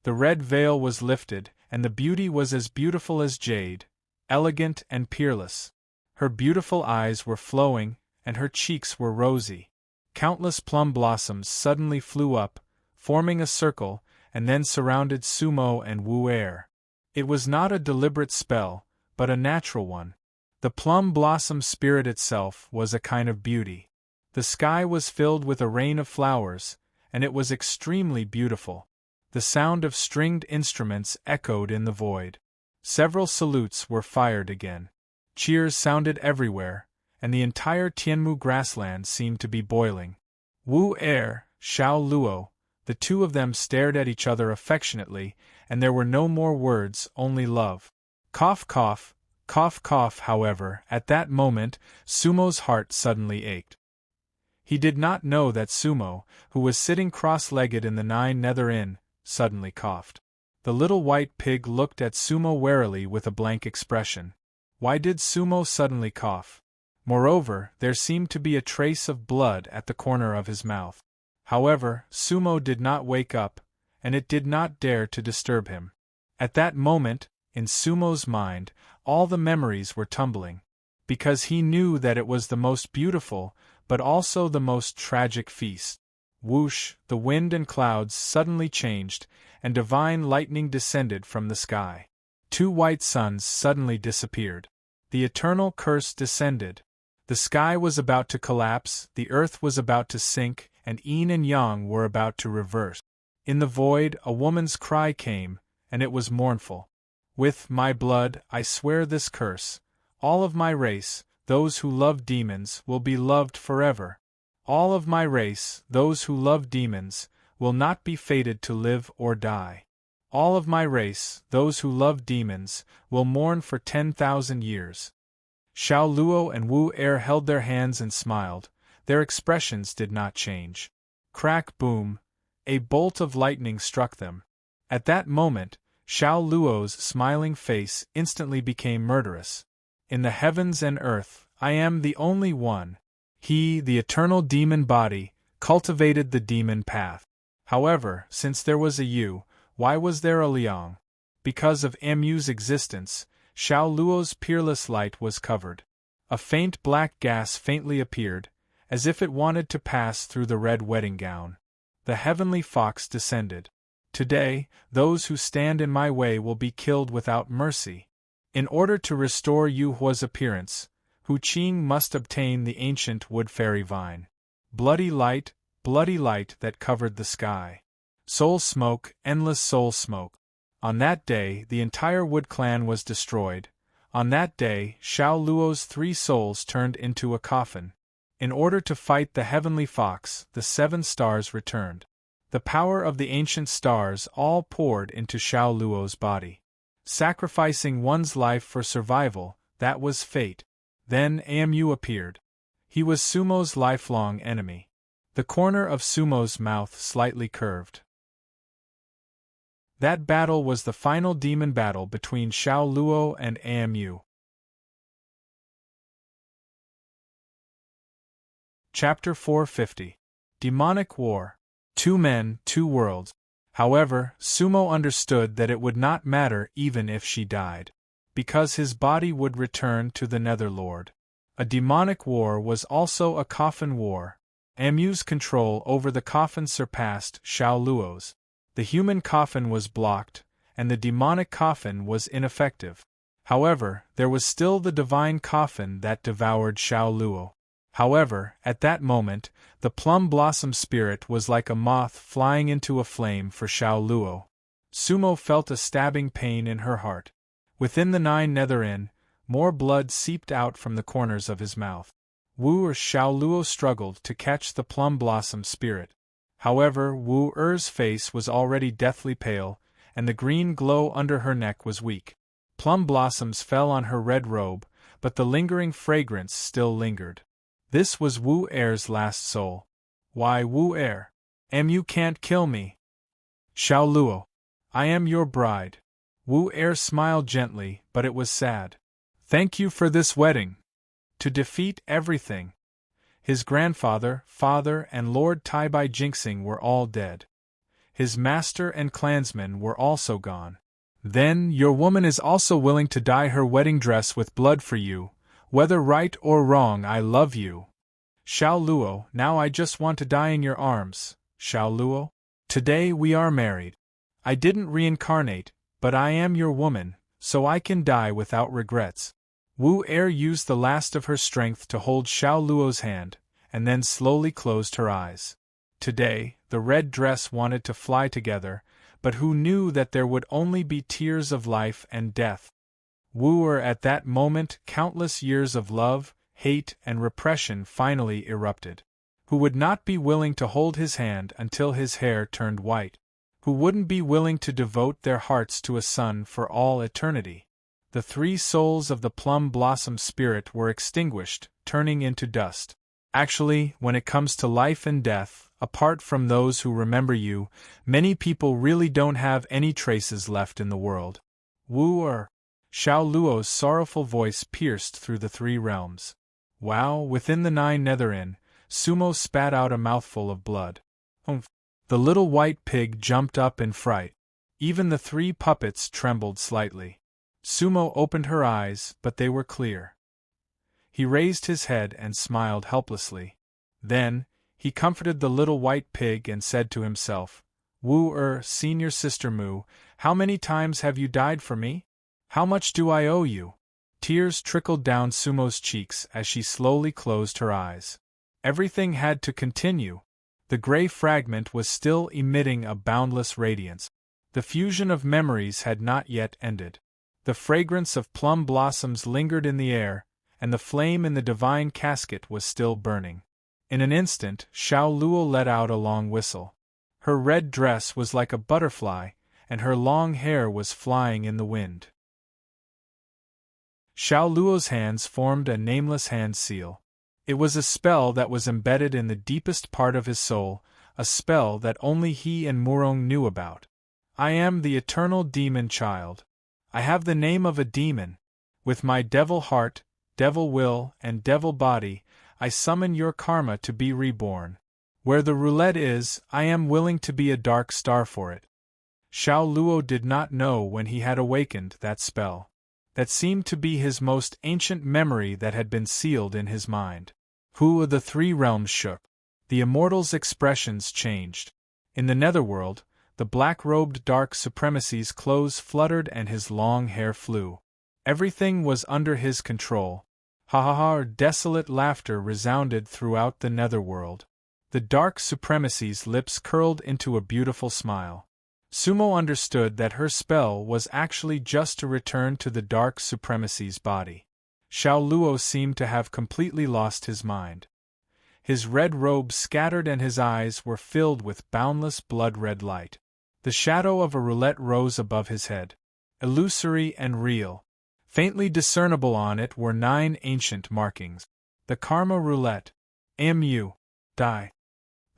The red veil was lifted, and the beauty was as beautiful as jade, elegant and peerless. Her beautiful eyes were flowing, and her cheeks were rosy. Countless plum blossoms suddenly flew up, forming a circle, and then surrounded Sumo and Wu Er. It was not a deliberate spell, but a natural one. The plum blossom spirit itself was a kind of beauty. The sky was filled with a rain of flowers, and it was extremely beautiful. The sound of stringed instruments echoed in the void. Several salutes were fired again. Cheers sounded everywhere, and the entire Tianmu grassland seemed to be boiling. Wu Er, Xiao Luo, the two of them stared at each other affectionately, and there were no more words, only love. Cough, cough, cough, cough. However, at that moment, Sumo's heart suddenly ached. He did not know that Sumo, who was sitting cross-legged in the Nine Nether Inn, suddenly coughed. The little white pig looked at Sumo warily with a blank expression. Why did Sumo suddenly cough? Moreover, there seemed to be a trace of blood at the corner of his mouth. However, Sumo did not wake up, and it did not dare to disturb him. At that moment, in Sumo's mind, all the memories were tumbling. Because he knew that it was the most beautiful, but also the most tragic feast. Whoosh, the wind and clouds suddenly changed, and divine lightning descended from the sky. Two white suns suddenly disappeared. The eternal curse descended. The sky was about to collapse, the earth was about to sink, and yin and yang were about to reverse. In the void, a woman's cry came, and it was mournful. With my blood, I swear this curse. All of my race, those who love demons, will be loved forever. All of my race, those who love demons, will not be fated to live or die. All of my race, those who love demons, will mourn for 10,000 years. Xiao Luo and Wu Er held their hands and smiled. Their expressions did not change. Crack, boom! A bolt of lightning struck them. At that moment, Xiao Luo's smiling face instantly became murderous. In the heavens and earth, I am the only one. He, the eternal demon body, cultivated the demon path. However, since there was a Yu, why was there a Liang? Because of Mu's existence, Xiao Luo's peerless light was covered. A faint black gas faintly appeared, as if it wanted to pass through the red wedding gown. The heavenly fox descended. Today, those who stand in my way will be killed without mercy. In order to restore Yu Hua's appearance, Hu Qing must obtain the ancient wood fairy vine. Bloody light that covered the sky. Soul smoke, endless soul smoke. On that day, the entire Wood clan was destroyed. On that day, Xiao Luo's 3 souls turned into a coffin. In order to fight the heavenly fox, the 7 stars returned. The power of the ancient stars all poured into Xiao Luo's body. Sacrificing one's life for survival, that was fate. Then Mu appeared. He was Sumo's lifelong enemy. The corner of Sumo's mouth slightly curved. That battle was the final demon battle between Xiao Luo and Amu. Chapter 450. Demonic War. Two men, two worlds. However, Sumo understood that it would not matter even if she died, because his body would return to the Netherlord. A demonic war was also a coffin war. Amu's control over the coffin surpassed Xiao Luo's. The human coffin was blocked, and the demonic coffin was ineffective. However, there was still the divine coffin that devoured Xiao Luo. However, at that moment, the plum blossom spirit was like a moth flying into a flame for Xiao Luo. Sumo felt a stabbing pain in her heart. Within the 9 Netherin, more blood seeped out from the corners of his mouth. Xiao Luo struggled to catch the plum blossom spirit. However, Er's face was already deathly pale, and the green glow under her neck was weak. Plum blossoms fell on her red robe, but the lingering fragrance still lingered. This was Er's last soul. Why, Er? You can't kill me. Xiao Luo. I am your bride. Er smiled gently, but it was sad. Thank you for this wedding. To defeat everything. His grandfather, father, and Lord Taibai Jinxing were all dead. His master and clansmen were also gone. Then, your woman is also willing to dye her wedding dress with blood for you. Whether right or wrong, I love you. Xiao Luo, now I just want to die in your arms, Xiao Luo. Today we are married. I didn't reincarnate, but I am your woman, so I can die without regrets. Er used the last of her strength to hold Xiao Luo's hand, and then slowly closed her eyes. Today, the red dress wanted to fly together, but who knew that there would only be tears of life and death? At that moment, countless years of love, hate, and repression finally erupted. Who would not be willing to hold his hand until his hair turned white? Who wouldn't be willing to devote their hearts to a son for all eternity? The 3 souls of the plum blossom spirit were extinguished, turning into dust. Actually, when it comes to life and death, apart from those who remember you, many people really don't have any traces left in the world. Xiao Luo's sorrowful voice pierced through the 3 realms. Within the 9 Netherin, Sumo spat out a mouthful of blood. The little white pig jumped up in fright. Even the 3 puppets trembled slightly. Sumo opened her eyes, but they were clear. He raised his head and smiled helplessly. Then, he comforted the little white pig and said to himself, Senior Sister Mu, how many times have you died for me? How much do I owe you? Tears trickled down Sumo's cheeks as she slowly closed her eyes. Everything had to continue. The gray fragment was still emitting a boundless radiance. The fusion of memories had not yet ended. The fragrance of plum blossoms lingered in the air, and the flame in the divine casket was still burning. In an instant, Xiao Luo let out a long whistle. Her red dress was like a butterfly, and her long hair was flying in the wind. Xiao Luo's hands formed a nameless hand seal. It was a spell that was embedded in the deepest part of his soul, a spell that only he and Murong knew about. I am the eternal demon child. I have the name of a demon. With my devil heart, devil will, and devil body, I summon your karma to be reborn. Where the roulette is, I am willing to be a dark star for it. Xiao Luo did not know when he had awakened that spell. That seemed to be his most ancient memory that had been sealed in his mind. The 3 realms shook. The immortal's expressions changed. In the netherworld, the black-robed dark supremacy's clothes fluttered and his long hair flew. Everything was under his control. Desolate laughter resounded throughout the netherworld. The dark supremacy's lips curled into a beautiful smile. Sumo understood that her spell was actually just to return to the dark supremacy's body. Xiao Luo seemed to have completely lost his mind. His red robe scattered and his eyes were filled with boundless blood-red light. The shadow of a roulette rose above his head. Illusory and real. Faintly discernible on it were 9 ancient markings. The Karma Roulette. Die.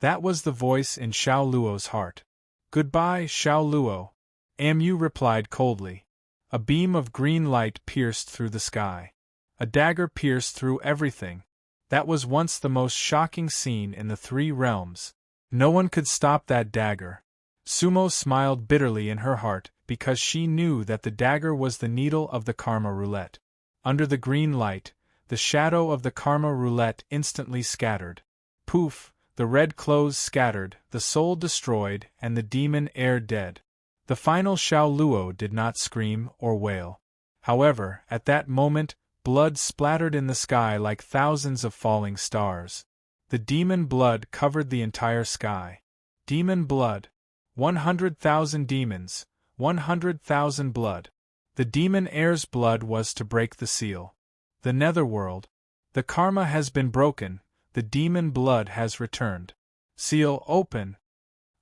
That was the voice in Xiao Luo's heart. "Goodbye, Xiao Luo," Amu replied coldly. A beam of green light pierced through the sky. A dagger pierced through everything. That was once the most shocking scene in the three realms. No one could stop that dagger. Sumo smiled bitterly in her heart because she knew that the dagger was the needle of the karma roulette. Under the green light, the shadow of the karma roulette instantly scattered. Poof, the red clothes scattered, the soul destroyed, and the demon heir dead. The final Xiao Luo did not scream or wail. However, at that moment, blood splattered in the sky like thousands of falling stars. The demon blood covered the entire sky. Demon blood. 100,000 demons, 100,000 blood. The demon heir's blood was to break the seal. The netherworld. The karma has been broken, the demon blood has returned. Seal open.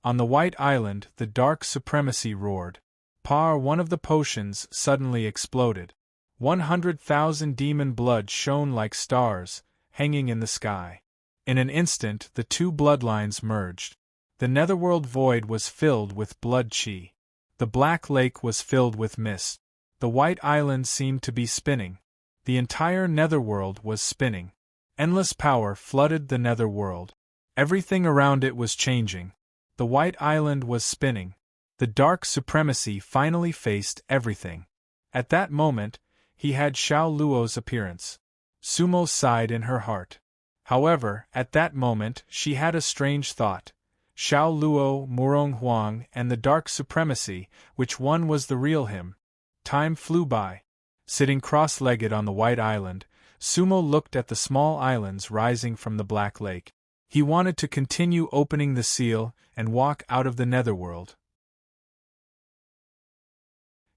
On the White Island, the dark supremacy roared. One of the potions suddenly exploded. 100,000 demon blood shone like stars, hanging in the sky. In an instant, the two bloodlines merged. The netherworld void was filled with blood chi. The black lake was filled with mist. The White Island seemed to be spinning. The entire netherworld was spinning. Endless power flooded the netherworld. Everything around it was changing. The White Island was spinning. The dark supremacy finally faced everything. At that moment, he had Xiao Luo's appearance. Sumo sighed in her heart. However, at that moment, she had a strange thought. Xiao Luo, Murong Huang, and the dark supremacy, which one was the real him? Time flew by. Sitting cross-legged on the White Island, Sumo looked at the small islands rising from the Black Lake. He wanted to continue opening the seal and walk out of the netherworld.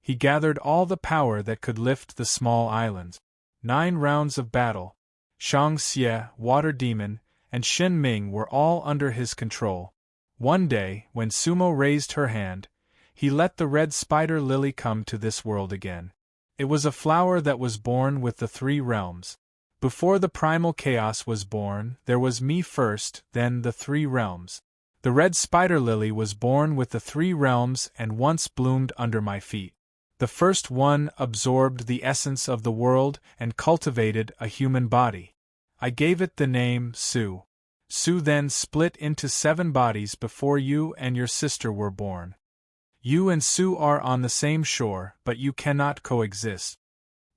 He gathered all the power that could lift the small islands. 9 rounds of battle. Shang Xie, Water Demon, and Shen Ming were all under his control. One day, when Sumo raised her hand, he let the red spider lily come to this world again. It was a flower that was born with the 3 realms. Before the primal chaos was born, there was me first, then the 3 realms. The red spider lily was born with the 3 realms and once bloomed under my feet. The first one absorbed the essence of the world and cultivated a human body. I gave it the name Su. Su then split into 7 bodies before you and your sister were born. You and Su are on the same shore, but you cannot coexist.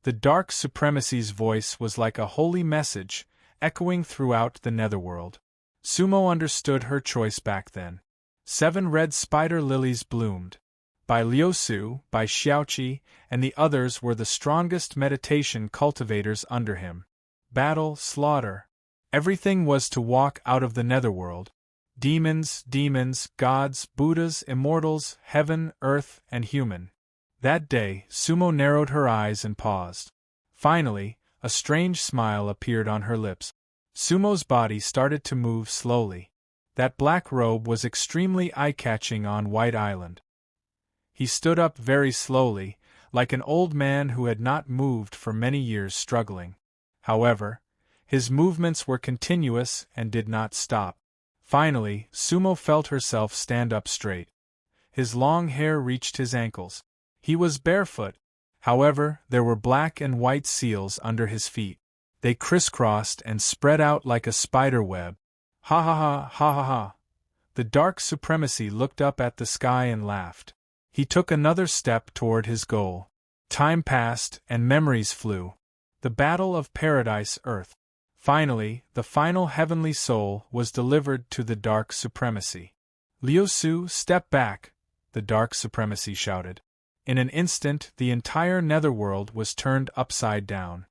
The dark supremacy's voice was like a holy message, echoing throughout the netherworld. Sumo understood her choice back then. 7 red spider lilies bloomed. By Liu Su, by Xiaoqi, and the others were the strongest meditation cultivators under him. Battle, slaughter. Everything was to walk out of the netherworld. Demons, gods, Buddhas, immortals, heaven, earth, and human. That day, Sumo narrowed her eyes and paused. Finally, a strange smile appeared on her lips. Sumo's body started to move slowly. That black robe was extremely eye-catching on White Island. He stood up very slowly, like an old man who had not moved for many years struggling. However, his movements were continuous and did not stop. Finally, Sumo felt herself stand up straight. His long hair reached his ankles. He was barefoot. However, there were black and white seals under his feet. They crisscrossed and spread out like a spider web. Ha ha ha ha ha ha. The dark supremacy looked up at the sky and laughed. He took another step toward his goal. Time passed and memories flew. The battle of Paradise Earth. Finally, the final heavenly soul was delivered to the dark supremacy. Liu Su, step back, the dark supremacy shouted. In an instant, the entire netherworld was turned upside down.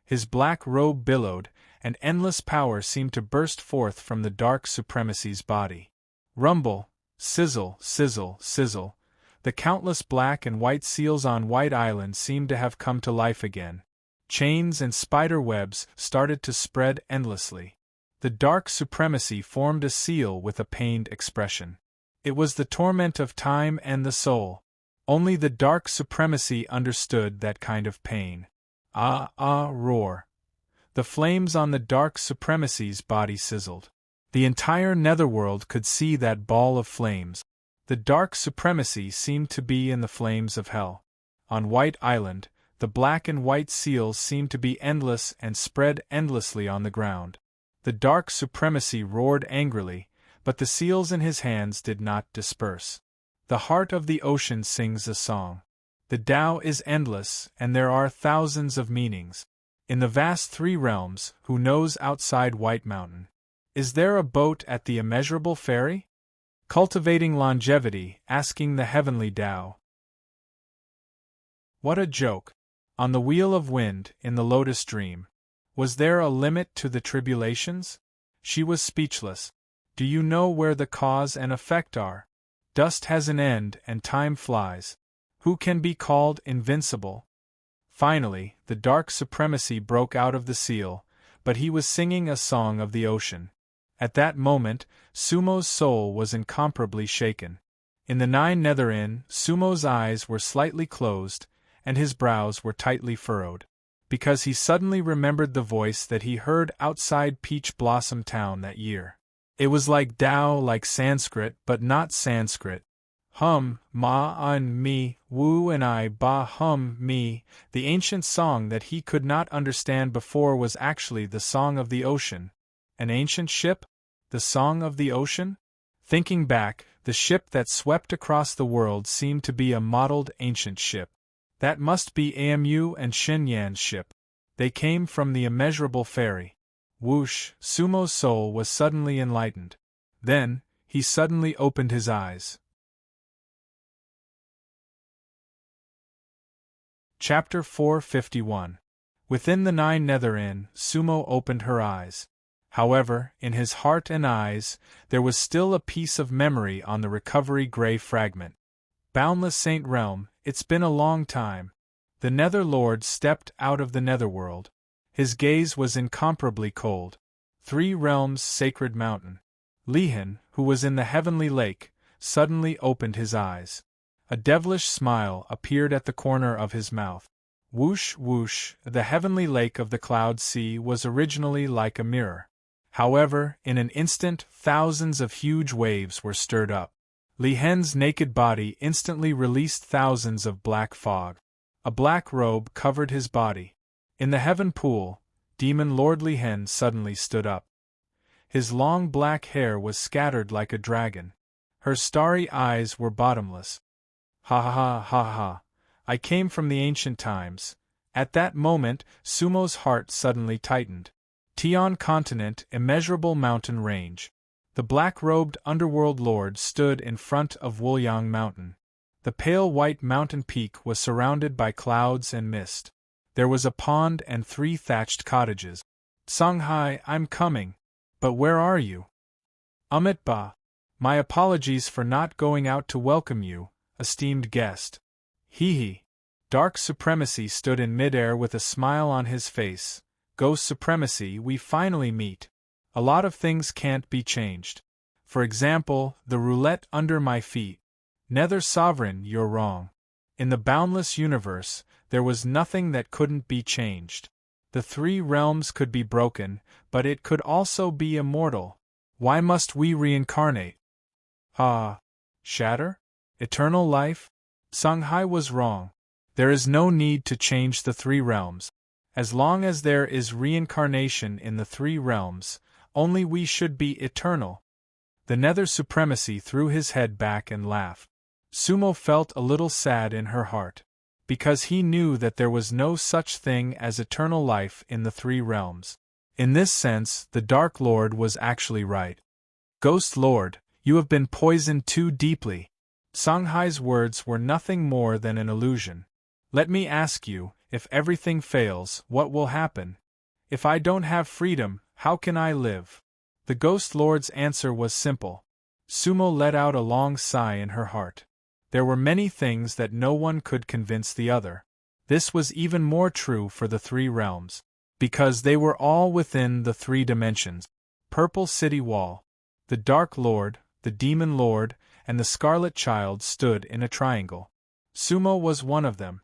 His black robe billowed, and endless power seemed to burst forth from the dark supremacy's body. Rumble, sizzle, sizzle, sizzle. The countless black and white seals on White Island seemed to have come to life again. Chains and spider webs started to spread endlessly. The dark supremacy formed a seal with a pained expression. It was the torment of time and the soul. Only the dark supremacy understood that kind of pain. Ah, ah, roar. The flames on the dark supremacy's body sizzled. The entire netherworld could see that ball of flames. The dark supremacy seemed to be in the flames of hell. On White Island, the black and white seals seemed to be endless and spread endlessly on the ground. The dark supremacy roared angrily, but the seals in his hands did not disperse. The heart of the ocean sings a song. The Tao is endless, and there are thousands of meanings. In the vast three realms, who knows outside White Mountain? Is there a boat at the immeasurable ferry? Cultivating longevity, asking the heavenly Tao. What a joke! On the wheel of wind, in the lotus dream. Was there a limit to the tribulations? She was speechless. Do you know where the cause and effect are? Dust has an end and time flies. Who can be called invincible? Finally, the dark supremacy broke out of the seal, but he was singing a song of the ocean. At that moment, Sumo's soul was incomparably shaken. In the Nine Nether Inn, Sumo's eyes were slightly closed, and his brows were tightly furrowed, because he suddenly remembered the voice that he heard outside Peach Blossom Town that year. It was like Tao, like Sanskrit, but not Sanskrit. Hum, ma un mi, wu and I ba hum mi. The ancient song that he could not understand before was actually the song of the ocean. An ancient ship? The song of the ocean? Thinking back, the ship that swept across the world seemed to be a modeled ancient ship. That must be Amu and Shinyan's ship. They came from the immeasurable ferry. Whoosh! Sumo's soul was suddenly enlightened. Then, he suddenly opened his eyes. Chapter 451. Within the Nine Nether Inn, Sumo opened her eyes. However, in his heart and eyes, there was still a piece of memory on the recovery gray fragment. Boundless Saint Realm, it's been a long time. The Nether Lord stepped out of the netherworld. His gaze was incomparably cold. Three Realms Sacred Mountain. Lihan, who was in the heavenly lake, suddenly opened his eyes. A devilish smile appeared at the corner of his mouth. Whoosh, whoosh, the heavenly lake of the cloud sea was originally like a mirror. However, in an instant, thousands of huge waves were stirred up. Lihen's naked body instantly released thousands of black fog. A black robe covered his body. In the heaven pool, Demon Lord Lihen suddenly stood up. His long black hair was scattered like a dragon. Her starry eyes were bottomless. Ha ha ha ha ha. I came from the ancient times. At that moment, Sumo's heart suddenly tightened. Tian continent, immeasurable mountain range. The black-robed underworld lord stood in front of Wuliang Mountain. The pale white mountain peak was surrounded by clouds and mist. There was a pond and 3 thatched cottages. Songhai, I'm coming. But where are you? Ba. My apologies for not going out to welcome you, esteemed guest. Hee hee. Dark Supremacy stood in midair with a smile on his face. Ghost Supremacy, we finally meet. A lot of things can't be changed. For example, the roulette under my feet. Nether Sovereign, you're wrong. In the boundless universe, there was nothing that couldn't be changed. The 3 realms could be broken, but it could also be immortal. Why must we reincarnate? Shatter? Eternal life? Songhai was wrong. There is no need to change the 3 realms. As long as there is reincarnation in the 3 realms, only we should be eternal. The Nether Supremacy threw his head back and laughed. Sumo felt a little sad in her heart, because he knew that there was no such thing as eternal life in the 3 realms. In this sense, the Dark Lord was actually right. Ghost Lord, you have been poisoned too deeply. Songhai's words were nothing more than an illusion. Let me ask you, if everything fails, what will happen? If I don't have freedom, how can I live? The Ghost Lord's answer was simple. Sumo let out a long sigh in her heart. There were many things that no one could convince the other. This was even more true for the 3 realms, because they were all within the 3 dimensions. Purple City Wall. The Dark Lord, the Demon Lord, and the Scarlet Child stood in a triangle. Sumo was one of them.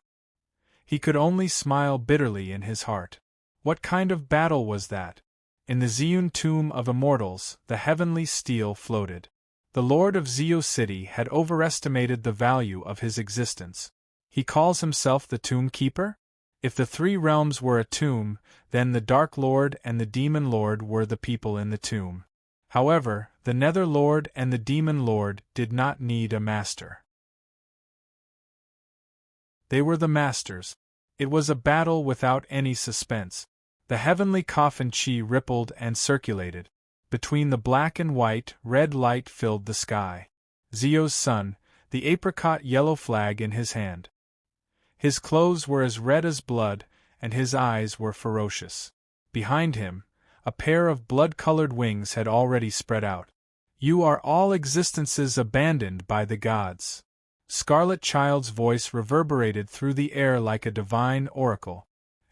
He could only smile bitterly in his heart. What kind of battle was that? In the Zeon tomb of immortals, the heavenly steel floated. The Lord of Zeo City had overestimated the value of his existence. He calls himself the Tomb Keeper? If the three realms were a tomb, then the Dark Lord and the Demon Lord were the people in the tomb. However, the Nether Lord and the Demon Lord did not need a master. They were the masters. It was a battle without any suspense. The heavenly coffin chi rippled and circulated. Between the black and white, red light filled the sky. Zeo's son, the apricot yellow flag in his hand. His clothes were as red as blood, and his eyes were ferocious. Behind him, a pair of blood-colored wings had already spread out. You are all existences abandoned by the gods. Scarlet Child's voice reverberated through the air like a divine oracle.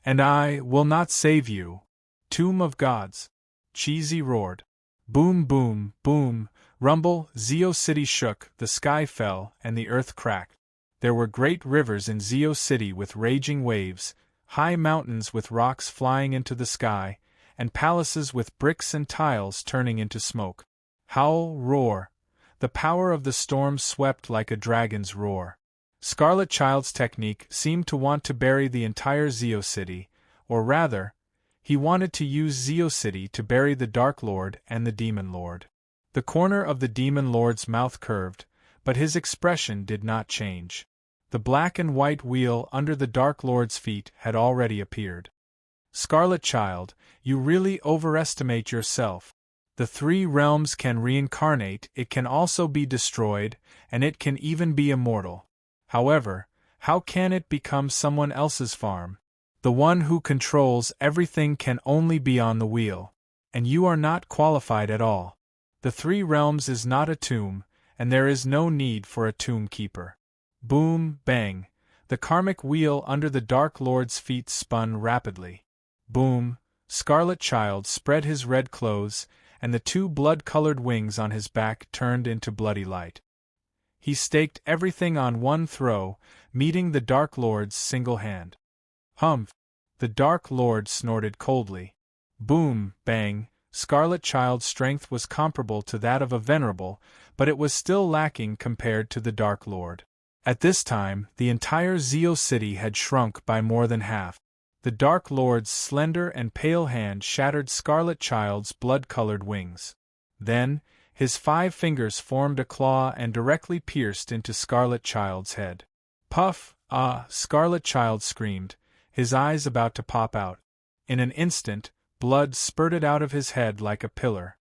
And I will not save you. Tomb of gods. Cheesy roared. Boom, boom, boom, rumble, Zeo City shook, the sky fell, and the earth cracked. There were great rivers in Zeo City with raging waves, high mountains with rocks flying into the sky, and palaces with bricks and tiles turning into smoke. Howl, roar. The power of the storm swept like a dragon's roar. Scarlet Child's technique seemed to want to bury the entire Zeo City, or rather, he wanted to use Zeo City to bury the Dark Lord and the Demon Lord. The corner of the Demon Lord's mouth curved, but his expression did not change. The black and white wheel under the Dark Lord's feet had already appeared. Scarlet Child, you really overestimate yourself. The three realms can reincarnate, it can also be destroyed, and it can even be immortal. However, how can it become someone else's farm? The one who controls everything can only be on the wheel. And you are not qualified at all. The three realms is not a tomb, and there is no need for a tomb keeper. Boom, bang. The karmic wheel under the Dark Lord's feet spun rapidly. Boom. Scarlet Child spread his red clothes, and the two blood-colored wings on his back turned into bloody light. He staked everything on one throw, meeting the Dark Lord's single hand. Humph! The Dark Lord snorted coldly. Boom, bang. Scarlet Child's strength was comparable to that of a venerable, but it was still lacking compared to the Dark Lord. At this time, the entire Zeo City had shrunk by more than half. The Dark Lord's slender and pale hand shattered Scarlet Child's blood-colored wings. Then, his 5 fingers formed a claw and directly pierced into Scarlet Child's head. Puff! Ah! Scarlet Child screamed, his eyes about to pop out. In an instant, blood spurted out of his head like a pillar.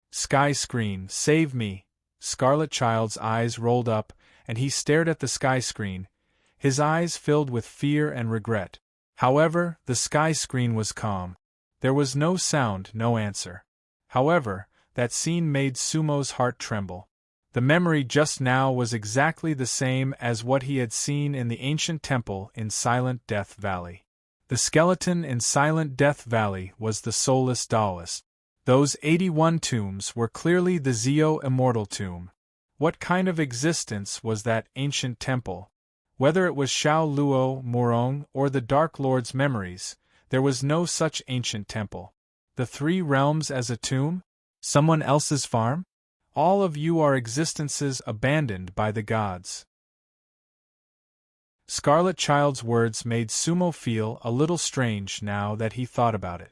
Sky screen, save me! Scarlet Child's eyes rolled up, and he stared at the sky screen, his eyes filled with fear and regret. However, the sky screen was calm. There was no sound, no answer. However, that scene made Sumo's heart tremble. The memory just now was exactly the same as what he had seen in the ancient temple in Silent Death Valley. The skeleton in Silent Death Valley was the soulless Taoist. Those 81 tombs were clearly the Zeo Immortal Tomb. What kind of existence was that ancient temple? Whether it was Shao Luo, Morong, or the Dark Lord's memories, there was no such ancient temple. The three realms as a tomb? Someone else's farm? All of you are existences abandoned by the gods. Scarlet Child's words made Sumo feel a little strange now that he thought about it.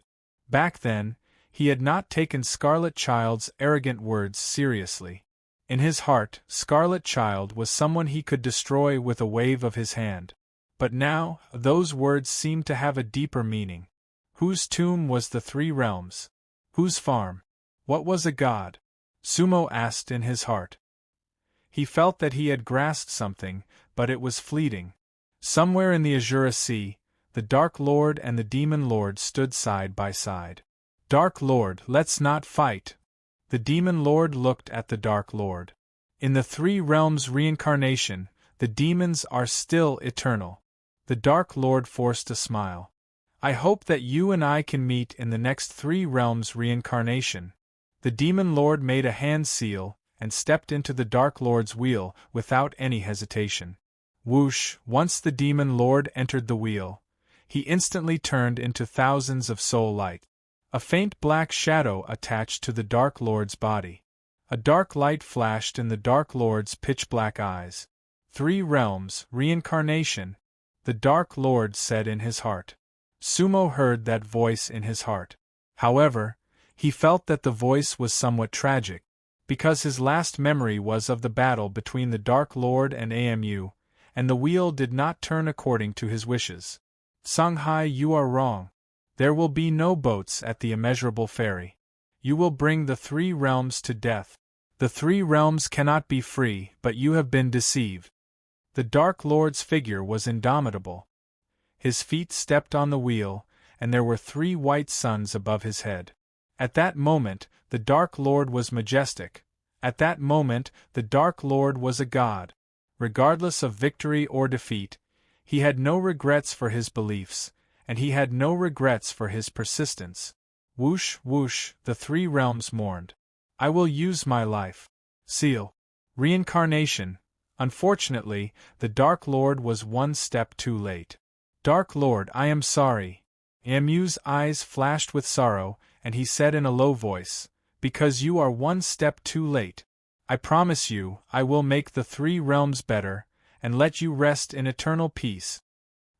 Back then, he had not taken Scarlet Child's arrogant words seriously. In his heart, Scarlet Child was someone he could destroy with a wave of his hand. But now, those words seemed to have a deeper meaning. Whose tomb was the three realms? Whose farm? What was a god? Sumo asked in his heart. He felt that he had grasped something, but it was fleeting. Somewhere in the Azura Sea, the Dark Lord and the Demon Lord stood side by side. Dark Lord, let's not fight. The Demon Lord looked at the Dark Lord. In the three realms reincarnation, the demons are still eternal. The Dark Lord forced a smile. I hope that you and I can meet in the next three realms reincarnation. The Demon Lord made a hand seal and stepped into the Dark Lord's wheel without any hesitation. Whoosh! Once the Demon Lord entered the wheel, he instantly turned into thousands of soul light. A faint black shadow attached to the Dark Lord's body. A dark light flashed in the Dark Lord's pitch-black eyes. 3 realms, reincarnation, the Dark Lord said in his heart. Sumo heard that voice in his heart. However, he felt that the voice was somewhat tragic, because his last memory was of the battle between the Dark Lord and Amu, and the wheel did not turn according to his wishes. Songhai, you are wrong. There will be no boats at the immeasurable ferry. You will bring the 3 realms to death. The 3 realms cannot be free, but you have been deceived. The Dark Lord's figure was indomitable. His feet stepped on the wheel, and there were 3 white suns above his head. At that moment, the Dark Lord was majestic. At that moment, the Dark Lord was a god. Regardless of victory or defeat, he had no regrets for his beliefs, and he had no regrets for his persistence. Whoosh, whoosh, the 3 realms mourned. I will use my life. Seal. Reincarnation. Unfortunately, the Dark Lord was 1 step too late. Dark Lord, I am sorry. Amu's eyes flashed with sorrow, and he said in a low voice, because you are 1 step too late. I promise you, I will make the 3 realms better, and let you rest in eternal peace.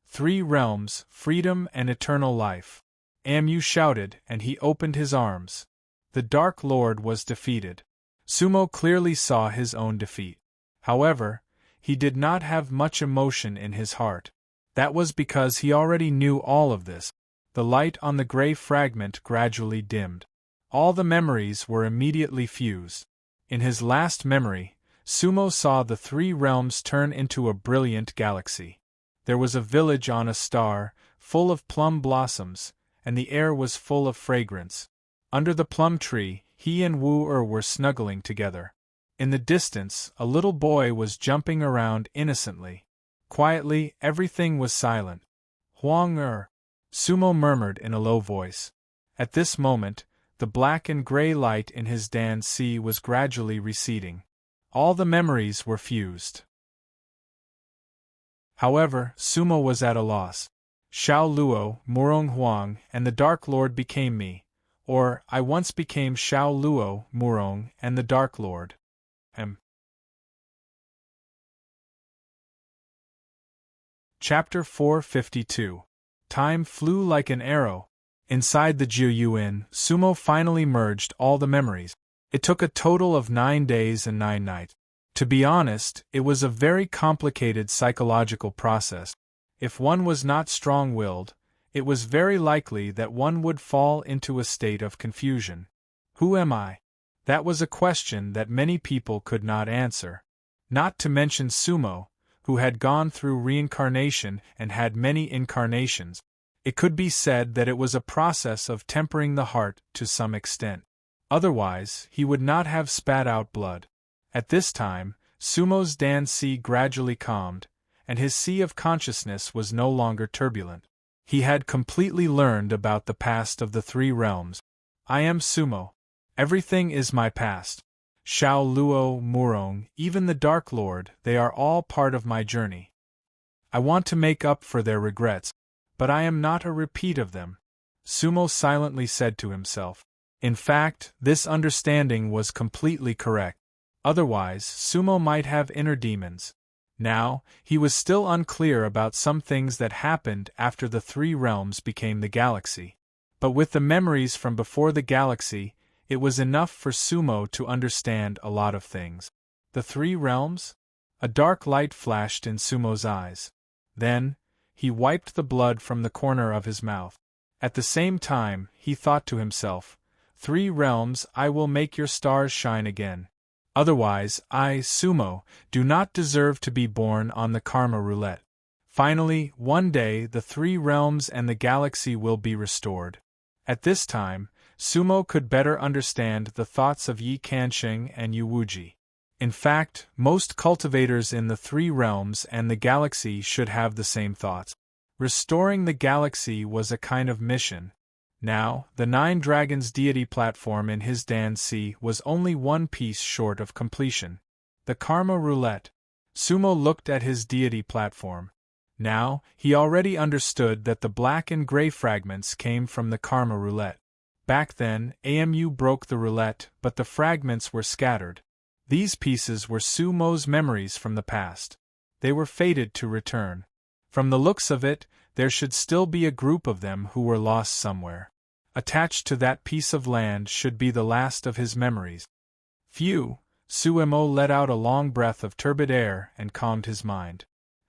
3 realms, freedom and eternal life. Amu shouted, and he opened his arms. The Dark Lord was defeated. Sumo clearly saw his own defeat. However, he did not have much emotion in his heart. That was because he already knew all of this. The light on the gray fragment gradually dimmed. All the memories were immediately fused. In his last memory, Sumo saw the 3 realms turn into a brilliant galaxy. There was a village on a star, full of plum blossoms, and the air was full of fragrance. Under the plum tree, he and Wu-Er were snuggling together. In the distance, a little boy was jumping around innocently. Quietly, everything was silent. Huang-Er, Sumo murmured in a low voice. At this moment, the black and gray light in his Dan sea was gradually receding. All the memories were fused. However, Sumo was at a loss. Xiao Luo, Murong Huang, and the Dark Lord became me. Or, I once became Xiao Luo, Murong, and the Dark Lord. Chapter 452. Time flew like an arrow. Inside the Jiuyuan, Sumo finally merged all the memories. It took a total of 9 days and 9 nights. To be honest, it was a very complicated psychological process. If one was not strong-willed, it was very likely that one would fall into a state of confusion. Who am I? That was a question that many people could not answer. Not to mention Sumo, who had gone through reincarnation and had many incarnations. It could be said that it was a process of tempering the heart to some extent. Otherwise, he would not have spat out blood. At this time, Sumo's Dan sea gradually calmed, and his sea of consciousness was no longer turbulent. He had completely learned about the past of the 3 realms. I am Sumo. Everything is my past. Xiao Luo, Murong, even the Dark Lord, they are all part of my journey. I want to make up for their regrets, but I am not a repeat of them. Sumo silently said to himself. In fact, this understanding was completely correct. Otherwise, Sumo might have inner demons. Now, he was still unclear about some things that happened after the 3 realms became the galaxy. But with the memories from before the galaxy, it was enough for Sumo to understand a lot of things. The 3 realms? A dark light flashed in Sumo's eyes. Then, he wiped the blood from the corner of his mouth. At the same time, he thought to himself, 3 realms, I will make your stars shine again. Otherwise, I, Sumo, do not deserve to be born on the karma roulette. Finally, one day the 3 realms and the galaxy will be restored. At this time, Sumo could better understand the thoughts of Yi Kansheng and Yu Wuji. In fact, most cultivators in the 3 realms and the galaxy should have the same thoughts. Restoring the galaxy was a kind of mission. Now, the 9 Dragons deity platform in his Dan sea was only 1 piece short of completion. The Karma Roulette. Sumo looked at his deity platform. Now, he already understood that the black and gray fragments came from the Karma Roulette. Back then, Amu broke the roulette, but the fragments were scattered. These pieces were Sumo's memories from the past. They were fated to return. From the looks of it, there should still be a group of them who were lost somewhere. Attached to that piece of land should be the last of his memories. Phew! Sumo let out a long breath of turbid air and calmed his mind.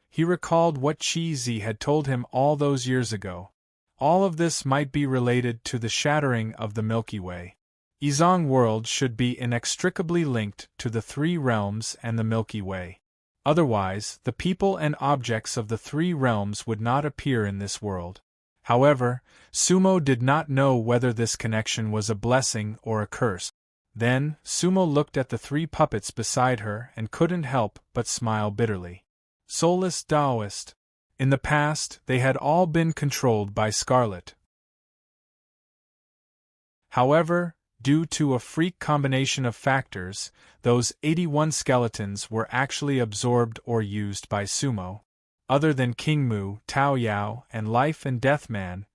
He recalled what Chi-Zi had told him all those years ago. All of this might be related to the shattering of the Milky Way. Izong world should be inextricably linked to the three realms and the Milky Way. Otherwise, the people and objects of the three realms would not appear in this world. However, Sumo did not know whether this connection was a blessing or a curse. Then, Sumo looked at the three puppets beside her and couldn't help but smile bitterly. Soulless Taoist. In the past, they had all been controlled by Scarlet. However, due to a freak combination of factors, those 81 skeletons were actually absorbed or used by Sumo. Other than King Mu, Tao Yao, and Life and Death Man,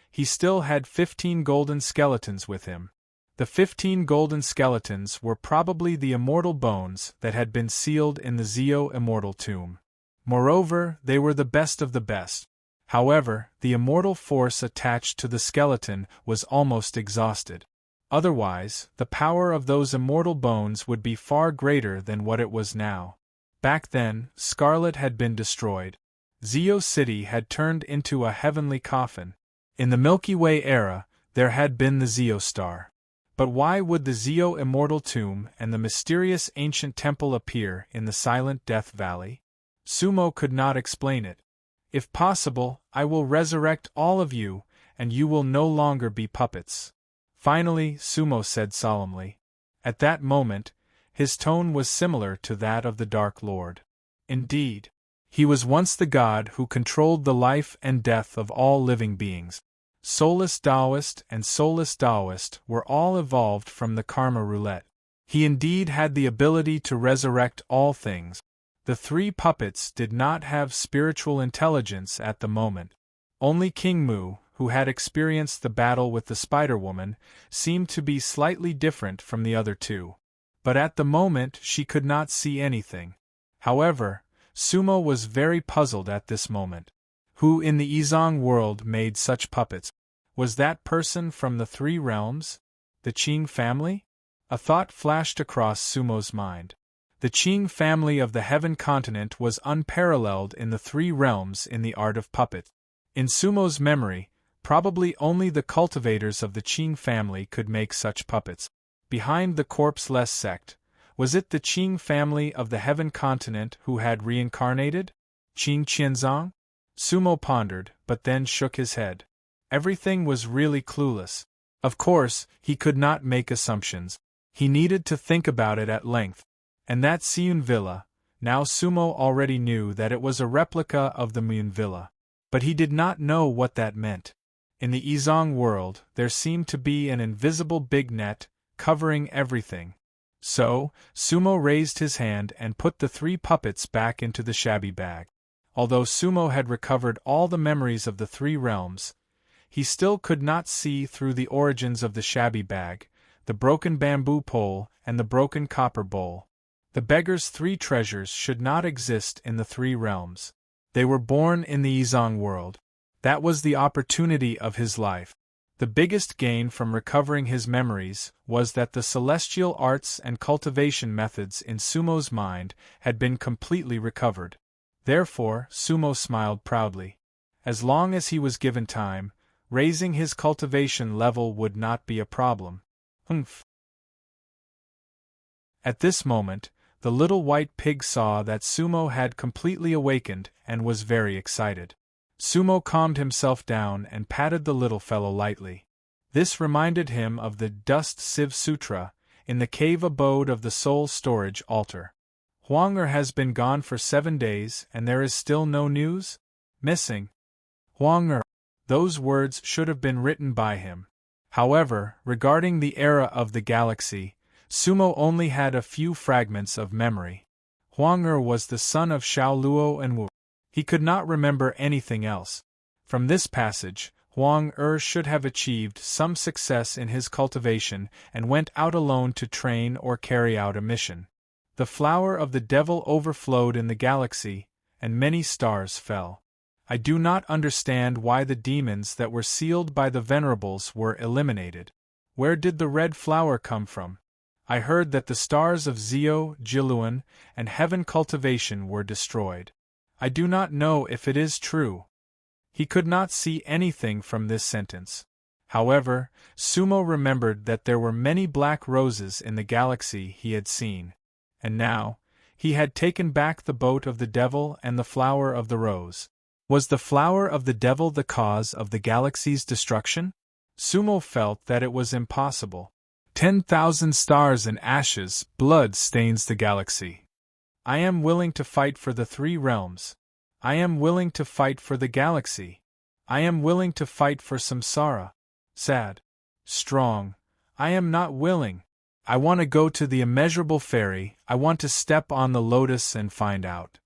he still had 15 golden skeletons with him. The 15 golden skeletons were probably the immortal bones that had been sealed in the Zio immortal tomb. Moreover, they were the best of the best. However, the immortal force attached to the skeleton was almost exhausted. Otherwise, the power of those immortal bones would be far greater than what it was now. Back then, Scarlet had been destroyed. Zio City had turned into a heavenly coffin. In the Milky Way era, there had been the Zio Star. But why would the Zio immortal tomb and the mysterious ancient temple appear in the Silent Death Valley? Sumo could not explain it. If possible, I will resurrect all of you, and you will no longer be puppets. Finally, Sumo said solemnly. At that moment, his tone was similar to that of the Dark Lord. Indeed, he was once the god who controlled the life and death of all living beings. Soulless Taoist and Soulless Taoist were all evolved from the Karma Roulette. He indeed had the ability to resurrect all things. The three puppets did not have spiritual intelligence at the moment. Only King Mu, who had experienced the battle with the Spider-Woman, seemed to be slightly different from the other two. But at the moment she could not see anything. However, Sumo was very puzzled at this moment. Who in the Izong world made such puppets? Was that person from the three realms? The Qing family? A thought flashed across Sumo's mind. The Qing family of the Heaven Continent was unparalleled in the three realms in the art of puppet. In Sumo's memory, probably only the cultivators of the Qing family could make such puppets. Behind the corpse-less sect, was it the Qing family of the Heaven Continent who had reincarnated? Qing Qianzong? Sumo pondered, but then shook his head. Everything was really clueless. Of course, he could not make assumptions. He needed to think about it at length. And that Siyun Villa, now Sumo already knew that it was a replica of the Moon Villa. But he did not know what that meant. In the Izong world, there seemed to be an invisible big net, covering everything. So, Sumo raised his hand and put the three puppets back into the shabby bag. Although Sumo had recovered all the memories of the three realms, he still could not see through the origins of the shabby bag, the broken bamboo pole, and the broken copper bowl. The beggar's three treasures should not exist in the three realms. They were born in the Izong world. That was the opportunity of his life. The biggest gain from recovering his memories was that the celestial arts and cultivation methods in Sumo's mind had been completely recovered. Therefore, Sumo smiled proudly. As long as he was given time, raising his cultivation level would not be a problem. Humph. At this moment, the little white pig saw that Sumo had completely awakened and was very excited. Sumo calmed himself down and patted the little fellow lightly. This reminded him of the Dust Sieve Sutra in the cave abode of the Soul Storage Altar. Huang'er has been gone for 7 days and there is still no news? Missing. Huang'er. Those words should have been written by him. However, regarding the era of the galaxy, Sumo only had a few fragments of memory. Huang'er was the son of Xiao Luo and Wu. He could not remember anything else. From this passage, Huang should have achieved some success in his cultivation and went out alone to train or carry out a mission. The flower of the devil overflowed in the galaxy, and many stars fell. I do not understand why the demons that were sealed by the venerables were eliminated. Where did the red flower come from? I heard that the stars of Zio, Jiluan, and heaven cultivation were destroyed. I do not know if it is true. He could not see anything from this sentence. However, Sumo remembered that there were many black roses in the galaxy he had seen. And now, he had taken back the boat of the devil and the flower of the rose. Was the flower of the devil the cause of the galaxy's destruction? Sumo felt that it was impossible. 10,000 stars and ashes, blood stains the galaxy. I am willing to fight for the three realms. I am willing to fight for the galaxy. I am willing to fight for samsara. Sad. Strong. I am not willing. I want to go to the immeasurable fairy. I want to step on the lotus and find out.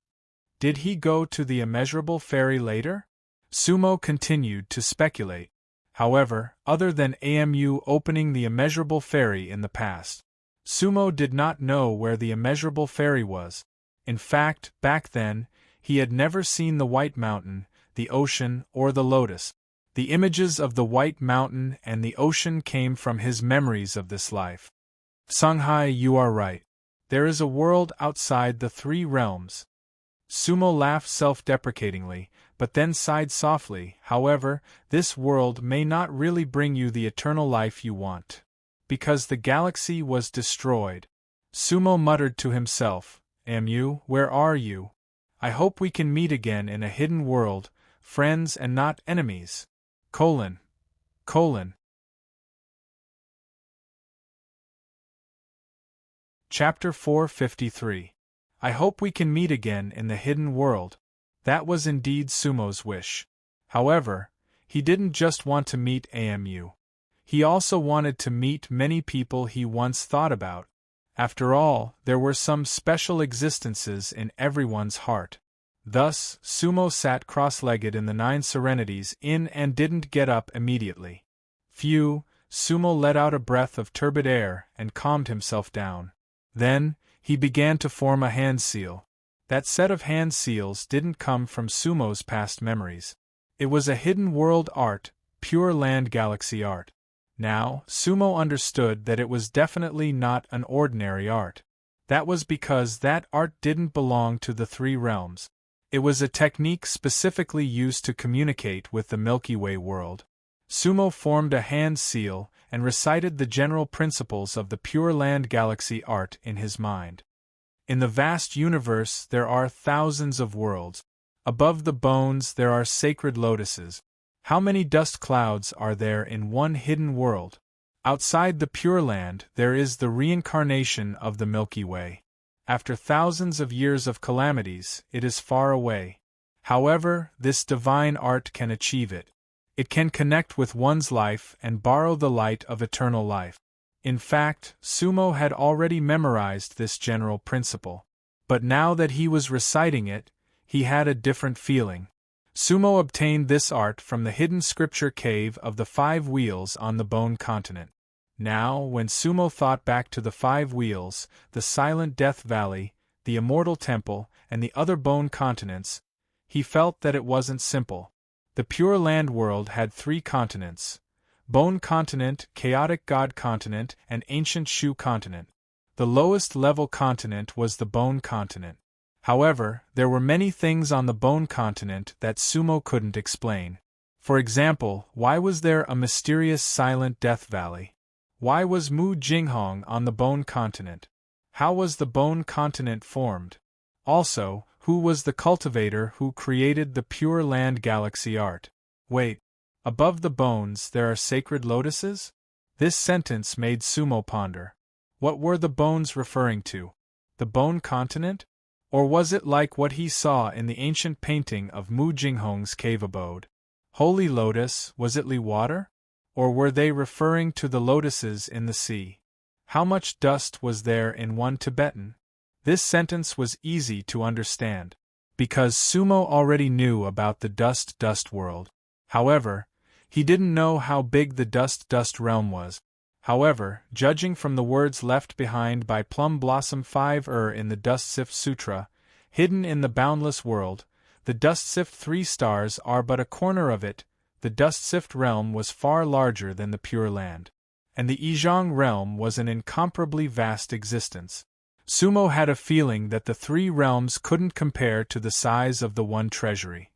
Did he go to the immeasurable fairy later? Sumo continued to speculate. However, other than Amu opening the immeasurable fairy in the past, Sumo did not know where the immeasurable fairy was. In fact, back then, he had never seen the White Mountain, the ocean, or the lotus. The images of the White Mountain and the ocean came from his memories of this life. Songhai, you are right. There is a world outside the three realms. Sumo laughed self-deprecatingly, but then sighed softly. However, this world may not really bring you the eternal life you want. Because the galaxy was destroyed. Sumo muttered to himself, Amu, where are you? I hope we can meet again in a hidden world, friends and not enemies. Chapter 453. I hope we can meet again in the hidden world. That was indeed Sumo's wish. However, he didn't just want to meet Amu. He also wanted to meet many people he once thought about. After all, there were some special existences in everyone's heart. Thus, Sumo sat cross-legged in the 9 Serenities Inn and didn't get up immediately. Phew, Sumo let out a breath of turbid air and calmed himself down. Then, he began to form a hand seal. That set of hand seals didn't come from Sumo's past memories. It was a hidden world art, pure land galaxy art. Now, Sumo understood that it was definitely not an ordinary art. That was because that art didn't belong to the three realms. It was a technique specifically used to communicate with the Milky Way world. Sumo formed a hand seal and recited the general principles of the Pure Land Galaxy art in his mind. In the vast universe there are thousands of worlds. Above the bones there are sacred lotuses. How many dust clouds are there in one hidden world? Outside the Pure Land there is the reincarnation of the Milky Way. After thousands of years of calamities, it is far away. However, this divine art can achieve it. It can connect with one's life and borrow the light of eternal life. In fact, Sumo had already memorized this general principle. But now that he was reciting it, he had a different feeling. Sumo obtained this art from the hidden scripture cave of the 5 wheels on the Bone Continent. Now, when Sumo thought back to the 5 wheels, the Silent Death Valley, the Immortal Temple, and the other Bone Continents, he felt that it wasn't simple. The Pure Land world had 3 continents: Bone Continent, Chaotic God Continent, and Ancient Shu Continent. The lowest level continent was the Bone Continent. However, there were many things on the Bone Continent that Sumo couldn't explain. For example, why was there a mysterious Silent Death Valley? Why was Mu Jinghong on the Bone Continent? How was the Bone Continent formed? Also, who was the cultivator who created the Pure Land Galaxy art? Wait, above the bones there are sacred lotuses? This sentence made Sumo ponder. What were the bones referring to? The Bone Continent? Or was it like what he saw in the ancient painting of Mu Jinghong's cave abode? Holy lotus, was it water? Or were they referring to the lotuses in the sea? How much dust was there in one Tibetan? This sentence was easy to understand, because Sumo already knew about the dust world. However, He didn't know how big the dust realm was. However, judging from the words left behind by Plum Blossom 5 in the Dust Sift Sutra, hidden in the boundless world, the Dust Sift 3 stars are but a corner of it. The Dust Sift realm was far larger than the Pure Land. And the Izhang realm was an incomparably vast existence. Sumo had a feeling that the three realms couldn't compare to the size of the one treasury.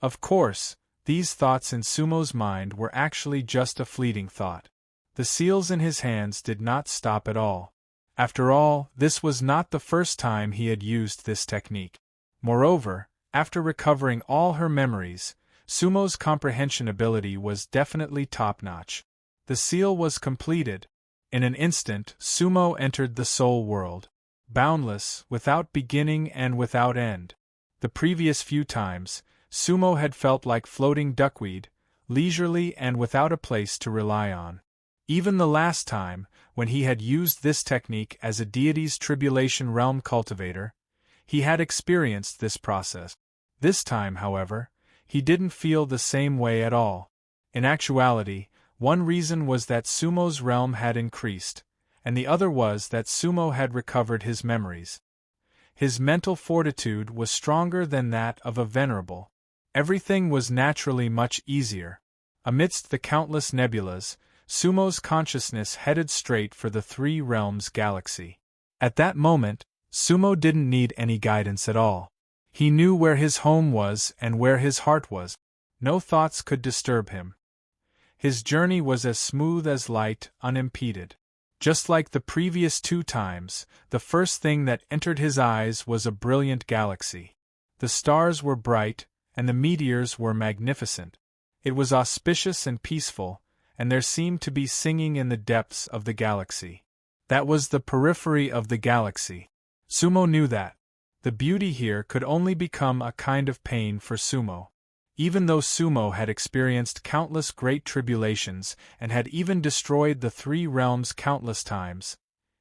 Of course, these thoughts in Sumo's mind were actually just a fleeting thought. The seals in his hands did not stop at all. After all, this was not the first time he had used this technique. Moreover, after recovering all her memories, Sumo's comprehension ability was definitely top-notch. The seal was completed. In an instant, Sumo entered the soul world. Boundless, without beginning and without end. The previous few times, Sumo had felt like floating duckweed, leisurely and without a place to rely on. Even the last time, when he had used this technique as a deity's tribulation realm cultivator, he had experienced this process. This time, however, he didn't feel the same way at all. In actuality, one reason was that Sumo's realm had increased, and the other was that Sumo had recovered his memories. His mental fortitude was stronger than that of a venerable. Everything was naturally much easier. Amidst the countless nebulas, Sumo's consciousness headed straight for the three realms galaxy. At that moment, Sumo didn't need any guidance at all. He knew where his home was and where his heart was. No thoughts could disturb him. His journey was as smooth as light, unimpeded. Just like the previous two times, the first thing that entered his eyes was a brilliant galaxy. The stars were bright, and the meteors were magnificent. It was auspicious and peaceful, and there seemed to be singing in the depths of the galaxy. That was the periphery of the galaxy. Sumo knew that. The beauty here could only become a kind of pain for Sumo. Even though Sumo had experienced countless great tribulations and had even destroyed the three realms countless times,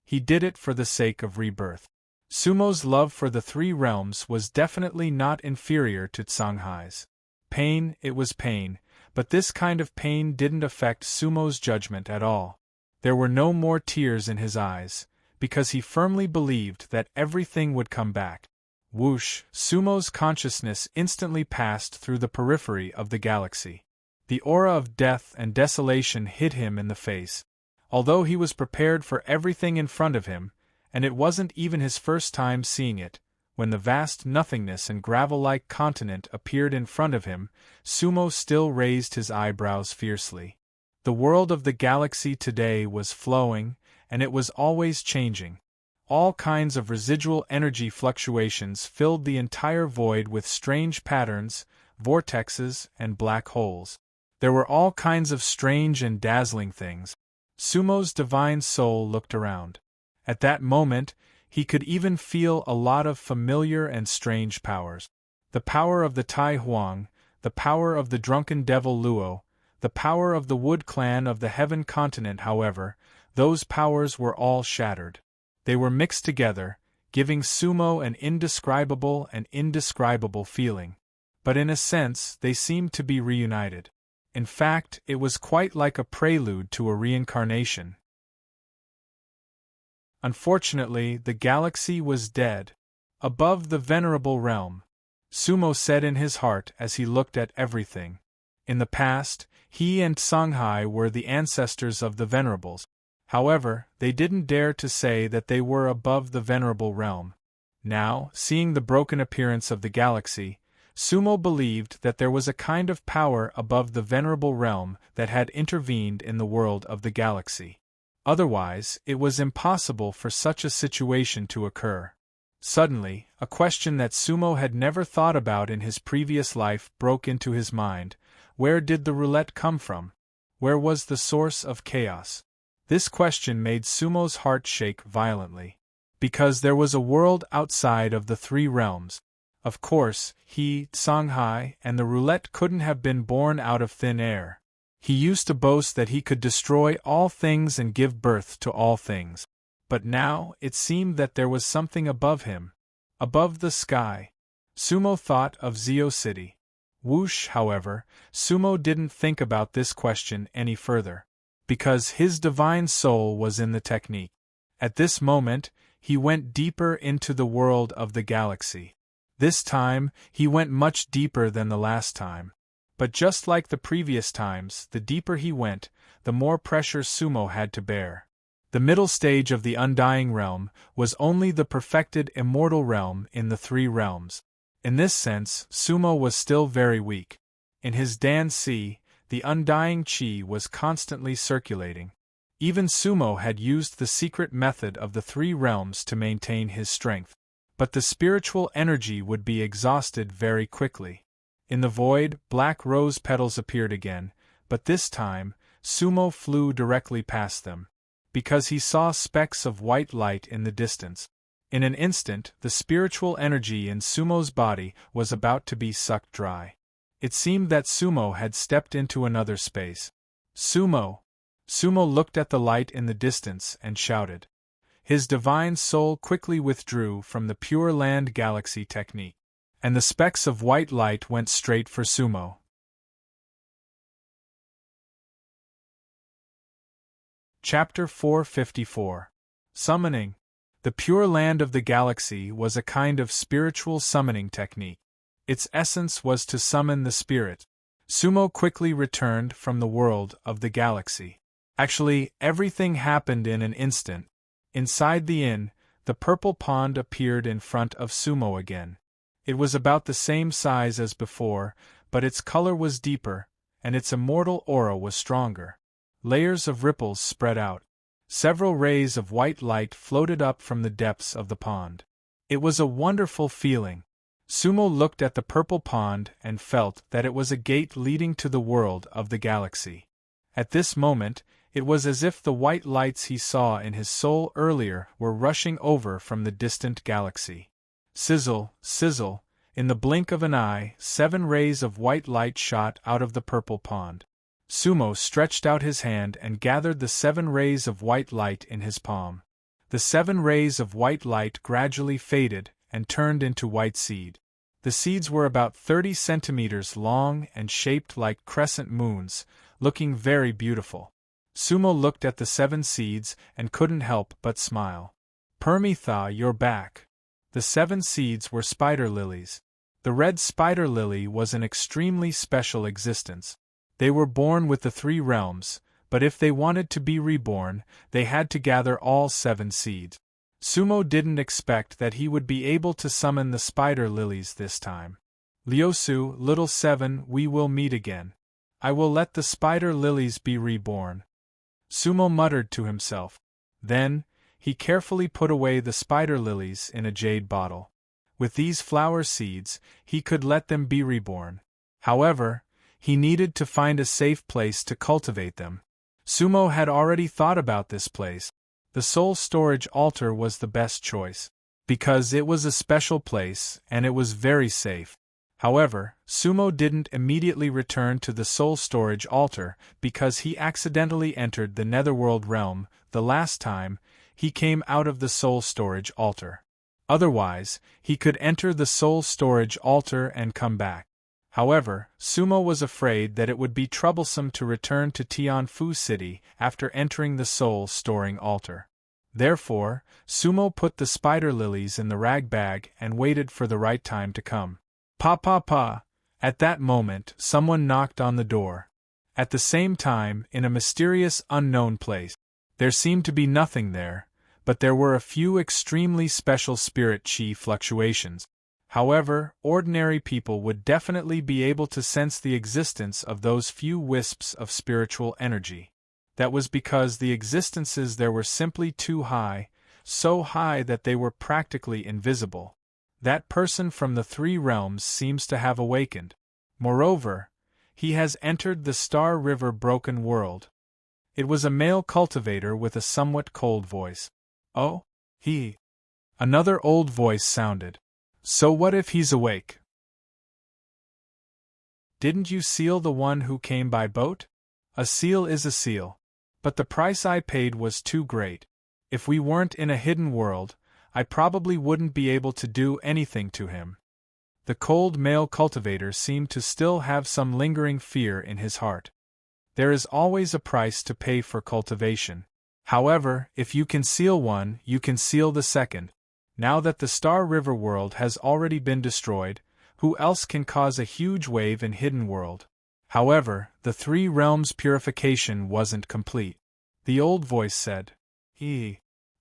he did it for the sake of rebirth. Sumo's love for the three realms was definitely not inferior to Tsanghai's. Pain, it was pain, but this kind of pain didn't affect Sumo's judgment at all. There were no more tears in his eyes, because he firmly believed that everything would come back. Whoosh! Sumo's consciousness instantly passed through the periphery of the galaxy. The aura of death and desolation hit him in the face. Although he was prepared for everything in front of him, and it wasn't even his first time seeing it, when the vast nothingness and gravel-like continent appeared in front of him, Sumo still raised his eyebrows fiercely. The world of the galaxy today was flowing, and it was always changing. All kinds of residual energy fluctuations filled the entire void with strange patterns, vortexes, and black holes. There were all kinds of strange and dazzling things. Sumo's divine soul looked around. At that moment, he could even feel a lot of familiar and strange powers. The power of the Tai Huang, the power of the drunken devil Luo, the power of the Wood clan of the Heaven continent. However, those powers were all shattered. They were mixed together, giving Sumo an indescribable feeling. But in a sense, they seemed to be reunited. In fact, it was quite like a prelude to a reincarnation. Unfortunately, the galaxy was dead. Above the venerable realm, Sumo said in his heart as he looked at everything. In the past, he and Tsanghai were the ancestors of the venerables. However, they didn't dare to say that they were above the venerable realm. Now, seeing the broken appearance of the galaxy, Sumo believed that there was a kind of power above the venerable realm that had intervened in the world of the galaxy. Otherwise, it was impossible for such a situation to occur. Suddenly, a question that Sumo had never thought about in his previous life broke into his mind. Where did the roulette come from? Where was the source of chaos? This question made Sumo's heart shake violently. Because there was a world outside of the three realms. Of course, he, Tsanghai, and the roulette couldn't have been born out of thin air. He used to boast that he could destroy all things and give birth to all things. But now, it seemed that there was something above him. Above the sky. Sumo thought of Zio City. Whoosh, however, Sumo didn't think about this question any further. Because his divine soul was in the technique. At this moment, he went deeper into the world of the galaxy. This time, he went much deeper than the last time. But just like the previous times, the deeper he went, the more pressure Sumo had to bear. The middle stage of the undying realm was only the perfected immortal realm in the three realms. In this sense, Sumo was still very weak. In his Dan Si, the undying chi was constantly circulating. Even Sumo had used the secret method of the three realms to maintain his strength. But the spiritual energy would be exhausted very quickly. In the void, black rose petals appeared again, but this time, Sumo flew directly past them. Because he saw specks of white light in the distance. In an instant, the spiritual energy in Sumo's body was about to be sucked dry. It seemed that Sumo had stepped into another space. Sumo! Sumo looked at the light in the distance and shouted. His divine soul quickly withdrew from the Pure Land Galaxy technique. And the specks of white light went straight for Sumo. Chapter 454. Summoning. The Pure Land of the Galaxy was a kind of spiritual summoning technique. Its essence was to summon the spirit. Sumo quickly returned from the world of the galaxy. Actually, everything happened in an instant. Inside the inn, the purple pond appeared in front of Sumo again. It was about the same size as before, but its color was deeper, and its immortal aura was stronger. Layers of ripples spread out. Several rays of white light floated up from the depths of the pond. It was a wonderful feeling. Sumo looked at the purple pond and felt that it was a gate leading to the world of the galaxy. At this moment, it was as if the white lights he saw in his soul earlier were rushing over from the distant galaxy. Sizzle, sizzle, in the blink of an eye, 7 rays of white light shot out of the purple pond. Sumo stretched out his hand and gathered the 7 rays of white light in his palm. The 7 rays of white light gradually faded and turned into white seed. The seeds were about 30 centimeters long and shaped like crescent moons, looking very beautiful. Sumo looked at the 7 seeds and couldn't help but smile. Permitha, you're back. The 7 seeds were spider lilies. The red spider lily was an extremely special existence. They were born with the 3 realms, but if they wanted to be reborn, they had to gather all 7 seeds. Sumo didn't expect that he would be able to summon the spider lilies this time. Lyosu, little 7, we will meet again. I will let the spider lilies be reborn. Sumo muttered to himself. Then, he carefully put away the spider lilies in a jade bottle. With these flower seeds, he could let them be reborn. However, he needed to find a safe place to cultivate them. Sumo had already thought about this place. The soul storage altar was the best choice. Because it was a special place, and it was very safe. However, Sumo didn't immediately return to the soul storage altar because he accidentally entered the netherworld realm the last time he came out of the soul storage altar. Otherwise, he could enter the soul storage altar and come back. However, Sumo was afraid that it would be troublesome to return to Tianfu City after entering the soul storing altar. Therefore, Sumo put the spider lilies in the rag bag and waited for the right time to come. Pa. At that moment, someone knocked on the door. At the same time, in a mysterious, unknown place. There seemed to be nothing there, but there were a few extremely special spirit chi fluctuations. However, ordinary people would definitely be able to sense the existence of those few wisps of spiritual energy. That was because the existences there were simply too high, so high that they were practically invisible. That person from the 3 realms seems to have awakened. Moreover, he has entered the Star River Broken World. It was a male cultivator with a somewhat cold voice. Oh, he. Another old voice sounded. So what if he's awake? Didn't you seal the one who came by boat? A seal is a seal. But the price I paid was too great. If we weren't in a hidden world, I probably wouldn't be able to do anything to him. The cold male cultivator seemed to still have some lingering fear in his heart. There is always a price to pay for cultivation. However, if you conceal one, you conceal the second. Now that the Star River world has already been destroyed, who else can cause a huge wave in Hidden World? However, the three realms' purification wasn't complete. The old voice said.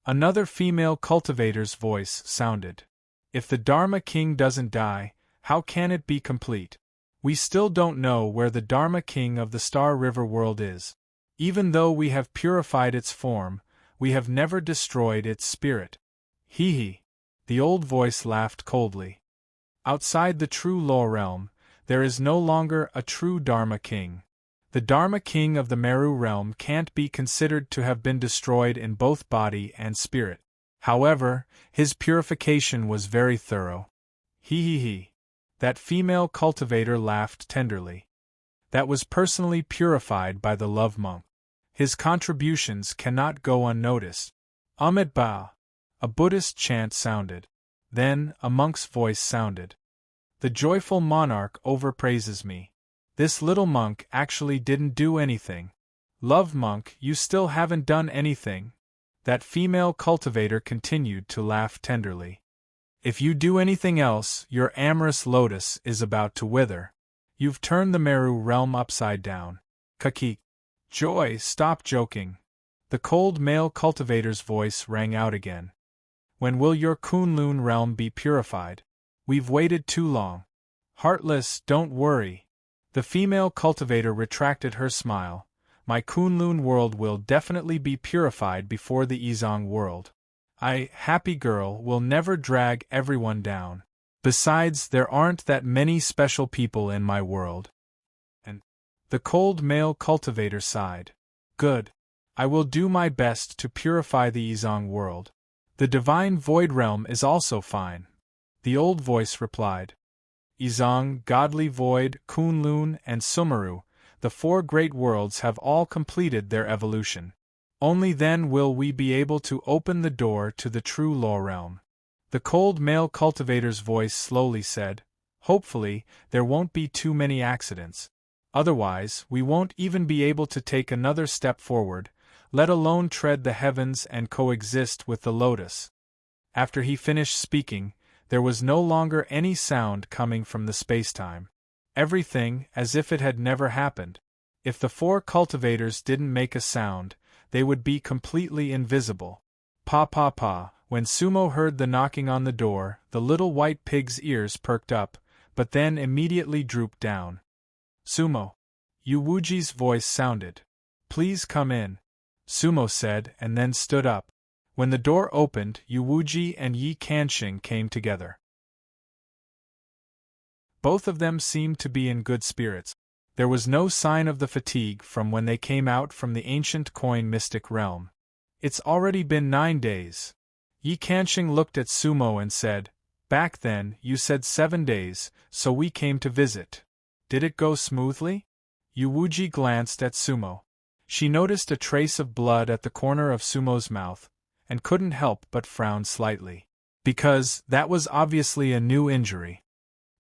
Another female cultivator's voice sounded. If the Dharma King doesn't die, how can it be complete? We still don't know where the Dharma King of the Star River world is. Even though we have purified its form, we have never destroyed its spirit. The old voice laughed coldly. Outside the true law realm, there is no longer a true Dharma King. The Dharma King of the Meru realm can't be considered to have been destroyed in both body and spirit. However, his purification was very thorough. That female cultivator laughed tenderly. That was personally purified by the love monk. His contributions cannot go unnoticed. Ahmed Ba. A Buddhist chant sounded. Then, a monk's voice sounded. The joyful monarch overpraises me. This little monk actually didn't do anything. Love monk, you still haven't done anything. That female cultivator continued to laugh tenderly. If you do anything else, your amorous lotus is about to wither. You've turned the Meru realm upside down. Kaki. Joy, stop joking. The cold male cultivator's voice rang out again. When will your Kunlun realm be purified? We've waited too long. Heartless, don't worry. The female cultivator retracted her smile. My Kunlun world will definitely be purified before the Izong world. I, happy girl, will never drag everyone down. Besides, there aren't that many special people in my world. And the cold male cultivator sighed. Good. I will do my best to purify the Izong world. The divine void realm is also fine. The old voice replied. Izong, godly void, Kunlun, and Sumeru, the four great worlds have all completed their evolution. Only then will we be able to open the door to the true law realm. The cold male cultivator's voice slowly said, hopefully, there won't be too many accidents. Otherwise, we won't even be able to take another step forward, let alone tread the heavens and coexist with the lotus. After he finished speaking, there was no longer any sound coming from the spacetime. Everything as if it had never happened. If the four cultivators didn't make a sound, they would be completely invisible. Pa. When Sumo heard the knocking on the door, the little white pig's ears perked up, but then immediately drooped down. Sumo. Yuwuji's voice sounded. Please come in. Sumo said and then stood up. When the door opened, Yuwuji and Yi Kanxing came together. Both of them seemed to be in good spirits. There was no sign of the fatigue from when they came out from the ancient coin mystic realm. It's already been 9 days. Yi Kanxing looked at Sumo and said, back then, you said 7 days, so we came to visit. Did it go smoothly? Yuwuji glanced at Sumo. She noticed a trace of blood at the corner of Sumo's mouth, and couldn't help but frown slightly. Because that was obviously a new injury.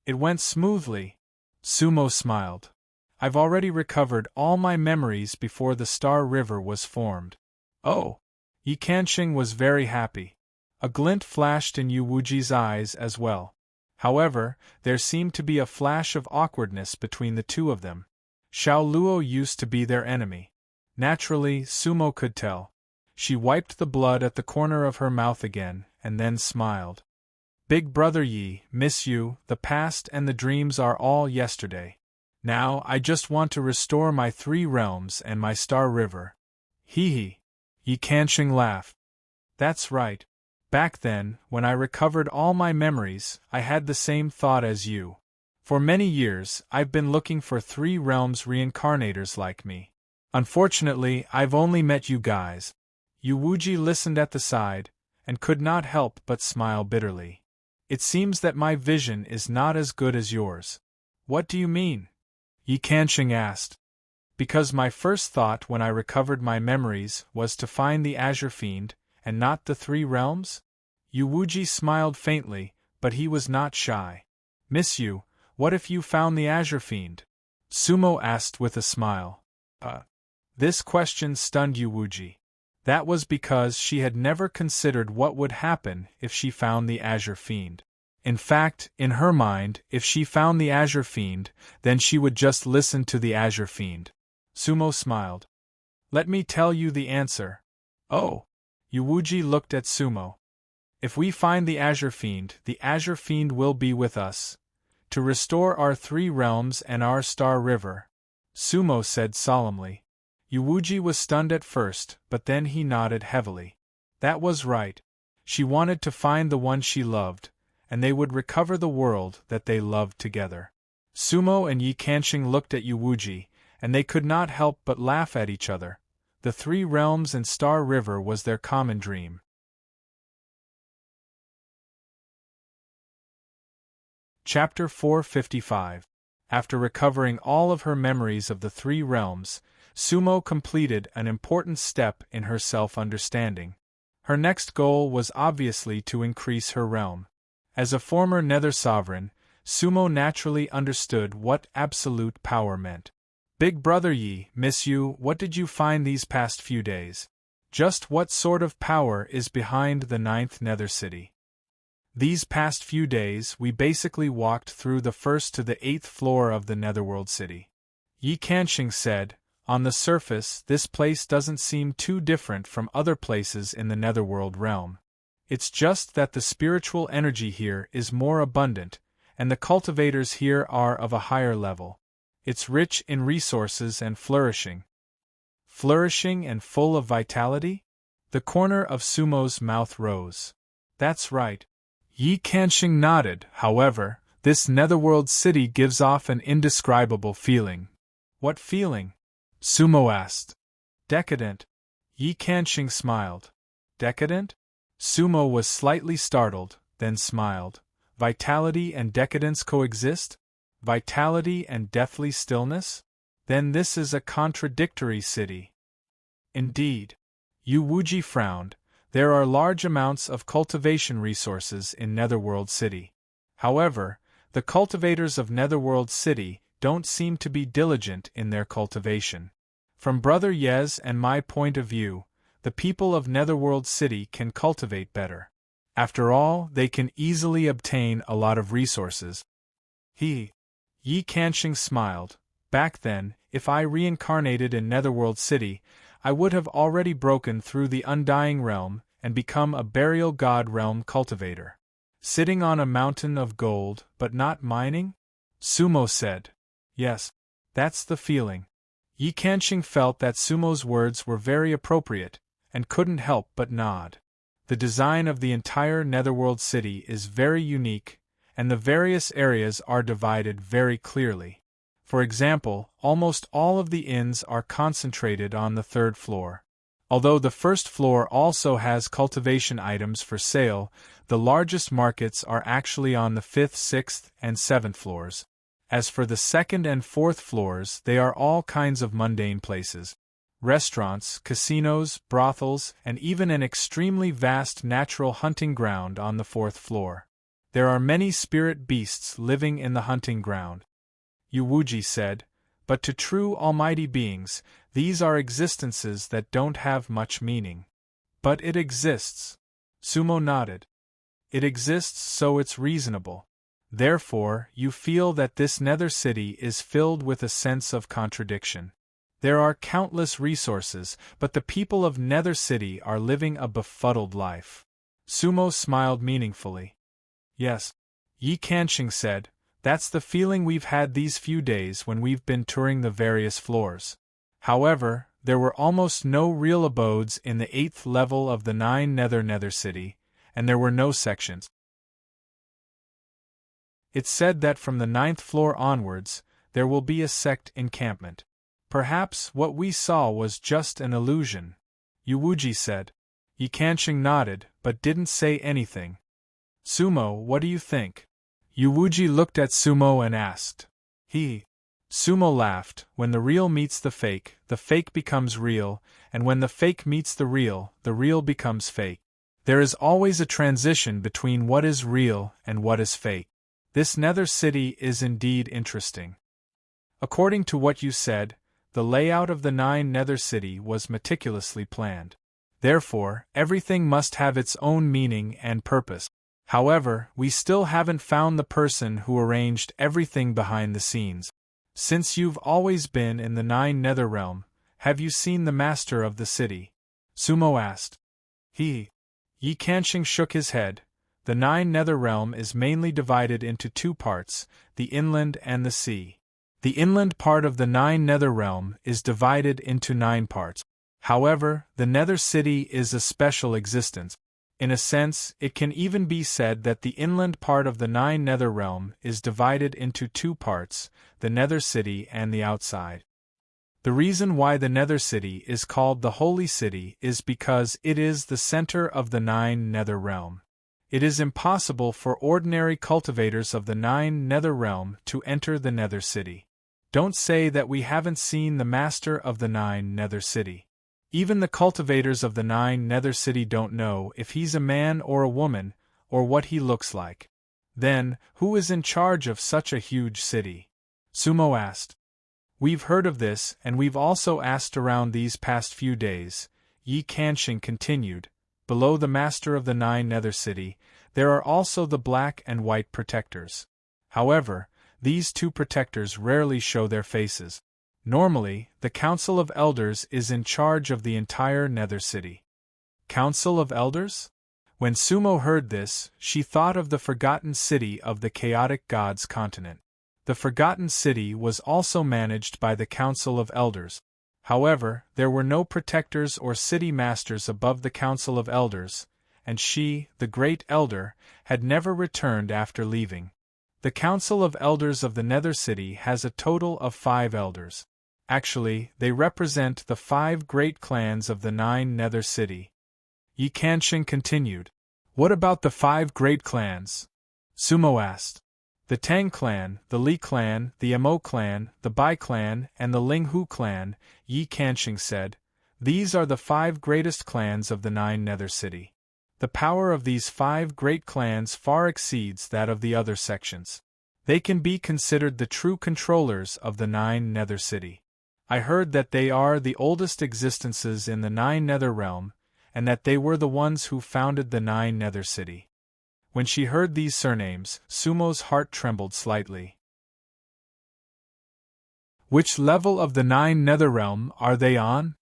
It went smoothly. Sumo smiled. I've already recovered all my memories before the Star River was formed. Oh! Yi Kanxing was very happy. A glint flashed in Yuwuji's eyes as well. However, there seemed to be a flash of awkwardness between the two of them. Xiao Luo used to be their enemy. Naturally, Sumo could tell. She wiped the blood at the corner of her mouth again, and then smiled. Big brother Yi, miss you, the past and the dreams are all yesterday. Now I just want to restore my 3 realms and my Star River. Yi Kanxing laughed. That's right. Back then, when I recovered all my memories, I had the same thought as you. For many years, I've been looking for 3 realms reincarnators like me. Unfortunately, I've only met you guys. Yuwuji listened at the side, and could not help but smile bitterly. It seems that my vision is not as good as yours. What do you mean? Yi Kanxing asked. Because my first thought when I recovered my memories was to find the Azure Fiend, and not the 3 realms? Yuwuji smiled faintly, but he was not shy. Miss you, what if you found the Azure Fiend? Sumo asked with a smile. This question stunned Yuwuji. That was because she had never considered what would happen if she found the Azure Fiend. In fact, in her mind, if she found the Azure Fiend, then she would just listen to the Azure Fiend. Sumo smiled. Let me tell you the answer. Oh! Yuwuji looked at Sumo. If we find the Azure Fiend will be with us, to restore our 3 realms and our Star River, Sumo said solemnly. Yuwuji was stunned at first, but then he nodded heavily. That was right. She wanted to find the one she loved, and they would recover the world that they loved together. Sumo and Yi Kanshing looked at Yuwuji, and they could not help but laugh at each other. The 3 realms and Star River was their common dream. Chapter 455. After recovering all of her memories of the 3 realms, Sumo completed an important step in her self-understanding. Her next goal was obviously to increase her realm. As a former Nether Sovereign, Sumo naturally understood what absolute power meant. Big Brother Yi, miss you, what did you find these past few days? Just what sort of power is behind the 9th Nether City? These past few days we basically walked through the 1st to the 8th floor of the Netherworld City. Yi Kanshing said, on the surface this place doesn't seem too different from other places in the Netherworld realm. It's just that the spiritual energy here is more abundant, and the cultivators here are of a higher level. It's rich in resources and flourishing. Flourishing and full of vitality? The corner of Sumo's mouth rose. That's right. Yi Kanshing nodded. However, this Netherworld city gives off an indescribable feeling. What feeling? Sumo asked. Decadent. Yi Kanshing smiled. Decadent? Sumo was slightly startled, then smiled. Vitality and decadence coexist? Vitality and deathly stillness? Then this is a contradictory city. Indeed. Yuwuji frowned. There are large amounts of cultivation resources in Netherworld City. However, the cultivators of Netherworld City don't seem to be diligent in their cultivation. From Brother Yez and my point of view, the people of Netherworld City can cultivate better. After all, they can easily obtain a lot of resources. Yi Kanshing smiled. Back then, if I reincarnated in Netherworld City, I would have already broken through the Undying Realm and become a Burial God Realm cultivator. Sitting on a mountain of gold, but not mining? Sumo said. Yes, that's the feeling. Yi Kanshing felt that Sumo's words were very appropriate, and couldn't help but nod. The design of the entire Netherworld City is very unique, and the various areas are divided very clearly. For example, almost all of the inns are concentrated on the 3rd floor. Although the 1st floor also has cultivation items for sale, the largest markets are actually on the 5th, 6th, and 7th floors. As for the 2nd and 4th floors, they are all kinds of mundane places. Restaurants, casinos, brothels, and even an extremely vast natural hunting ground on the 4th floor. There are many spirit beasts living in the hunting ground. Yuwuji said, but to true almighty beings, these are existences that don't have much meaning. But it exists. Sumo nodded. It exists, so it's reasonable. Therefore, you feel that this Nether City is filled with a sense of contradiction. There are countless resources, but the people of Nether City are living a befuddled life. Sumo smiled meaningfully. Yes, Yi Kanshing said, that's the feeling we've had these few days when we've been touring the various floors. However, there were almost no real abodes in the 8th level of the 9 Nether City, and there were no sections. It's said that from the 9th floor onwards, there will be a sect encampment. Perhaps what we saw was just an illusion, Yuwuji said. Yi Kanshing nodded, but didn't say anything. Sumo, what do you think? Yuwuji looked at Sumo and asked. Sumo laughed. When the real meets the fake becomes real, and when the fake meets the real becomes fake. There is always a transition between what is real and what is fake. This nether city is indeed interesting. According to what you said, the layout of the 9 nether city was meticulously planned. Therefore, everything must have its own meaning and purpose. However, we still haven't found the person who arranged everything behind the scenes. Since you've always been in the 9 nether realm, have you seen the master of the city? Sumo asked. Yi Kanshing shook his head. The 9 nether realm is mainly divided into 2 parts, the inland and the sea. The inland part of the 9 nether realm is divided into 9 parts. However, the nether city is a special existence. In a sense, it can even be said that the inland part of the 9 nether realm is divided into 2 parts, the nether city and the outside. The reason why the nether city is called the Holy City is because it is the center of the 9 nether realm. It is impossible for ordinary cultivators of the 9 nether realm to enter the nether city. Don't say that we haven't seen the master of the 9 nether city. Even the cultivators of the 9 nether city don't know if he's a man or a woman, or what he looks like. Then, who is in charge of such a huge city? Sumo asked. We've heard of this, and we've also asked around these past few days, Yi Kanshing continued. Below the master of the 9 nether city, there are also the black and white protectors. However, these 2 protectors rarely show their faces. Normally, the Council of Elders is in charge of the entire nether city. Council of Elders? When Sumo heard this, she thought of the forgotten city of the chaotic gods continent. The forgotten city was also managed by the Council of Elders. However, there were no protectors or city masters above the Council of Elders, and she, the Great Elder, had never returned after leaving. The Council of Elders of the Nether City has a total of 5 elders. Actually, they represent the 5 great clans of the 9 Nether City. Yi Kanshing continued. What about the 5 great clans? Sumo asked. The Tang clan, the Li clan, the Mo clan, the Bai clan, and the Linghu clan, Yi Kanshing said. These are the 5 greatest clans of the 9 Nether City. The power of these 5 great clans far exceeds that of the other sections. They can be considered the true controllers of the 9 Nether City. I heard that they are the oldest existences in the 9 Nether realm, and that they were the ones who founded the 9 Nether City. When she heard these surnames, Sumo's heart trembled slightly. Which level of the 9 Nether realm are they on?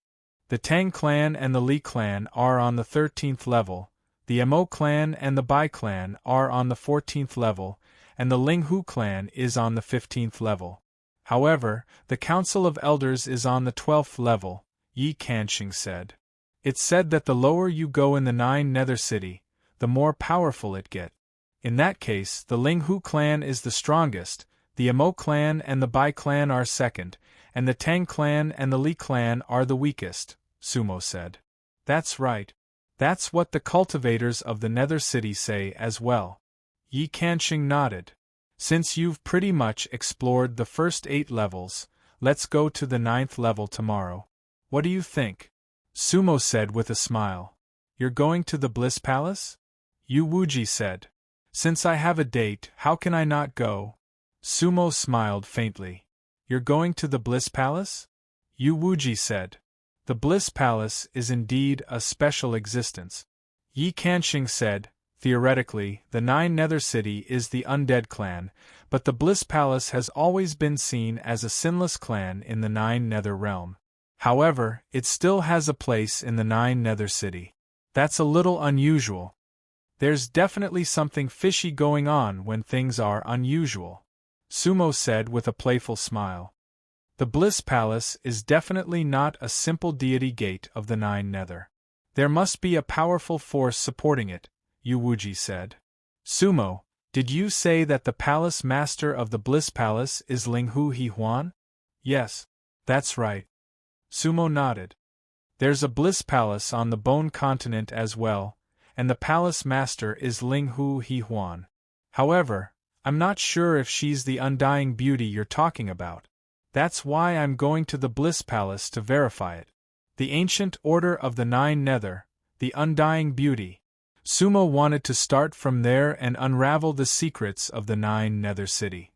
The Tang clan and the Li clan are on the 13th level, the Mo clan and the Bai clan are on the 14th level, and the Linghu clan is on the 15th level. However, the Council of Elders is on the 12th level, Yi Kanshing said. It's said that the lower you go in the 9 Nether City, the more powerful it gets. In that case, the Linghu clan is the strongest, the Mo clan and the Bai clan are second, and the Tang clan and the Li clan are the weakest, Sumo said. That's right. That's what the cultivators of the Nether City say as well. Yi Kanshing nodded. Since you've pretty much explored the first 8 levels, let's go to the 9th level tomorrow. What do you think? Sumo said with a smile. You're going to the Bliss Palace? Yu Wuji said. Since I have a date, how can I not go? Sumo smiled faintly. You're going to the Bliss Palace? Yu Wuji said. The Bliss Palace is indeed a special existence. Yi Kanshing said, theoretically, the 9 Nether City is the undead clan, but the Bliss Palace has always been seen as a sinless clan in the 9 Nether realm. However, it still has a place in the 9 Nether City. That's a little unusual. There's definitely something fishy going on when things are unusual, Sumo said with a playful smile. The Bliss Palace is definitely not a simple deity gate of the 9 Nether. There must be a powerful force supporting it, Yu Wuji said. Sumo, did you say that the palace master of the Bliss Palace is Linghu He Huan? Yes, that's right. Sumo nodded. There's a Bliss Palace on the Bone Continent as well, and the palace master is Linghu He Huan. However, I'm not sure if she's the undying beauty you're talking about. That's why I'm going to the Bliss Palace to verify it. The ancient order of the 9 Nether, the undying beauty. Sumo wanted to start from there and unravel the secrets of the 9 Nether City.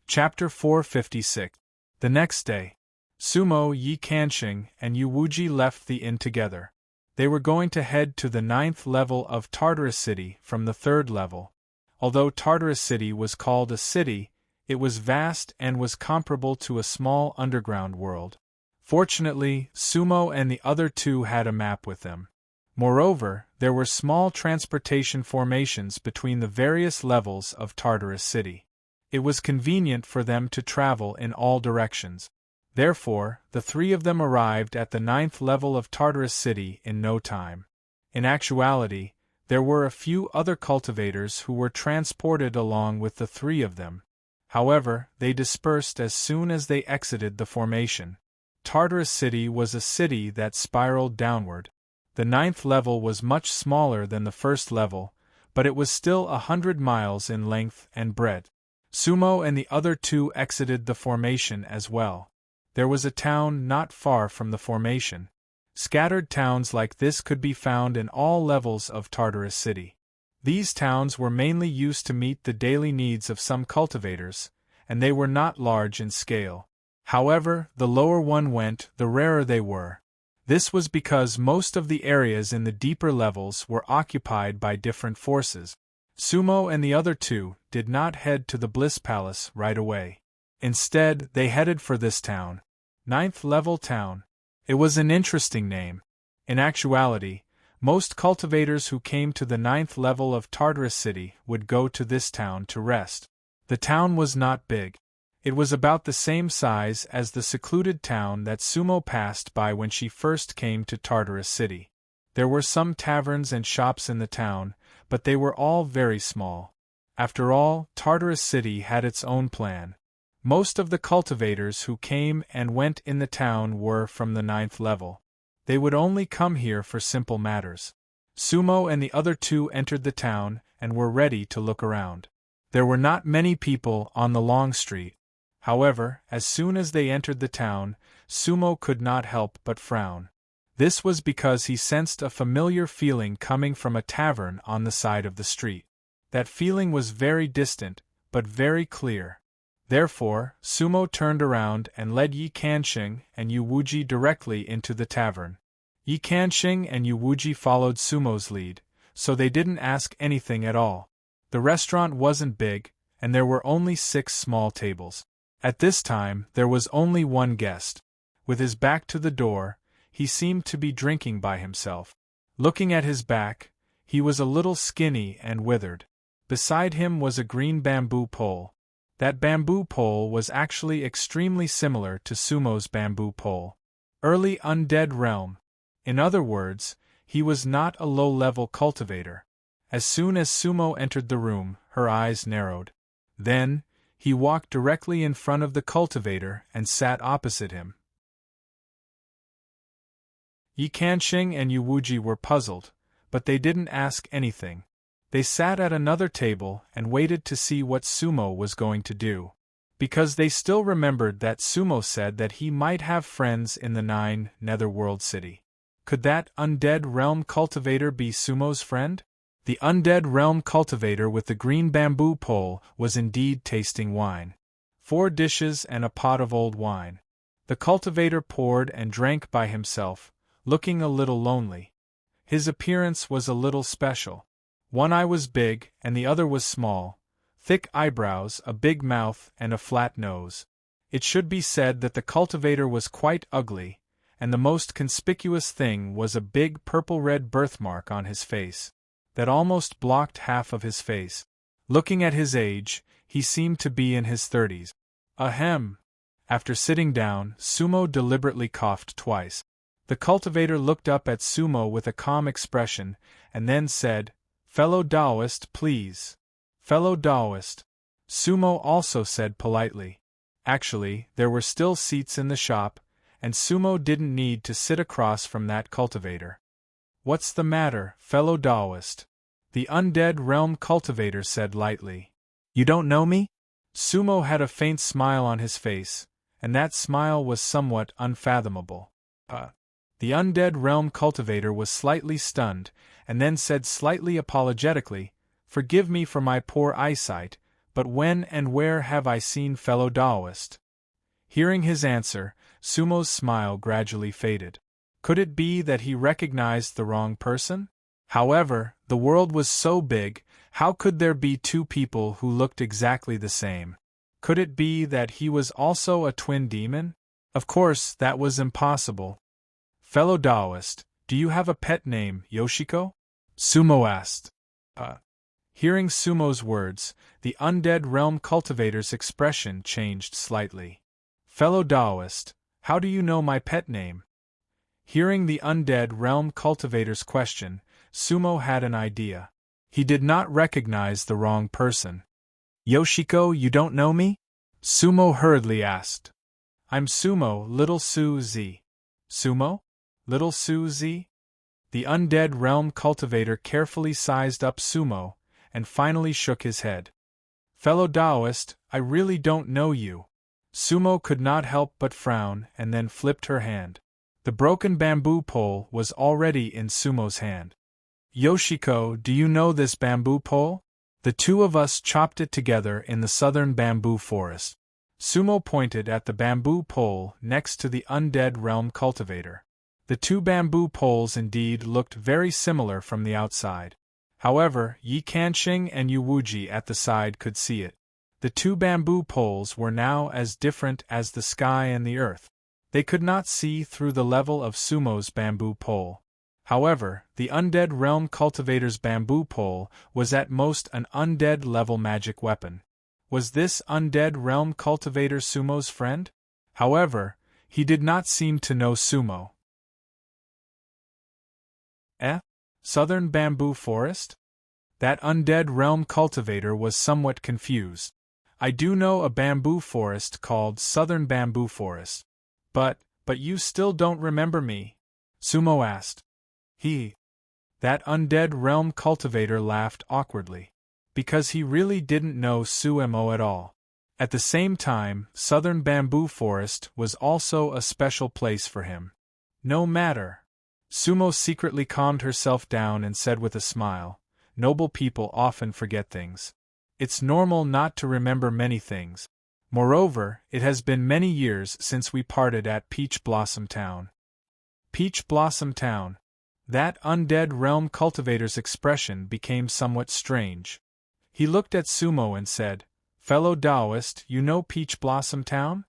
Chapter 456. The next day, Sumo, Yi Kanshing, and Yu Wuji left the inn together. They were going to head to the 9th level of Tartarus City from the 3rd level. Although Tartarus City was called a city, it was vast and was comparable to a small underground world. Fortunately, Sumo and the other 2 had a map with them. Moreover, there were small transportation formations between the various levels of Tartarus City. It was convenient for them to travel in all directions. Therefore, the 3 of them arrived at the 9th level of Tartarus City in no time. In actuality, there were a few other cultivators who were transported along with the 3 of them. However, they dispersed as soon as they exited the formation. Tartarus City was a city that spiraled downward. The 9th level was much smaller than the 1st level, but it was still 100 miles in length and breadth. Sumo and the other 2 exited the formation as well. There was a town not far from the formation. Scattered towns like this could be found in all levels of Tartarus City. These towns were mainly used to meet the daily needs of some cultivators, and they were not large in scale. However, the lower one went, the rarer they were. This was because most of the areas in the deeper levels were occupied by different forces. Sumo and the other 2 did not head to the Bliss Palace right away. Instead, they headed for this town. 9th level town. It was an interesting name. In actuality, most cultivators who came to the 9th level of Tartarus City would go to this town to rest. The town was not big. It was about the same size as the secluded town that Sumo passed by when she first came to Tartarus City. There were some taverns and shops in the town, but they were all very small. After all, Tartarus City had its own plan. Most of the cultivators who came and went in the town were from the 9th level. They would only come here for simple matters. Sumo and the other 2 entered the town and were ready to look around. There were not many people on the long street. However, as soon as they entered the town, Sumo could not help but frown. This was because he sensed a familiar feeling coming from a tavern on the side of the street. That feeling was very distant, but very clear. Therefore, Sumo turned around and led Yi Kanshing and Yu Wuji directly into the tavern. Yi Kanshing and Yu Wuji followed Sumo's lead, so they didn't ask anything at all. The restaurant wasn't big, and there were only 6 small tables. At this time, there was only one guest. With his back to the door, he seemed to be drinking by himself. Looking at his back, he was a little skinny and withered. Beside him was a green bamboo pole. That bamboo pole was actually extremely similar to Sumo's bamboo pole. Early undead realm. In other words, he was not a low-level cultivator. As soon as Sumo entered the room, her eyes narrowed. Then, he walked directly in front of the cultivator and sat opposite him. Yi Kanshing and Yu Wuji were puzzled, but they didn't ask anything. They sat at another table and waited to see what Sumo was going to do. Because they still remembered that Sumo said that he might have friends in the 9 Netherworld City. Could that undead realm cultivator be Sumo's friend? The undead realm cultivator with the green bamboo pole was indeed tasting wine. 4 dishes and a pot of old wine. The cultivator poured and drank by himself, looking a little lonely. His appearance was a little special. One eye was big and the other was small, thick eyebrows, a big mouth, and a flat nose. It should be said that the cultivator was quite ugly, and the most conspicuous thing was a big purple-red birthmark on his face, that almost blocked half of his face. Looking at his age, he seemed to be in his 30s. Ahem! After sitting down, Sumo deliberately coughed twice. The cultivator looked up at Sumo with a calm expression, and then said, "Fellow Taoist, please." "Fellow Taoist." Sumo also said politely. Actually, there were still seats in the shop, and Sumo didn't need to sit across from that cultivator. "What's the matter, fellow Taoist?" The undead realm cultivator said lightly. "You don't know me?" Sumo had a faint smile on his face, and that smile was somewhat unfathomable. The undead realm cultivator was slightly stunned, and then said slightly apologetically, "Forgive me for my poor eyesight, but when and where have I seen fellow Taoist?" Hearing his answer, Sumo's smile gradually faded. Could it be that he recognized the wrong person? However, the world was so big, how could there be two people who looked exactly the same? Could it be that he was also a twin demon? Of course, that was impossible. "Fellow Taoist, do you have a pet name, Yoshiko?" Sumo asked. Hearing Sumo's words, the undead realm cultivator's expression changed slightly. "Fellow Taoist, how do you know my pet name?" Hearing the undead realm cultivator's question, Sumo had an idea. He did not recognize the wrong person. "Yoshiko, you don't know me?" Sumo hurriedly asked. "I'm Sumo, Little Su-Z." "Sumo? Little Su-Z?" The undead realm cultivator carefully sized up Sumo, and finally shook his head. "Fellow Taoist, I really don't know you." Sumo could not help but frown and then flipped her hand. The broken bamboo pole was already in Sumo's hand. "Yoshiko, do you know this bamboo pole? The two of us chopped it together in the southern bamboo forest." Sumo pointed at the bamboo pole next to the undead realm cultivator. The two bamboo poles indeed looked very similar from the outside. However, Yi Kanshing and Yu Wuji at the side could see it. The two bamboo poles were now as different as the sky and the earth. They could not see through the level of Sumo's bamboo pole. However, the undead realm cultivator's bamboo pole was at most an undead level magic weapon. Was this undead realm cultivator Sumo's friend? However, he did not seem to know Sumo. Southern bamboo forest? That undead realm cultivator was somewhat confused. "I do know a bamboo forest called Southern Bamboo Forest. But you still don't remember me?" Sumo asked. That undead realm cultivator laughed awkwardly. Because he really didn't know Sumo at all. At the same time, Southern Bamboo Forest was also a special place for him. "No matter." Sumo secretly calmed herself down and said with a smile, "Noble people often forget things. It's normal not to remember many things. Moreover, it has been many years since we parted at Peach Blossom Town." Peach Blossom Town. That undead realm cultivator's expression became somewhat strange. He looked at Sumo and said, "Fellow Taoist, you know Peach Blossom Town?"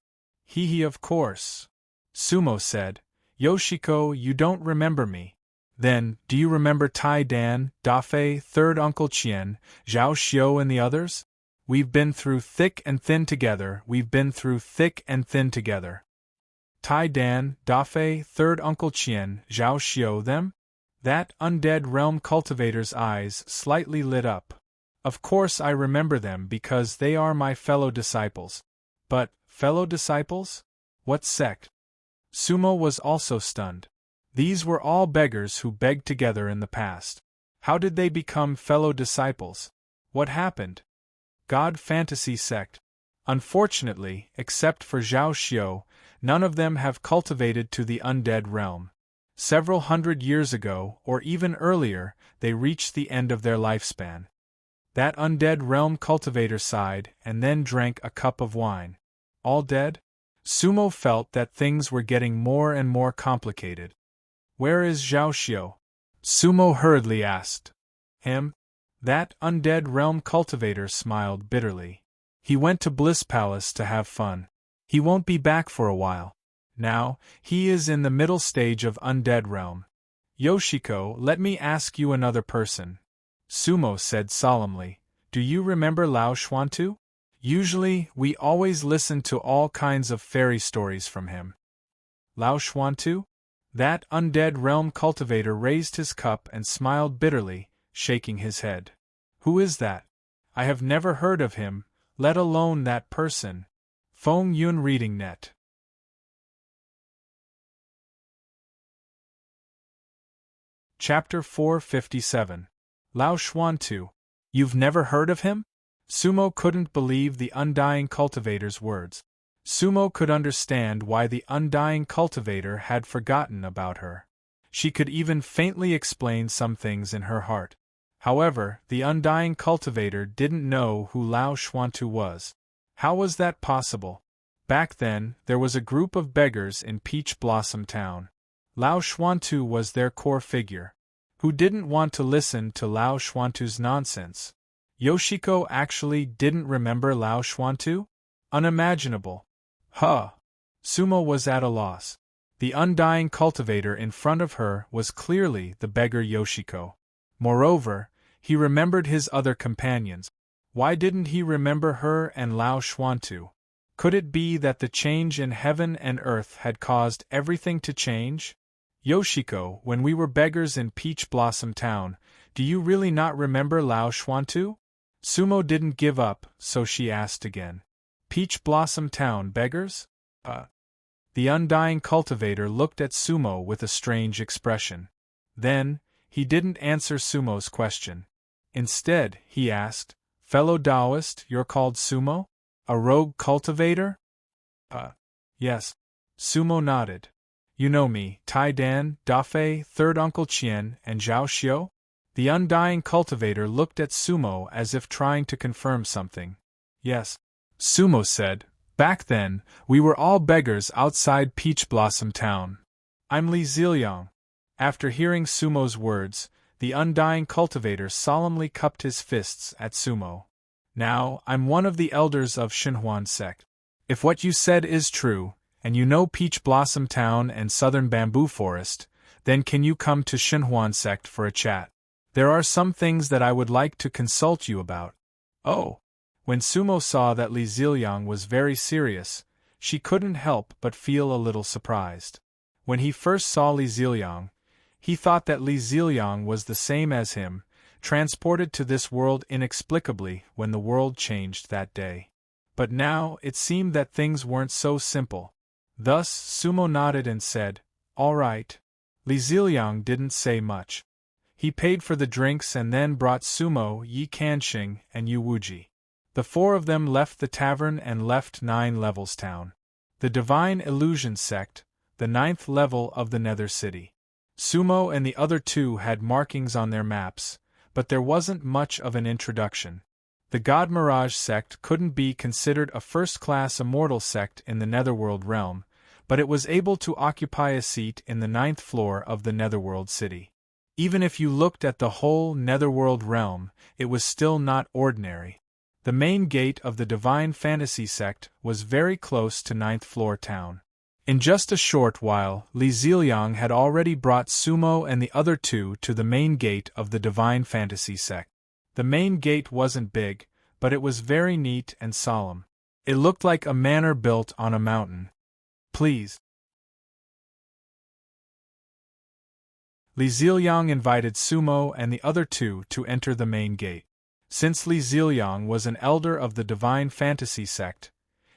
Of course." Sumo said, "Yoshiko, you don't remember me. Then, do you remember Tai Dan, Dafei, Third Uncle Chien, Zhao Xiao and the others? We've been through thick and thin together, Tai Dan, Dafei, Third Uncle Chien, Zhao Xiao them? That undead realm cultivator's eyes slightly lit up. "Of course I remember them because they are my fellow disciples." "But, fellow disciples? What sect?" Sumo was also stunned. These were all beggars who begged together in the past. How did they become fellow disciples? What happened? God Fantasy Sect. Unfortunately, except for Zhao Xiao, none of them have cultivated to the undead realm. Several hundred years ago, or even earlier, they reached the end of their lifespan. That undead realm cultivator sighed and then drank a cup of wine. All dead? Sumo felt that things were getting more and more complicated. "Where is Zhao Xiao?" Sumo hurriedly asked. "Him?" That undead realm cultivator smiled bitterly. "He went to Bliss Palace to have fun. He won't be back for a while. Now, he is in the middle stage of undead realm." "Yoshiko, let me ask you another person." Sumo said solemnly, "Do you remember Lao Xuantu? Usually, we always listen to all kinds of fairy stories from him." "Lao Xuantu?" That undead realm cultivator raised his cup and smiled bitterly, shaking his head. "Who is that? I have never heard of him, let alone that person." Feng Yun Reading Net. Chapter 457. Lao Xuantu. You've never heard of him? Sumo couldn't believe the undying cultivator's words. Sumo could understand why the undying cultivator had forgotten about her. She could even faintly explain some things in her heart. However, the undying cultivator didn't know who Lao Xuantu was. How was that possible? Back then, there was a group of beggars in Peach Blossom Town. Lao Xuantu was their core figure. Who didn't want to listen to Lao Xuantu's nonsense? Yoshiko actually didn't remember Lao Xuantu? Unimaginable. Huh. Sumo was at a loss. The undying cultivator in front of her was clearly the beggar Yoshiko. Moreover, he remembered his other companions. Why didn't he remember her and Lao Xuantu? Could it be that the change in heaven and earth had caused everything to change? Yoshiko, when we were beggars in Peach Blossom Town, do you really not remember Lao Xuantu? Sumo didn't give up, so she asked again. Peach Blossom Town beggars? The undying cultivator looked at Sumo with a strange expression. Then, he didn't answer Sumo's question. Instead, he asked, Fellow Taoist, you're called Sumo? A rogue cultivator? Yes. Sumo nodded. You know me, Tai Dan, Dafei, Third Uncle Qian, and Zhao Xiu? The undying cultivator looked at Sumo as if trying to confirm something. Yes. Sumo said, Back then, we were all beggars outside Peach Blossom Town. I'm Li Ziliang. After hearing Sumo's words, the undying cultivator solemnly cupped his fists at Sumo. Now, I'm one of the elders of Xinhuan sect. If what you said is true, and you know Peach Blossom Town and Southern Bamboo Forest, then can you come to Xinhuan sect for a chat? There are some things that I would like to consult you about. Oh. When Sumo saw that Li Ziliang was very serious, she couldn't help but feel a little surprised. When he first saw Li Ziliang, he thought that Li Ziliang was the same as him, transported to this world inexplicably when the world changed that day. But now it seemed that things weren't so simple. Thus, Sumo nodded and said, All right. Li Ziliang didn't say much. He paid for the drinks and then brought Sumo, Yi Kanxing, and Yu Wuji. The four of them left the tavern and left 9 Levels Town. The Divine Illusion Sect, the 9th level of the Nether City. Sumo and the other two had markings on their maps, but there wasn't much of an introduction. The God Mirage sect couldn't be considered a first-class immortal sect in the Netherworld realm, but it was able to occupy a seat in the 9th floor of the Netherworld city. Even if you looked at the whole Netherworld realm, it was still not ordinary. The main gate of the Divine Fantasy sect was very close to 9th floor town. In just a short while, Li Ziliang had already brought Sumo and the other two to the main gate of the Divine Fantasy sect. The main gate wasn't big, but it was very neat and solemn. It looked like a manor built on a mountain. Please. Li Ziliang invited Sumo and the other two to enter the main gate. Since Li Ziliang was an elder of the Divine Fantasy sect,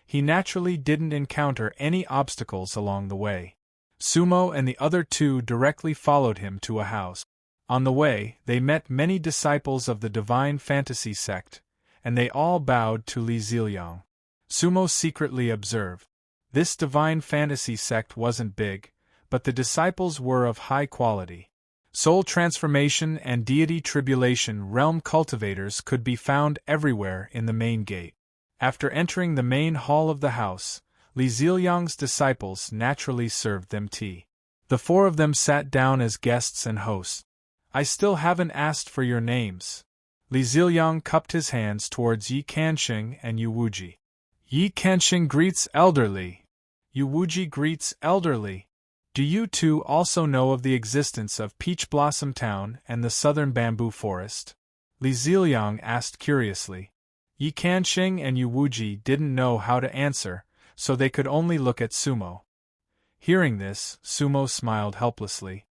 he naturally didn't encounter any obstacles along the way. Sumo and the other two directly followed him to a house. On the way, they met many disciples of the Divine Fantasy sect, and they all bowed to Li Ziliang. Sumo secretly observed. This Divine Fantasy sect wasn't big, but the disciples were of high quality. Soul transformation and deity tribulation realm cultivators could be found everywhere in the main gate. After entering the main hall of the house, Li Ziliang's disciples naturally served them tea. The four of them sat down as guests and hosts. I still haven't asked for your names. Li Ziliang cupped his hands towards Yi Kanxing and Yu Wuji. Yi Kanxing greets elderly. Yu Wuji greets elderly. Do you two also know of the existence of Peach Blossom Town and the Southern Bamboo Forest? Li Ziliang asked curiously. Yi Kanxing and Yu Wuji didn't know how to answer, so they could only look at Sumo. Hearing this, Sumo smiled helplessly.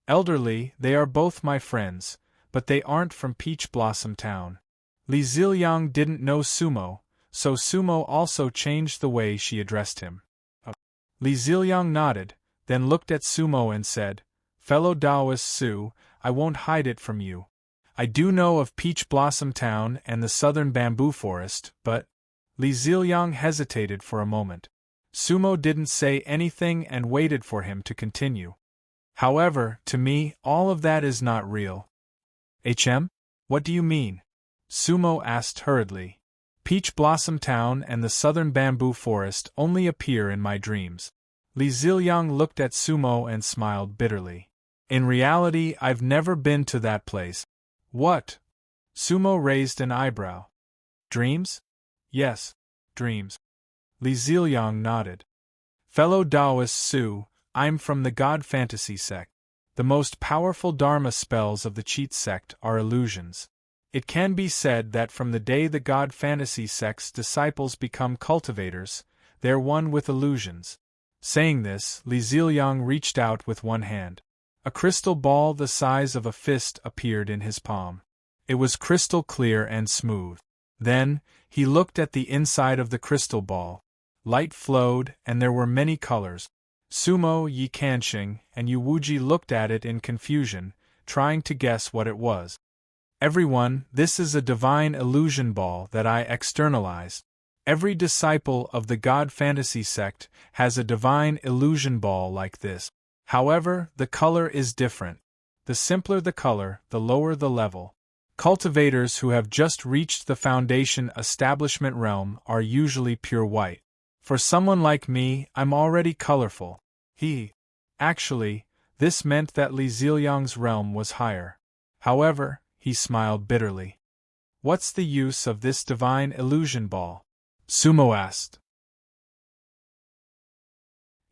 Elderly, they are both my friends, but they aren't from Peach Blossom Town. Li Ziliang didn't know Sumo, so Sumo also changed the way she addressed him. Li Ziliang nodded, then looked at Sumo and said, Fellow Taoist Su, I won't hide it from you. I do know of Peach Blossom Town and the Southern Bamboo Forest, but... Li Ziliang hesitated for a moment. Sumo didn't say anything and waited for him to continue. However, to me, all of that is not real. What do you mean? Sumo asked hurriedly. Peach Blossom Town and the southern bamboo forest only appear in my dreams. Li Ziliang looked at Sumo and smiled bitterly. In reality, I've never been to that place. What? Sumo raised an eyebrow. Dreams? Yes, dreams. Li Ziliang nodded. Fellow Taoist Su, I'm from the God Fantasy sect. The most powerful Dharma spells of the Cheat sect are illusions. It can be said that from the day the God Fantasy sect's disciples become cultivators, they're one with illusions. Saying this, Li Ziliang reached out with one hand. A crystal ball the size of a fist appeared in his palm. It was crystal clear and smooth. Then, he looked at the inside of the crystal ball. Light flowed, and there were many colors. Sumo, Yi Kanxing, and Yu Wuji looked at it in confusion, trying to guess what it was. Everyone, this is a divine illusion ball that I externalized. Every disciple of the God Fantasy sect has a divine illusion ball like this. However, the color is different. The simpler the color, the lower the level. Cultivators who have just reached the foundation establishment realm are usually pure white. For someone like me, I'm already colorful. Actually, this meant that Li Ziliang's realm was higher. However, he smiled bitterly. What's the use of this divine illusion ball? Sumo asked.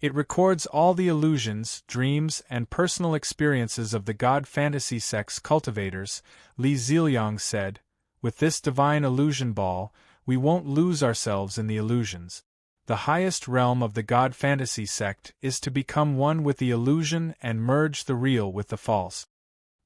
It records all the illusions, dreams, and personal experiences of the God Fantasy sect's cultivators, Li Ziliang said. With this divine illusion ball, we won't lose ourselves in the illusions. The highest realm of the God Fantasy sect is to become one with the illusion and merge the real with the false.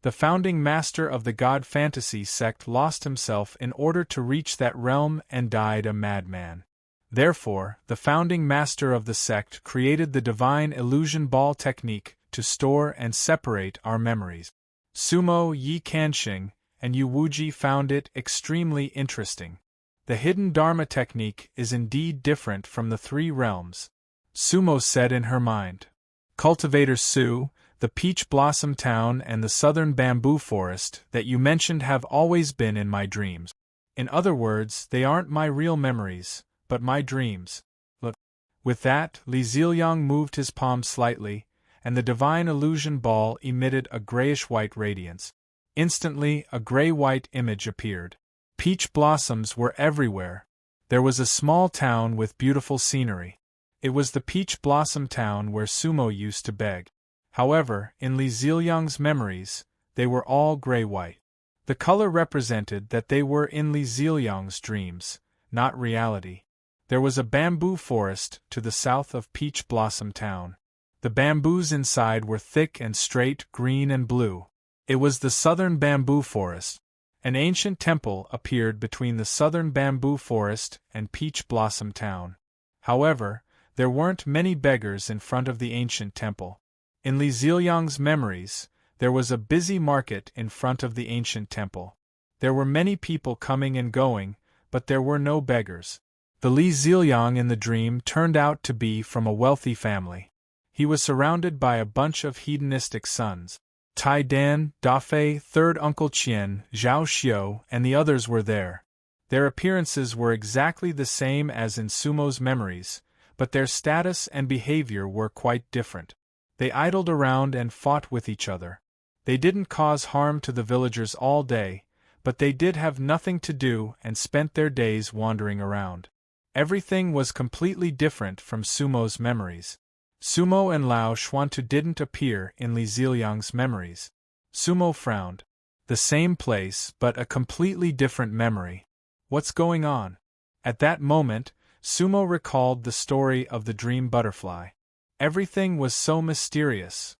The founding master of the God Fantasy sect lost himself in order to reach that realm and died a madman. Therefore, the founding master of the sect created the divine illusion ball technique to store and separate our memories. Sumo, Yi Kanxing, and Yu Wuji found it extremely interesting. The hidden Dharma technique is indeed different from the three realms. Sumo said in her mind. Cultivator Su, the Peach Blossom Town and the southern bamboo forest that you mentioned have always been in my dreams. In other words, they aren't my real memories, but my dreams. Look. With that, Li Ziliang moved his palm slightly, and the divine illusion ball emitted a grayish-white radiance. Instantly, a gray-white image appeared. Peach blossoms were everywhere. There was a small town with beautiful scenery. It was the Peach Blossom Town where Sumo used to beg. However, in Li Ziliang's memories, they were all gray-white. The color represented that they were in Li Ziliang's dreams, not reality. There was a bamboo forest to the south of Peach Blossom Town. The bamboos inside were thick and straight, green and blue. It was the southern bamboo forest. An ancient temple appeared between the southern bamboo forest and Peach Blossom Town. However, there weren't many beggars in front of the ancient temple. In Li Ziliang's memories, there was a busy market in front of the ancient temple. There were many people coming and going, but there were no beggars. The Li Ziliang in the dream turned out to be from a wealthy family. He was surrounded by a bunch of hedonistic sons. Tai Dan, Dafei, third Uncle Qian, Zhao Xiu, and the others were there. Their appearances were exactly the same as in Sumo's memories, but their status and behavior were quite different. They idled around and fought with each other. They didn't cause harm to the villagers all day, but they did have nothing to do and spent their days wandering around. Everything was completely different from Sumo's memories. Sumo and Lao Xuantu didn't appear in Li Ziliang's memories. Sumo frowned. The same place, but a completely different memory. What's going on? At that moment, Sumo recalled the story of the dream butterfly. Everything was so mysterious.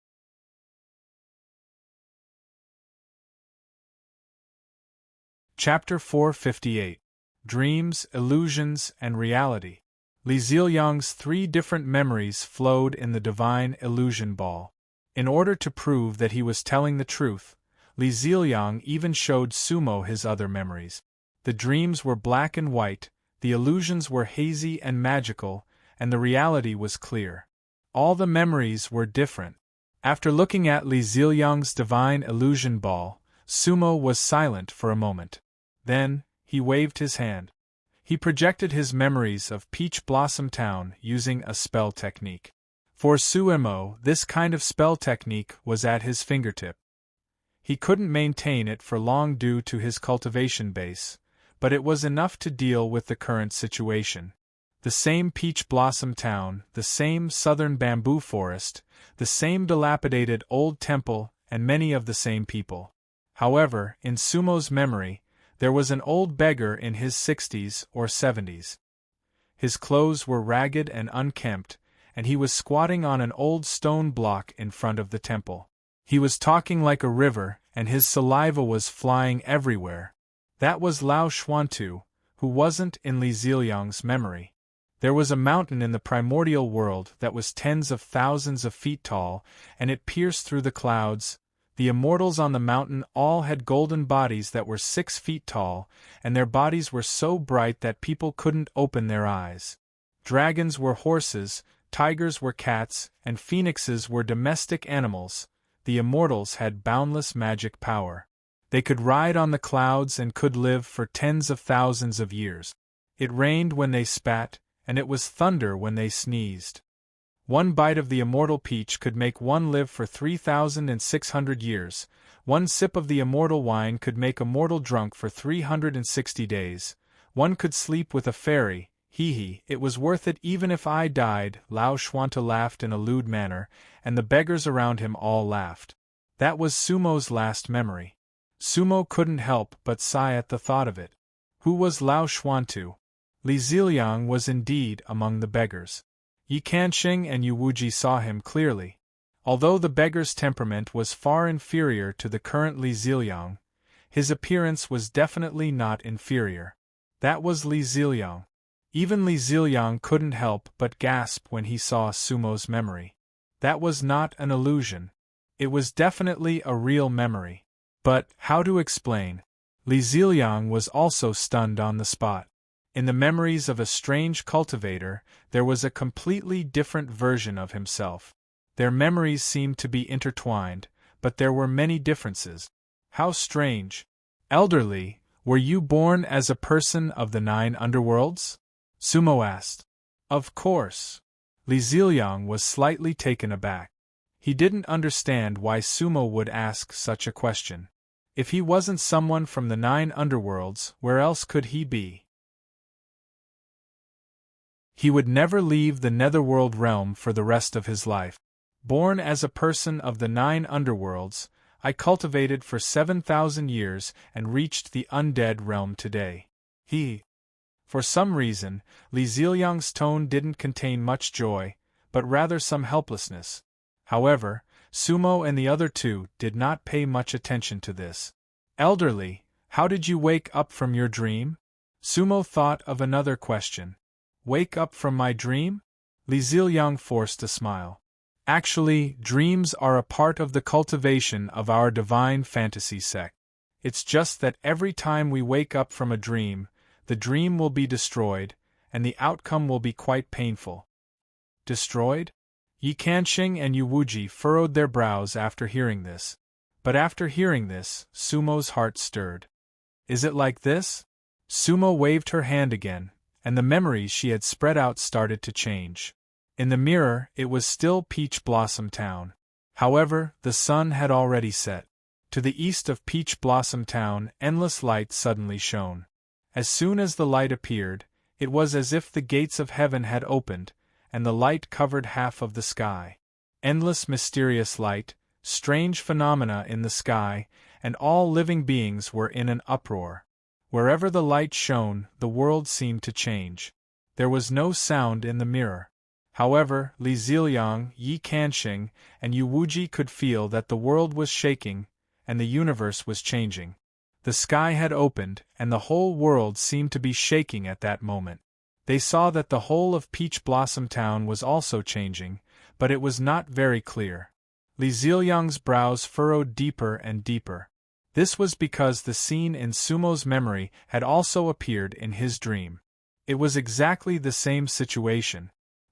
Chapter 458. Dreams, Illusions, and Reality. Li Ziliang's three different memories flowed in the divine illusion ball. In order to prove that he was telling the truth, Li Ziliang even showed Sumo his other memories. The dreams were black and white, the illusions were hazy and magical, and the reality was clear. All the memories were different. After looking at Li Ziliang's divine illusion ball, Sumo was silent for a moment. Then, he waved his hand. He projected his memories of Peach Blossom Town using a spell technique. For Sumo, this kind of spell technique was at his fingertip. He couldn't maintain it for long due to his cultivation base, but it was enough to deal with the current situation. The same Peach Blossom Town, the same southern bamboo forest, the same dilapidated old temple, and many of the same people. However, in Sumo's memory, there was an old beggar in his 60s or 70s. His clothes were ragged and unkempt, and he was squatting on an old stone block in front of the temple. He was talking like a river, and his saliva was flying everywhere. That was Lao Xuantu, who wasn't in Li Ziliang's memory. There was a mountain in the primordial world that was tens of thousands of feet tall, and it pierced through the clouds. The immortals on the mountain all had golden bodies that were 6 feet tall, and their bodies were so bright that people couldn't open their eyes. Dragons were horses, tigers were cats, and phoenixes were domestic animals. The immortals had boundless magic power. They could ride on the clouds and could live for tens of thousands of years. It rained when they spat, and it was thunder when they sneezed. One bite of the immortal peach could make one live for 3,600 years. One sip of the immortal wine could make a mortal drunk for 360 days. One could sleep with a fairy. Hee, it was worth it even if I died. Lao Xuanta laughed in a lewd manner, and the beggars around him all laughed. That was Sumo's last memory. Sumo couldn't help but sigh at the thought of it. Who was Lao Xuantu? Li Ziliang was indeed among the beggars. Yi Kanxing and Yu Wuji saw him clearly. Although the beggar's temperament was far inferior to the current Li Ziliang, his appearance was definitely not inferior. That was Li Ziliang. Even Li Ziliang couldn't help but gasp when he saw Sumo's memory. That was not an illusion. It was definitely a real memory. But, how to explain? Li Ziliang was also stunned on the spot. In the memories of a strange cultivator, there was a completely different version of himself. Their memories seemed to be intertwined, but there were many differences. How strange. Elderly, were you born as a person of the 9 underworlds? Sumo asked. Of course. Li Ziliang was slightly taken aback. He didn't understand why Sumo would ask such a question. If he wasn't someone from the 9 underworlds, where else could he be? He would never leave the netherworld realm for the rest of his life. Born as a person of the 9 underworlds, I cultivated for 7,000 years and reached the undead realm today. For some reason, Li Ziliang's tone didn't contain much joy, but rather some helplessness. However, Sumo and the other two did not pay much attention to this. Elderly, how did you wake up from your dream? Sumo thought of another question. Wake up from my dream? Li Ziliang forced a smile. Actually, dreams are a part of the cultivation of our divine fantasy sect. It's just that every time we wake up from a dream, the dream will be destroyed, and the outcome will be quite painful. Destroyed? Yi Kanxing and Yu Wuji furrowed their brows after hearing this. But after hearing this, Sumo's heart stirred. Is it like this? Sumo waved her hand again, and the memories she had spread out started to change. In the mirror, it was still Peach Blossom Town. However, the sun had already set. To the east of Peach Blossom Town, endless light suddenly shone. As soon as the light appeared, it was as if the gates of heaven had opened, and the light covered half of the sky. Endless mysterious light, strange phenomena in the sky, and all living beings were in an uproar. Wherever the light shone, the world seemed to change. There was no sound in the mirror. However, Li Ziliang, Yi Kanxing, and Yu Wuji could feel that the world was shaking, and the universe was changing. The sky had opened, and the whole world seemed to be shaking at that moment. They saw that the whole of Peach Blossom Town was also changing, but it was not very clear. Li Ziliang's brows furrowed deeper and deeper. This was because the scene in Sumo's memory had also appeared in his dream. It was exactly the same situation.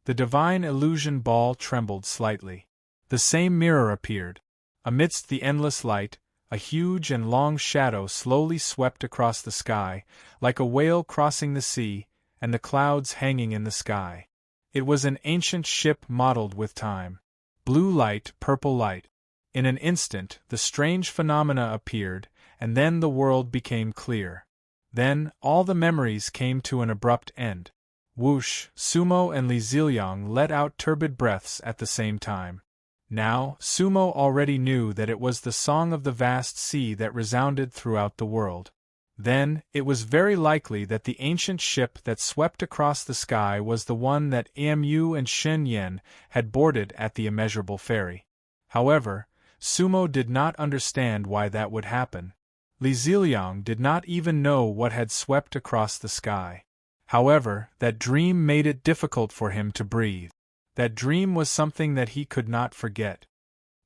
The divine illusion ball trembled slightly. The same mirror appeared. Amidst the endless light, a huge and long shadow slowly swept across the sky, like a whale crossing the sea, and the clouds hanging in the sky. It was an ancient ship mottled with time. Blue light, purple light. In an instant, the strange phenomena appeared, and then the world became clear. Then, all the memories came to an abrupt end. Whoosh! Sumo and Li Ziliang let out turbid breaths at the same time. Now, Sumo already knew that it was the song of the vast sea that resounded throughout the world. Then, it was very likely that the ancient ship that swept across the sky was the one that Emu and Shen Yen had boarded at the immeasurable ferry. However, Sumo did not understand why that would happen. Li Ziliang did not even know what had swept across the sky. However, that dream made it difficult for him to breathe. That dream was something that he could not forget.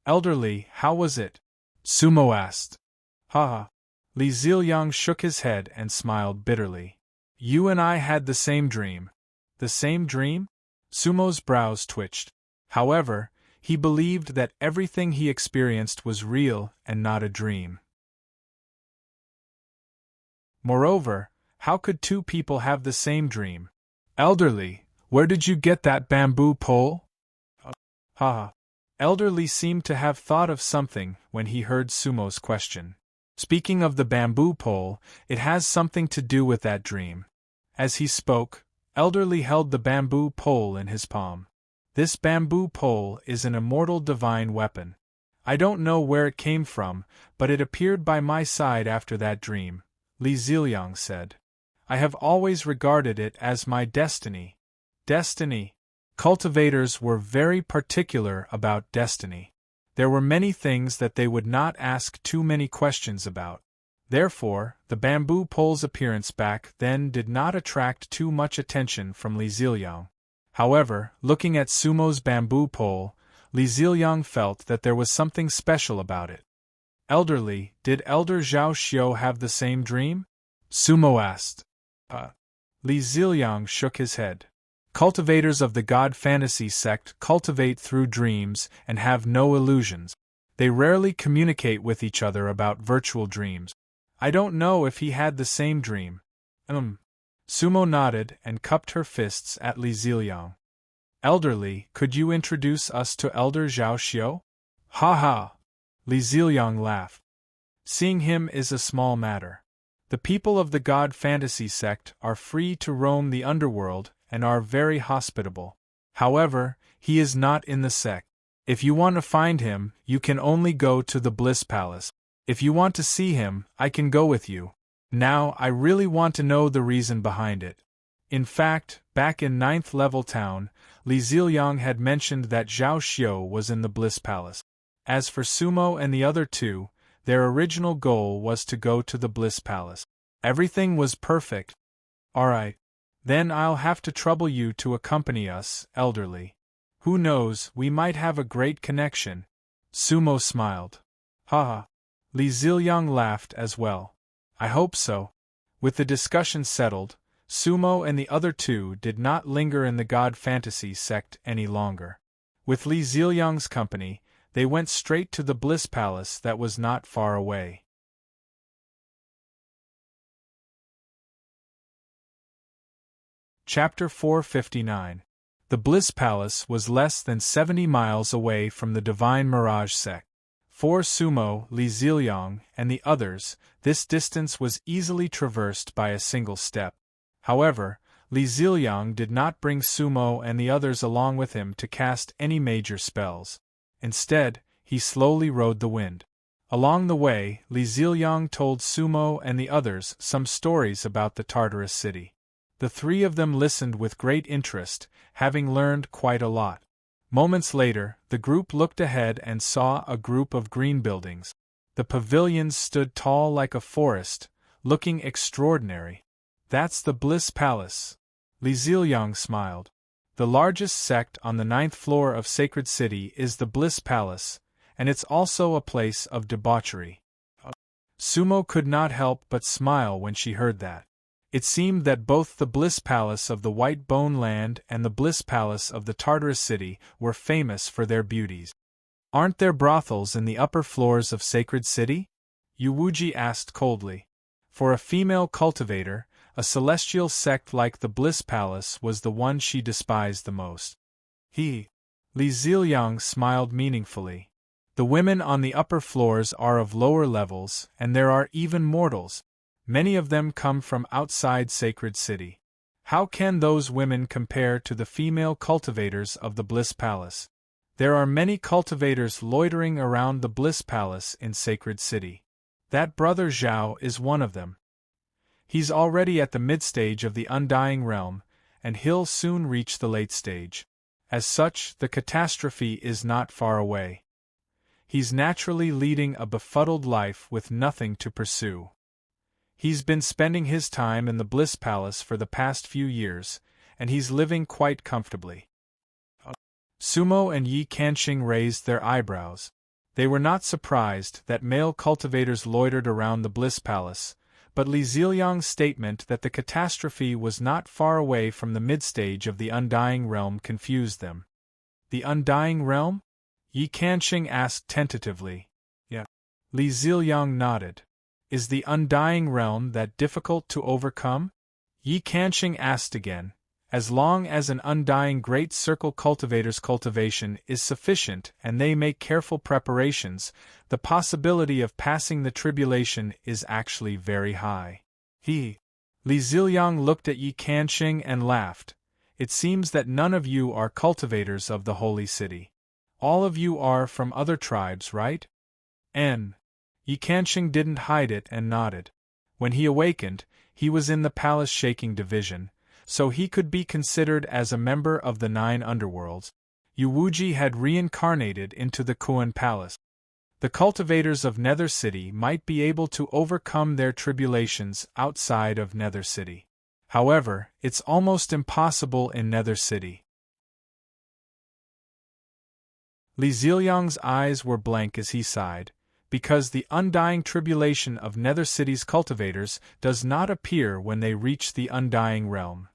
Elderly, how was it? Sumo asked. Ha! Li Ziliang shook his head and smiled bitterly. You and I had the same dream. The same dream? Sumo's brows twitched. However, he believed that everything he experienced was real and not a dream. Moreover, how could two people have the same dream? Elderly, where did you get that bamboo pole? Ha! Elderly seemed to have thought of something when he heard Sumo's question. Speaking of the bamboo pole, it has something to do with that dream. As he spoke, Elderly held the bamboo pole in his palm. This bamboo pole is an immortal divine weapon. I don't know where it came from, but it appeared by my side after that dream, Li Ziliang said. I have always regarded it as my destiny. Destiny. Cultivators were very particular about destiny. There were many things that they would not ask too many questions about. Therefore, the bamboo pole's appearance back then did not attract too much attention from Li Ziliang. However, looking at Sumo's bamboo pole, Li Ziliang felt that there was something special about it. Elderly, did Elder Zhao Xiao have the same dream? Sumo asked. Li Ziliang shook his head. Cultivators of the God Fantasy sect cultivate through dreams and have no illusions. They rarely communicate with each other about virtual dreams. I don't know if he had the same dream. Sumo nodded and cupped her fists at Li Ziliang. Elderly, could you introduce us to Elder Zhao Xiao? Ha ha! Li Ziliang laughed. Seeing him is a small matter. The people of the God Fantasy sect are free to roam the underworld and are very hospitable. However, he is not in the sect. If you want to find him, you can only go to the Bliss Palace. If you want to see him, I can go with you. Now, I really want to know the reason behind it. In fact, back in 9th level town, Li Ziliang had mentioned that Zhao Xiao was in the Bliss Palace. As for Sumo and the other two, their original goal was to go to the Bliss Palace. Everything was perfect. Alright. Then I'll have to trouble you to accompany us, Elderly. Who knows, we might have a great connection. Sumo smiled. Ha! Li Ziliang laughed as well. I hope so. With the discussion settled, Sumo and the other two did not linger in the God Fantasy sect any longer. With Li Ziliang's company, they went straight to the Bliss Palace that was not far away. Chapter 459. The Bliss Palace was less than 70 miles away from the Divine Mirage sect. For Sumo, Li Ziliang, and the others, this distance was easily traversed by a single step. However, Li Ziliang did not bring Sumo and the others along with him to cast any major spells. Instead, he slowly rode the wind. Along the way, Li Ziliang told Sumo and the others some stories about the Tartarus city. The three of them listened with great interest, having learned quite a lot. Moments later, the group looked ahead and saw a group of green buildings. The pavilions stood tall like a forest, looking extraordinary. That's the Bliss Palace. Li Ziliang smiled. The largest sect on the 9th floor of Sacred City is the Bliss Palace, and it's also a place of debauchery. Sumo could not help but smile when she heard that. It seemed that both the Bliss Palace of the White Bone Land and the Bliss Palace of the Tartarus City were famous for their beauties. "Aren't there brothels in the upper floors of Sacred City?" Yuwuji asked coldly. For a female cultivator, a celestial sect like the Bliss Palace was the one she despised the most. Li Ziliang smiled meaningfully. "The women on the upper floors are of lower levels, and there are even mortals. Many of them come from outside Sacred City. How can those women compare to the female cultivators of the Bliss Palace? There are many cultivators loitering around the Bliss Palace in Sacred City. That brother Zhao is one of them. He's already at the mid-stage of the Undying Realm, and he'll soon reach the late stage. As such, the catastrophe is not far away. He's naturally leading a befuddled life with nothing to pursue. He's been spending his time in the Bliss Palace for the past few years, and he's living quite comfortably." Sumo and Yi Kanxing raised their eyebrows. They were not surprised that male cultivators loitered around the Bliss Palace, but Li Ziliang's statement that the catastrophe was not far away from the mid-stage of the Undying Realm confused them. "The Undying Realm?" Yi Kanxing asked tentatively. "Yeah." Li Ziliang nodded. "Is the Undying Realm that difficult to overcome?" Yi Kanxing asked again. "As long as an Undying Great Circle cultivator's cultivation is sufficient and they make careful preparations, the possibility of passing the tribulation is actually very high." Li Ziliang looked at Yi Kanxing and laughed. "It seems that none of you are cultivators of the Holy City. All of you are from other tribes, right?" Yi Kanxing didn't hide it and nodded. When he awakened, he was in the palace shaking division, so he could be considered as a member of the 9 underworlds. Yuwuji had reincarnated into the Kuan Palace. The cultivators of Nether City might be able to overcome their tribulations outside of Nether City. However, it's almost impossible in Nether City. Li Ziliang's eyes were blank as he sighed, because the undying tribulation of Nether City's cultivators does not appear when they reach the Undying Realm.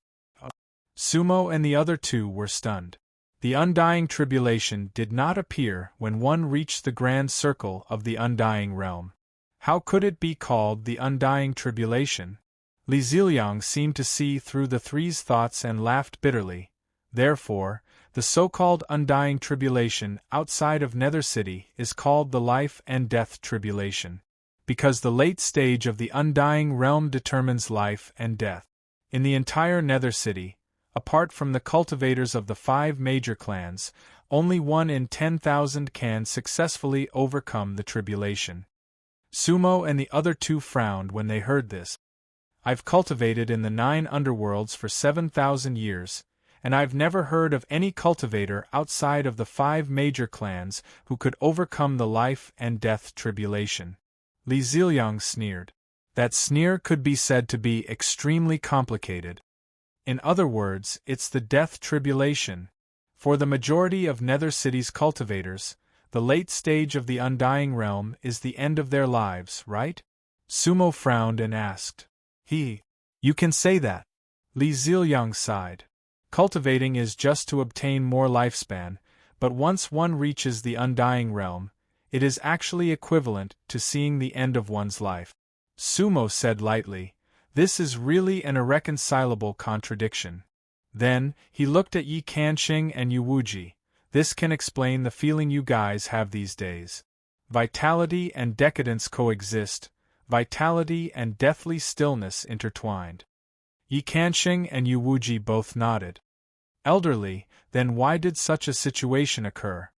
Sumo and the other two were stunned. The Undying Tribulation did not appear when one reached the Grand Circle of the Undying Realm. How could it be called the Undying Tribulation? Li Ziliang seemed to see through the three's thoughts and laughed bitterly. Therefore, the so-called Undying Tribulation outside of Nether City is called the Life and Death Tribulation, because the late stage of the Undying Realm determines life and death. In the entire Nether City, apart from the cultivators of the 5 major clans, only 1 in 10,000 can successfully overcome the tribulation. Sumo and the other two frowned when they heard this. "I've cultivated in the 9 underworlds for 7,000 years, and I've never heard of any cultivator outside of the 5 major clans who could overcome the life and death tribulation." Li Ziliang sneered. That sneer could be said to be extremely complicated. In other words, it's the death tribulation. For the majority of Nether City's cultivators, the late stage of the Undying Realm is the end of their lives, right? Sumo frowned and asked. You can say that. Li Ziliang sighed. Cultivating is just to obtain more lifespan, but once one reaches the Undying Realm, it is actually equivalent to seeing the end of one's life. Sumo said lightly, "This is really an irreconcilable contradiction." Then, he looked at Yi Kanxing and Yuwuji. "This can explain the feeling you guys have these days. Vitality and decadence coexist, vitality and deathly stillness intertwined." Yi Kanxing and Yuwuji both nodded. "Elderly, then why did such a situation occur?"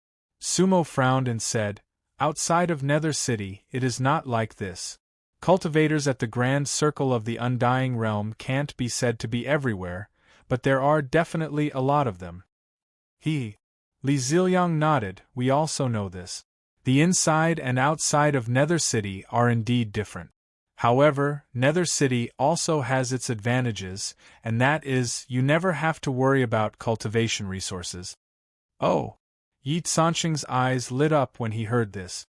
Sumo frowned and said, "Outside of Nether City, it is not like this. Cultivators at the Grand Circle of the Undying Realm can't be said to be everywhere, but there are definitely a lot of them." Li Ziliang nodded. "We also know this. The inside and outside of Nether City are indeed different. However, Nether City also has its advantages, and that is, you never have to worry about cultivation resources." "Oh!" Yi Sanxing's eyes lit up when he heard this.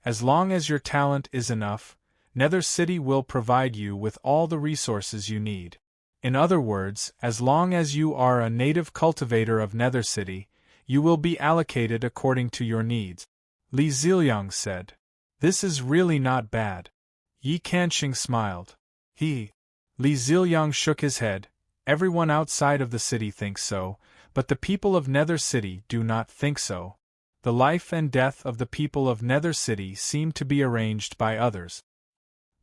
"As long as your talent is enough, Nether City will provide you with all the resources you need. In other words, as long as you are a native cultivator of Nether City, you will be allocated according to your needs. Li Ziliang said. This is really not bad. Yi Kanxing smiled. Li Ziliang shook his head. Everyone outside of the city thinks so, but the people of Nether City do not think so. The life and death of the people of Nether City seem to be arranged by others.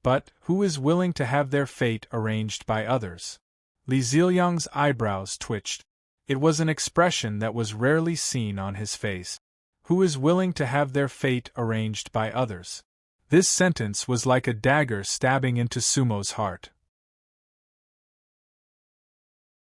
But who is willing to have their fate arranged by others? Li Ziliang's eyebrows twitched. It was an expression that was rarely seen on his face. Who is willing to have their fate arranged by others? This sentence was like a dagger stabbing into Sumo's heart.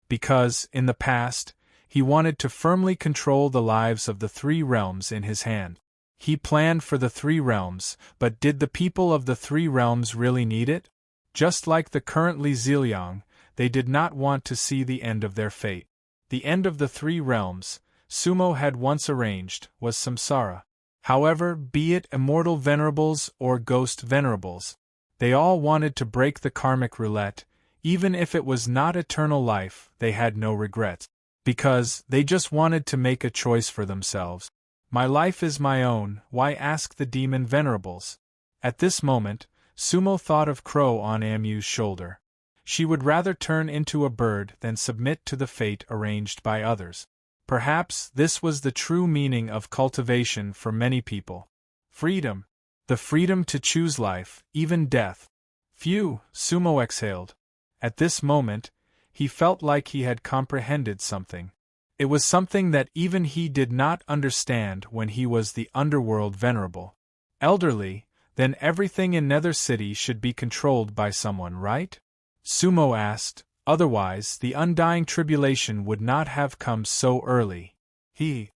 Because, in the past, he wanted to firmly control the lives of the three realms in his hand. He planned for the three realms, but did the people of the three realms really need it? Just like the current Li Ziliang, they did not want to see the end of their fate. The end of the three realms, Sumo had once arranged, was samsara. However, be it immortal venerables or ghost venerables, they all wanted to break the karmic roulette. Even if it was not eternal life, they had no regrets. Because they just wanted to make a choice for themselves. My life is my own, why ask the demon venerables? At this moment, Sumo thought of Crow on Amu's shoulder. She would rather turn into a bird than submit to the fate arranged by others. Perhaps this was the true meaning of cultivation for many people. Freedom. The freedom to choose life, even death. Phew, Sumo exhaled. At this moment, he felt like he had comprehended something. It was something that even he did not understand when he was the underworld venerable. Elderly, then everything in Nether City should be controlled by someone, right? Sumo asked, otherwise the undying tribulation would not have come so early. Li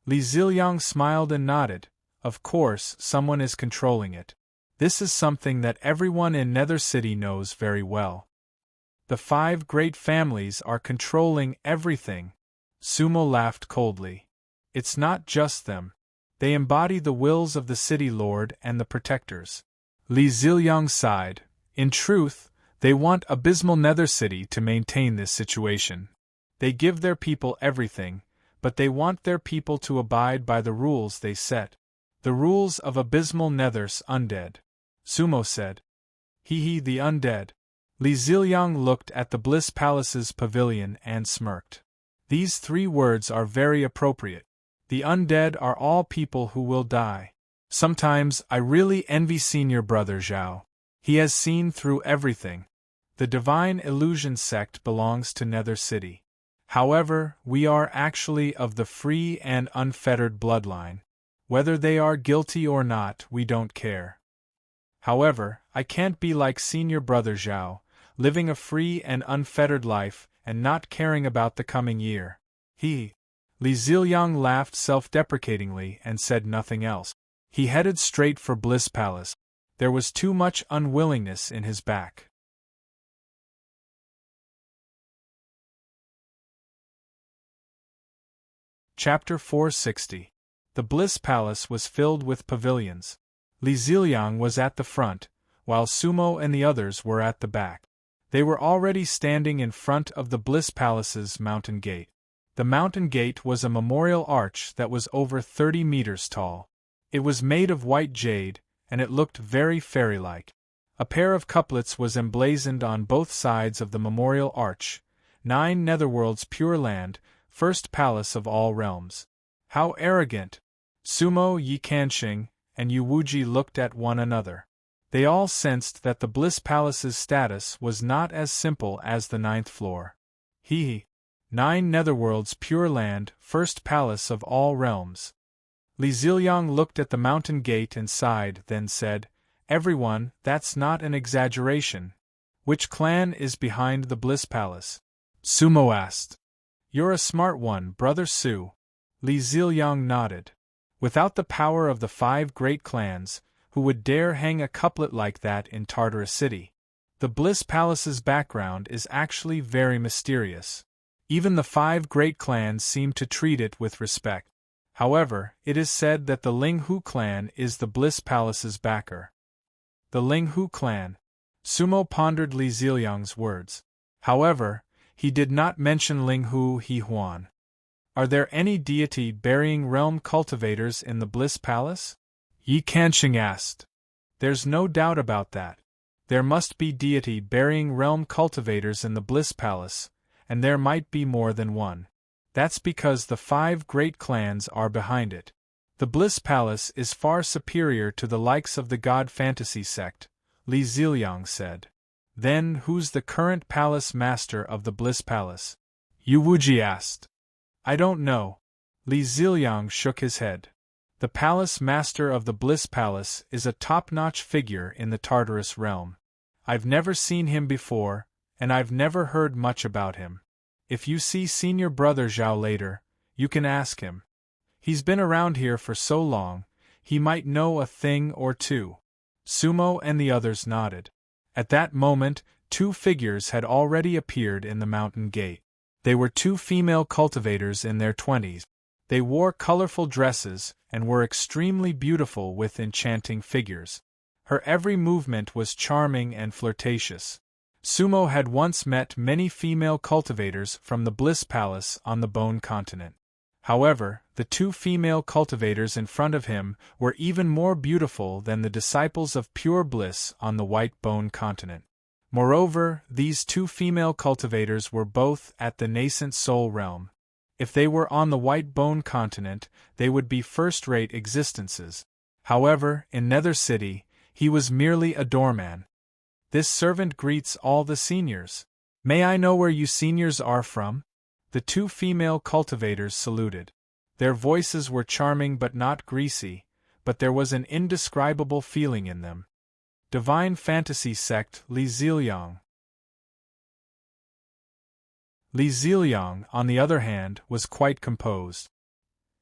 Ziliang smiled and nodded. Of course, someone is controlling it. This is something that everyone in Nether City knows very well. The 5 great families are controlling everything. Sumo laughed coldly. It's not just them. They embody the wills of the city lord and the protectors. Li Ziliang sighed. In truth, they want abysmal Nether City to maintain this situation. They give their people everything, but they want their people to abide by the rules they set. The rules of abysmal Nether's undead. Sumo said. The undead. Li Ziliang looked at the Bliss Palace's pavilion and smirked. These 3 words are very appropriate. The undead are all people who will die. Sometimes I really envy Senior Brother Zhao. He has seen through everything. The Divine Illusion sect belongs to Nether City. However, we are actually of the free and unfettered bloodline. Whether they are guilty or not, we don't care. However, I can't be like Senior Brother Zhao, living a free and unfettered life, and not caring about the coming year. Li Ziliang laughed self-deprecatingly and said nothing else. He headed straight for Bliss Palace. There was too much unwillingness in his back. Chapter 460. The Bliss Palace was filled with pavilions. Li Ziliang was at the front, while Sumo and the others were at the back. They were already standing in front of the Bliss Palace's mountain gate. The mountain gate was a memorial arch that was over 30 meters tall. It was made of white jade, and it looked very fairy-like. A pair of couplets was emblazoned on both sides of the memorial arch. 9 Netherworld's pure land, first palace of all realms. How arrogant! Sumo, Yi Kanxing, and Yu Wuji looked at one another. They all sensed that the Bliss Palace's status was not as simple as the 9th floor. 9 Netherworld's pure land, first palace of all realms. Li Ziliang looked at the mountain gate and sighed, then said, Everyone, that's not an exaggeration. Which clan is behind the Bliss Palace? Sumo asked. You're a smart one, Brother Su. Li Ziliang nodded. Without the power of the 5 great clans, who would dare hang a couplet like that in Tartarus City? The Bliss Palace's background is actually very mysterious. Even the 5 great clans seem to treat it with respect. However, it is said that the Ling Hu clan is the Bliss Palace's backer. The Ling Hu clan. Sumo pondered Li Ziliang's words. However, he did not mention Ling Hu He Huan. Are there any deity-bearing realm cultivators in the Bliss Palace? Yi Kanxing asked. There's no doubt about that. There must be deity-bearing realm cultivators in the Bliss Palace, and there might be more than one. That's because the 5 great clans are behind it. The Bliss Palace is far superior to the likes of the God Fantasy sect, Li Ziliang said. Then who's the current palace master of the Bliss Palace? Yu Wuji asked. I don't know. Li Ziliang shook his head. The palace master of the Bliss Palace is a top-notch figure in the Tartarus realm. I've never seen him before, and I've never heard much about him. If you see senior brother Zhao later, you can ask him. He's been around here for so long, he might know a thing or two. Sumo and the others nodded. At that moment, 2 figures had already appeared in the mountain gate. They were 2 female cultivators in their 20s. They wore colorful dresses and were extremely beautiful with enchanting figures. Her every movement was charming and flirtatious. Sumo had once met many female cultivators from the Bliss Palace on the Bone Continent. However, the 2 female cultivators in front of him were even more beautiful than the disciples of pure bliss on the White Bone Continent. Moreover, these 2 female cultivators were both at the nascent soul realm. If they were on the White Bone Continent, they would be first-rate existences. However, in Nether City, he was merely a doorman. This servant greets all the seniors. May I know where you seniors are from? The 2 female cultivators saluted. Their voices were charming but not greasy, but there was an indescribable feeling in them. Divine Fantasy sect Li Ziliang. Li Ziliang, on the other hand, was quite composed.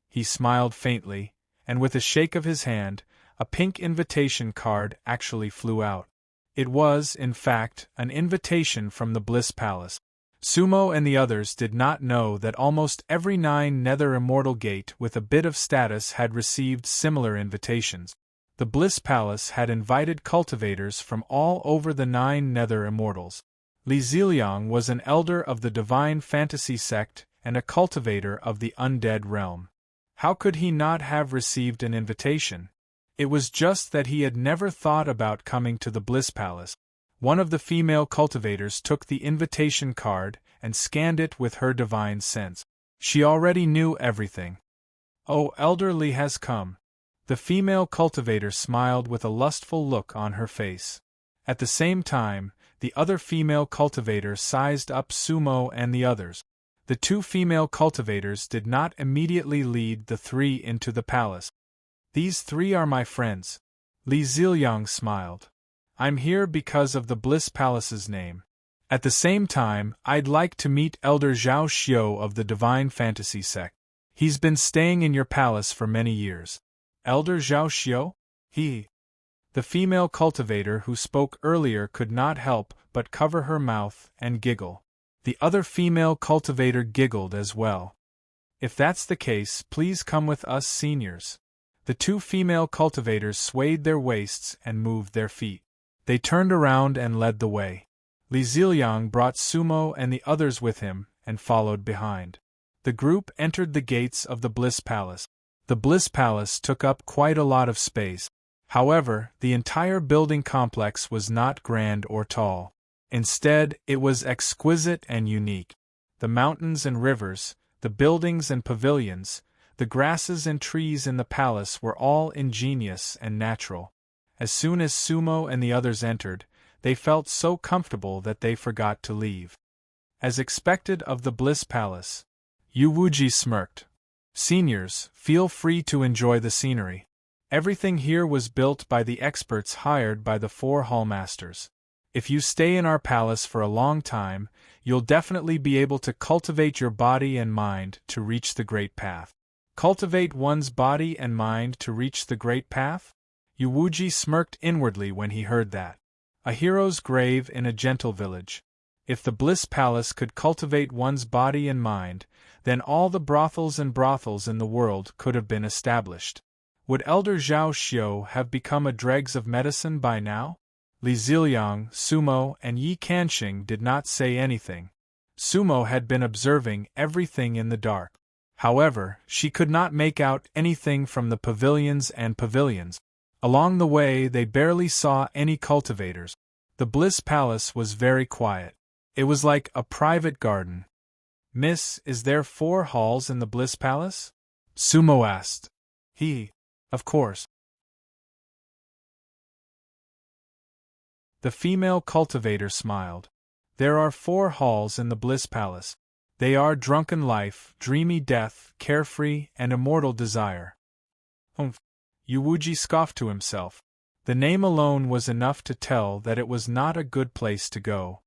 He smiled faintly, and with a shake of his hand, a pink invitation card actually flew out. It was, in fact, an invitation from the Bliss Palace. Sumo and the others did not know that almost every 9 Nether Immortal Gate with a bit of status had received similar invitations. The Bliss Palace had invited cultivators from all over the 9 Nether Immortals. Li Ziliang was an elder of the Divine Fantasy sect and a cultivator of the Undead realm. How could he not have received an invitation? It was just that he had never thought about coming to the Bliss Palace. One of the female cultivators took the invitation card and scanned it with her divine sense. She already knew everything. Oh, Elder Li has come. The female cultivator smiled with a lustful look on her face. At the same time, the other female cultivator sized up Sumo and the others. The 2 female cultivators did not immediately lead the 3 into the palace. These 3 are my friends. Li Ziliang smiled. I'm here because of the Bliss Palace's name. At the same time, I'd like to meet Elder Zhao Xiao of the Divine Fantasy sect. He's been staying in your palace for many years. Elder Zhao Xiao? He. The female cultivator who spoke earlier could not help but cover her mouth and giggle. The other female cultivator giggled as well. If that's the case, please come with us seniors. The 2 female cultivators swayed their waists and moved their feet. They turned around and led the way. Li Ziliang brought Sumo and the others with him and followed behind. The group entered the gates of the Bliss Palace. The Bliss Palace took up quite a lot of space. However, the entire building complex was not grand or tall. Instead, it was exquisite and unique. The mountains and rivers, the buildings and pavilions, the grasses and trees in the palace were all ingenious and natural. As soon as Sumo and the others entered, they felt so comfortable that they forgot to leave. As expected of the Bliss Palace, Yu Wuji smirked. Seniors, feel free to enjoy the scenery. Everything here was built by the experts hired by the 4 hallmasters. If you stay in our palace for a long time, you'll definitely be able to cultivate your body and mind to reach the Great Path. Cultivate one's body and mind to reach the Great Path? Yu Wuji smirked inwardly when he heard that. A hero's grave in a gentle village. If the Bliss Palace could cultivate one's body and mind, then all the brothels in the world could have been established. Would Elder Zhao Xiao have become a dregs of medicine by now? Li Ziliang, Sumo, and Yi Kanxing did not say anything. Sumo had been observing everything in the dark. However, she could not make out anything from the pavilions and pavilions. Along the way they barely saw any cultivators. The Bliss Palace was very quiet. It was like a private garden. "Miss, is there 4 halls in the Bliss Palace?" Sumo asked. Of course. The female cultivator smiled. "There are 4 halls in the Bliss Palace. They are drunken life, dreamy death, carefree, and immortal desire." Humph! Yuwuji scoffed to himself. The name alone was enough to tell that it was not a good place to go.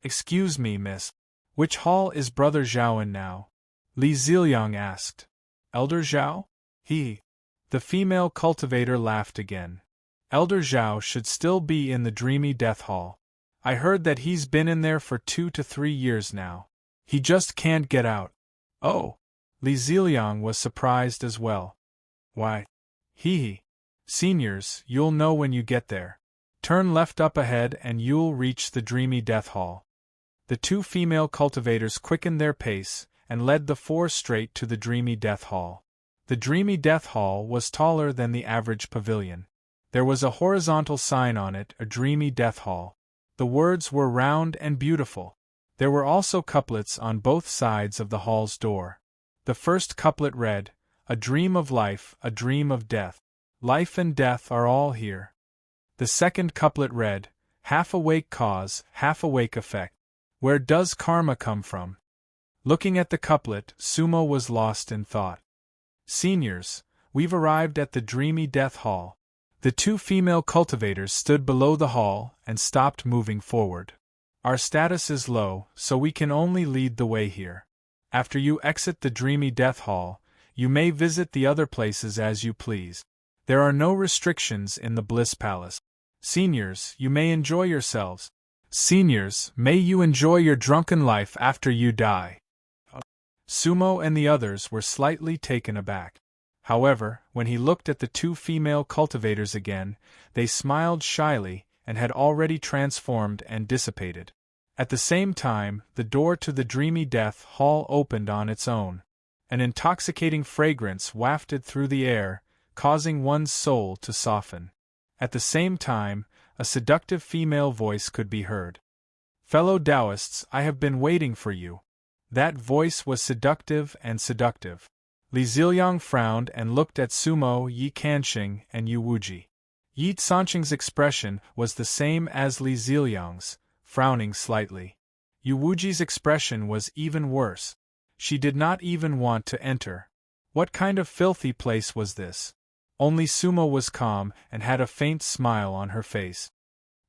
"Excuse me, miss. Which hall is Brother Zhao in now?" Li Ziliang asked. "Elder Zhao?" The female cultivator laughed again. "Elder Zhao should still be in the dreamy death hall. I heard that he's been in there for 2 to 3 years now. He just can't get out." "Oh!" Li Ziliang was surprised as well. "Why? Seniors, you'll know when you get there. Turn left up ahead and you'll reach the dreamy death hall." The 2 female cultivators quickened their pace and led the 4 straight to the dreamy death hall. The dreamy death hall was taller than the average pavilion. There was a horizontal sign on it, "A Dreamy Death Hall." The words were round and beautiful. There were also couplets on both sides of the hall's door. The first couplet read, "A dream of life, a dream of death. Life and death are all here." The second couplet read, "Half-awake cause, half-awake effect. Where does karma come from?" Looking at the couplet, Sumo was lost in thought. "Seniors, we've arrived at the dreamy death hall." The 2 female cultivators stood below the hall and stopped moving forward. "Our status is low, so we can only lead the way here. After you exit the dreamy death hall, you may visit the other places as you please. There are no restrictions in the Bliss Palace. Seniors, you may enjoy yourselves. Seniors, may you enjoy your drunken life after you die." Sumo and the others were slightly taken aback. However, when he looked at the 2 female cultivators again, they smiled shyly and had already transformed and dissipated. At the same time, the door to the dreamy death hall opened on its own. An intoxicating fragrance wafted through the air, causing one's soul to soften. At the same time, a seductive female voice could be heard. "Fellow Taoists, I have been waiting for you." That voice was seductive and seductive. Li Ziliang frowned and looked at Sumo, Yi Kanxing, and Yuwuji. Yi Sanqing's expression was the same as Li Ziliang's, frowning slightly. Yuwuji's expression was even worse. She did not even want to enter. What kind of filthy place was this? Only Sumo was calm and had a faint smile on her face.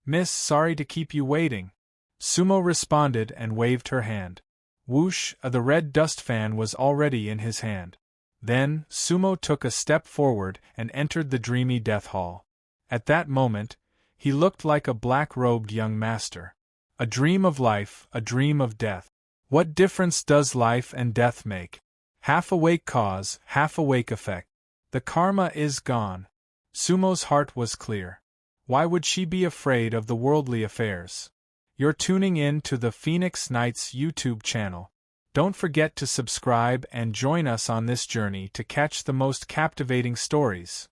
"Miss, sorry to keep you waiting." Sumo responded and waved her hand. Whoosh, the red dust fan was already in his hand. Then, Sumo took a step forward and entered the dreamy death hall. At that moment, he looked like a black-robed young master. A dream of life, a dream of death. What difference does life and death make? Half-awake cause, half-awake effect. The karma is gone. Sumo's heart was clear. Why would she be afraid of the worldly affairs? You're tuning in to the Phoenix Nights YouTube channel. Don't forget to subscribe and join us on this journey to catch the most captivating stories.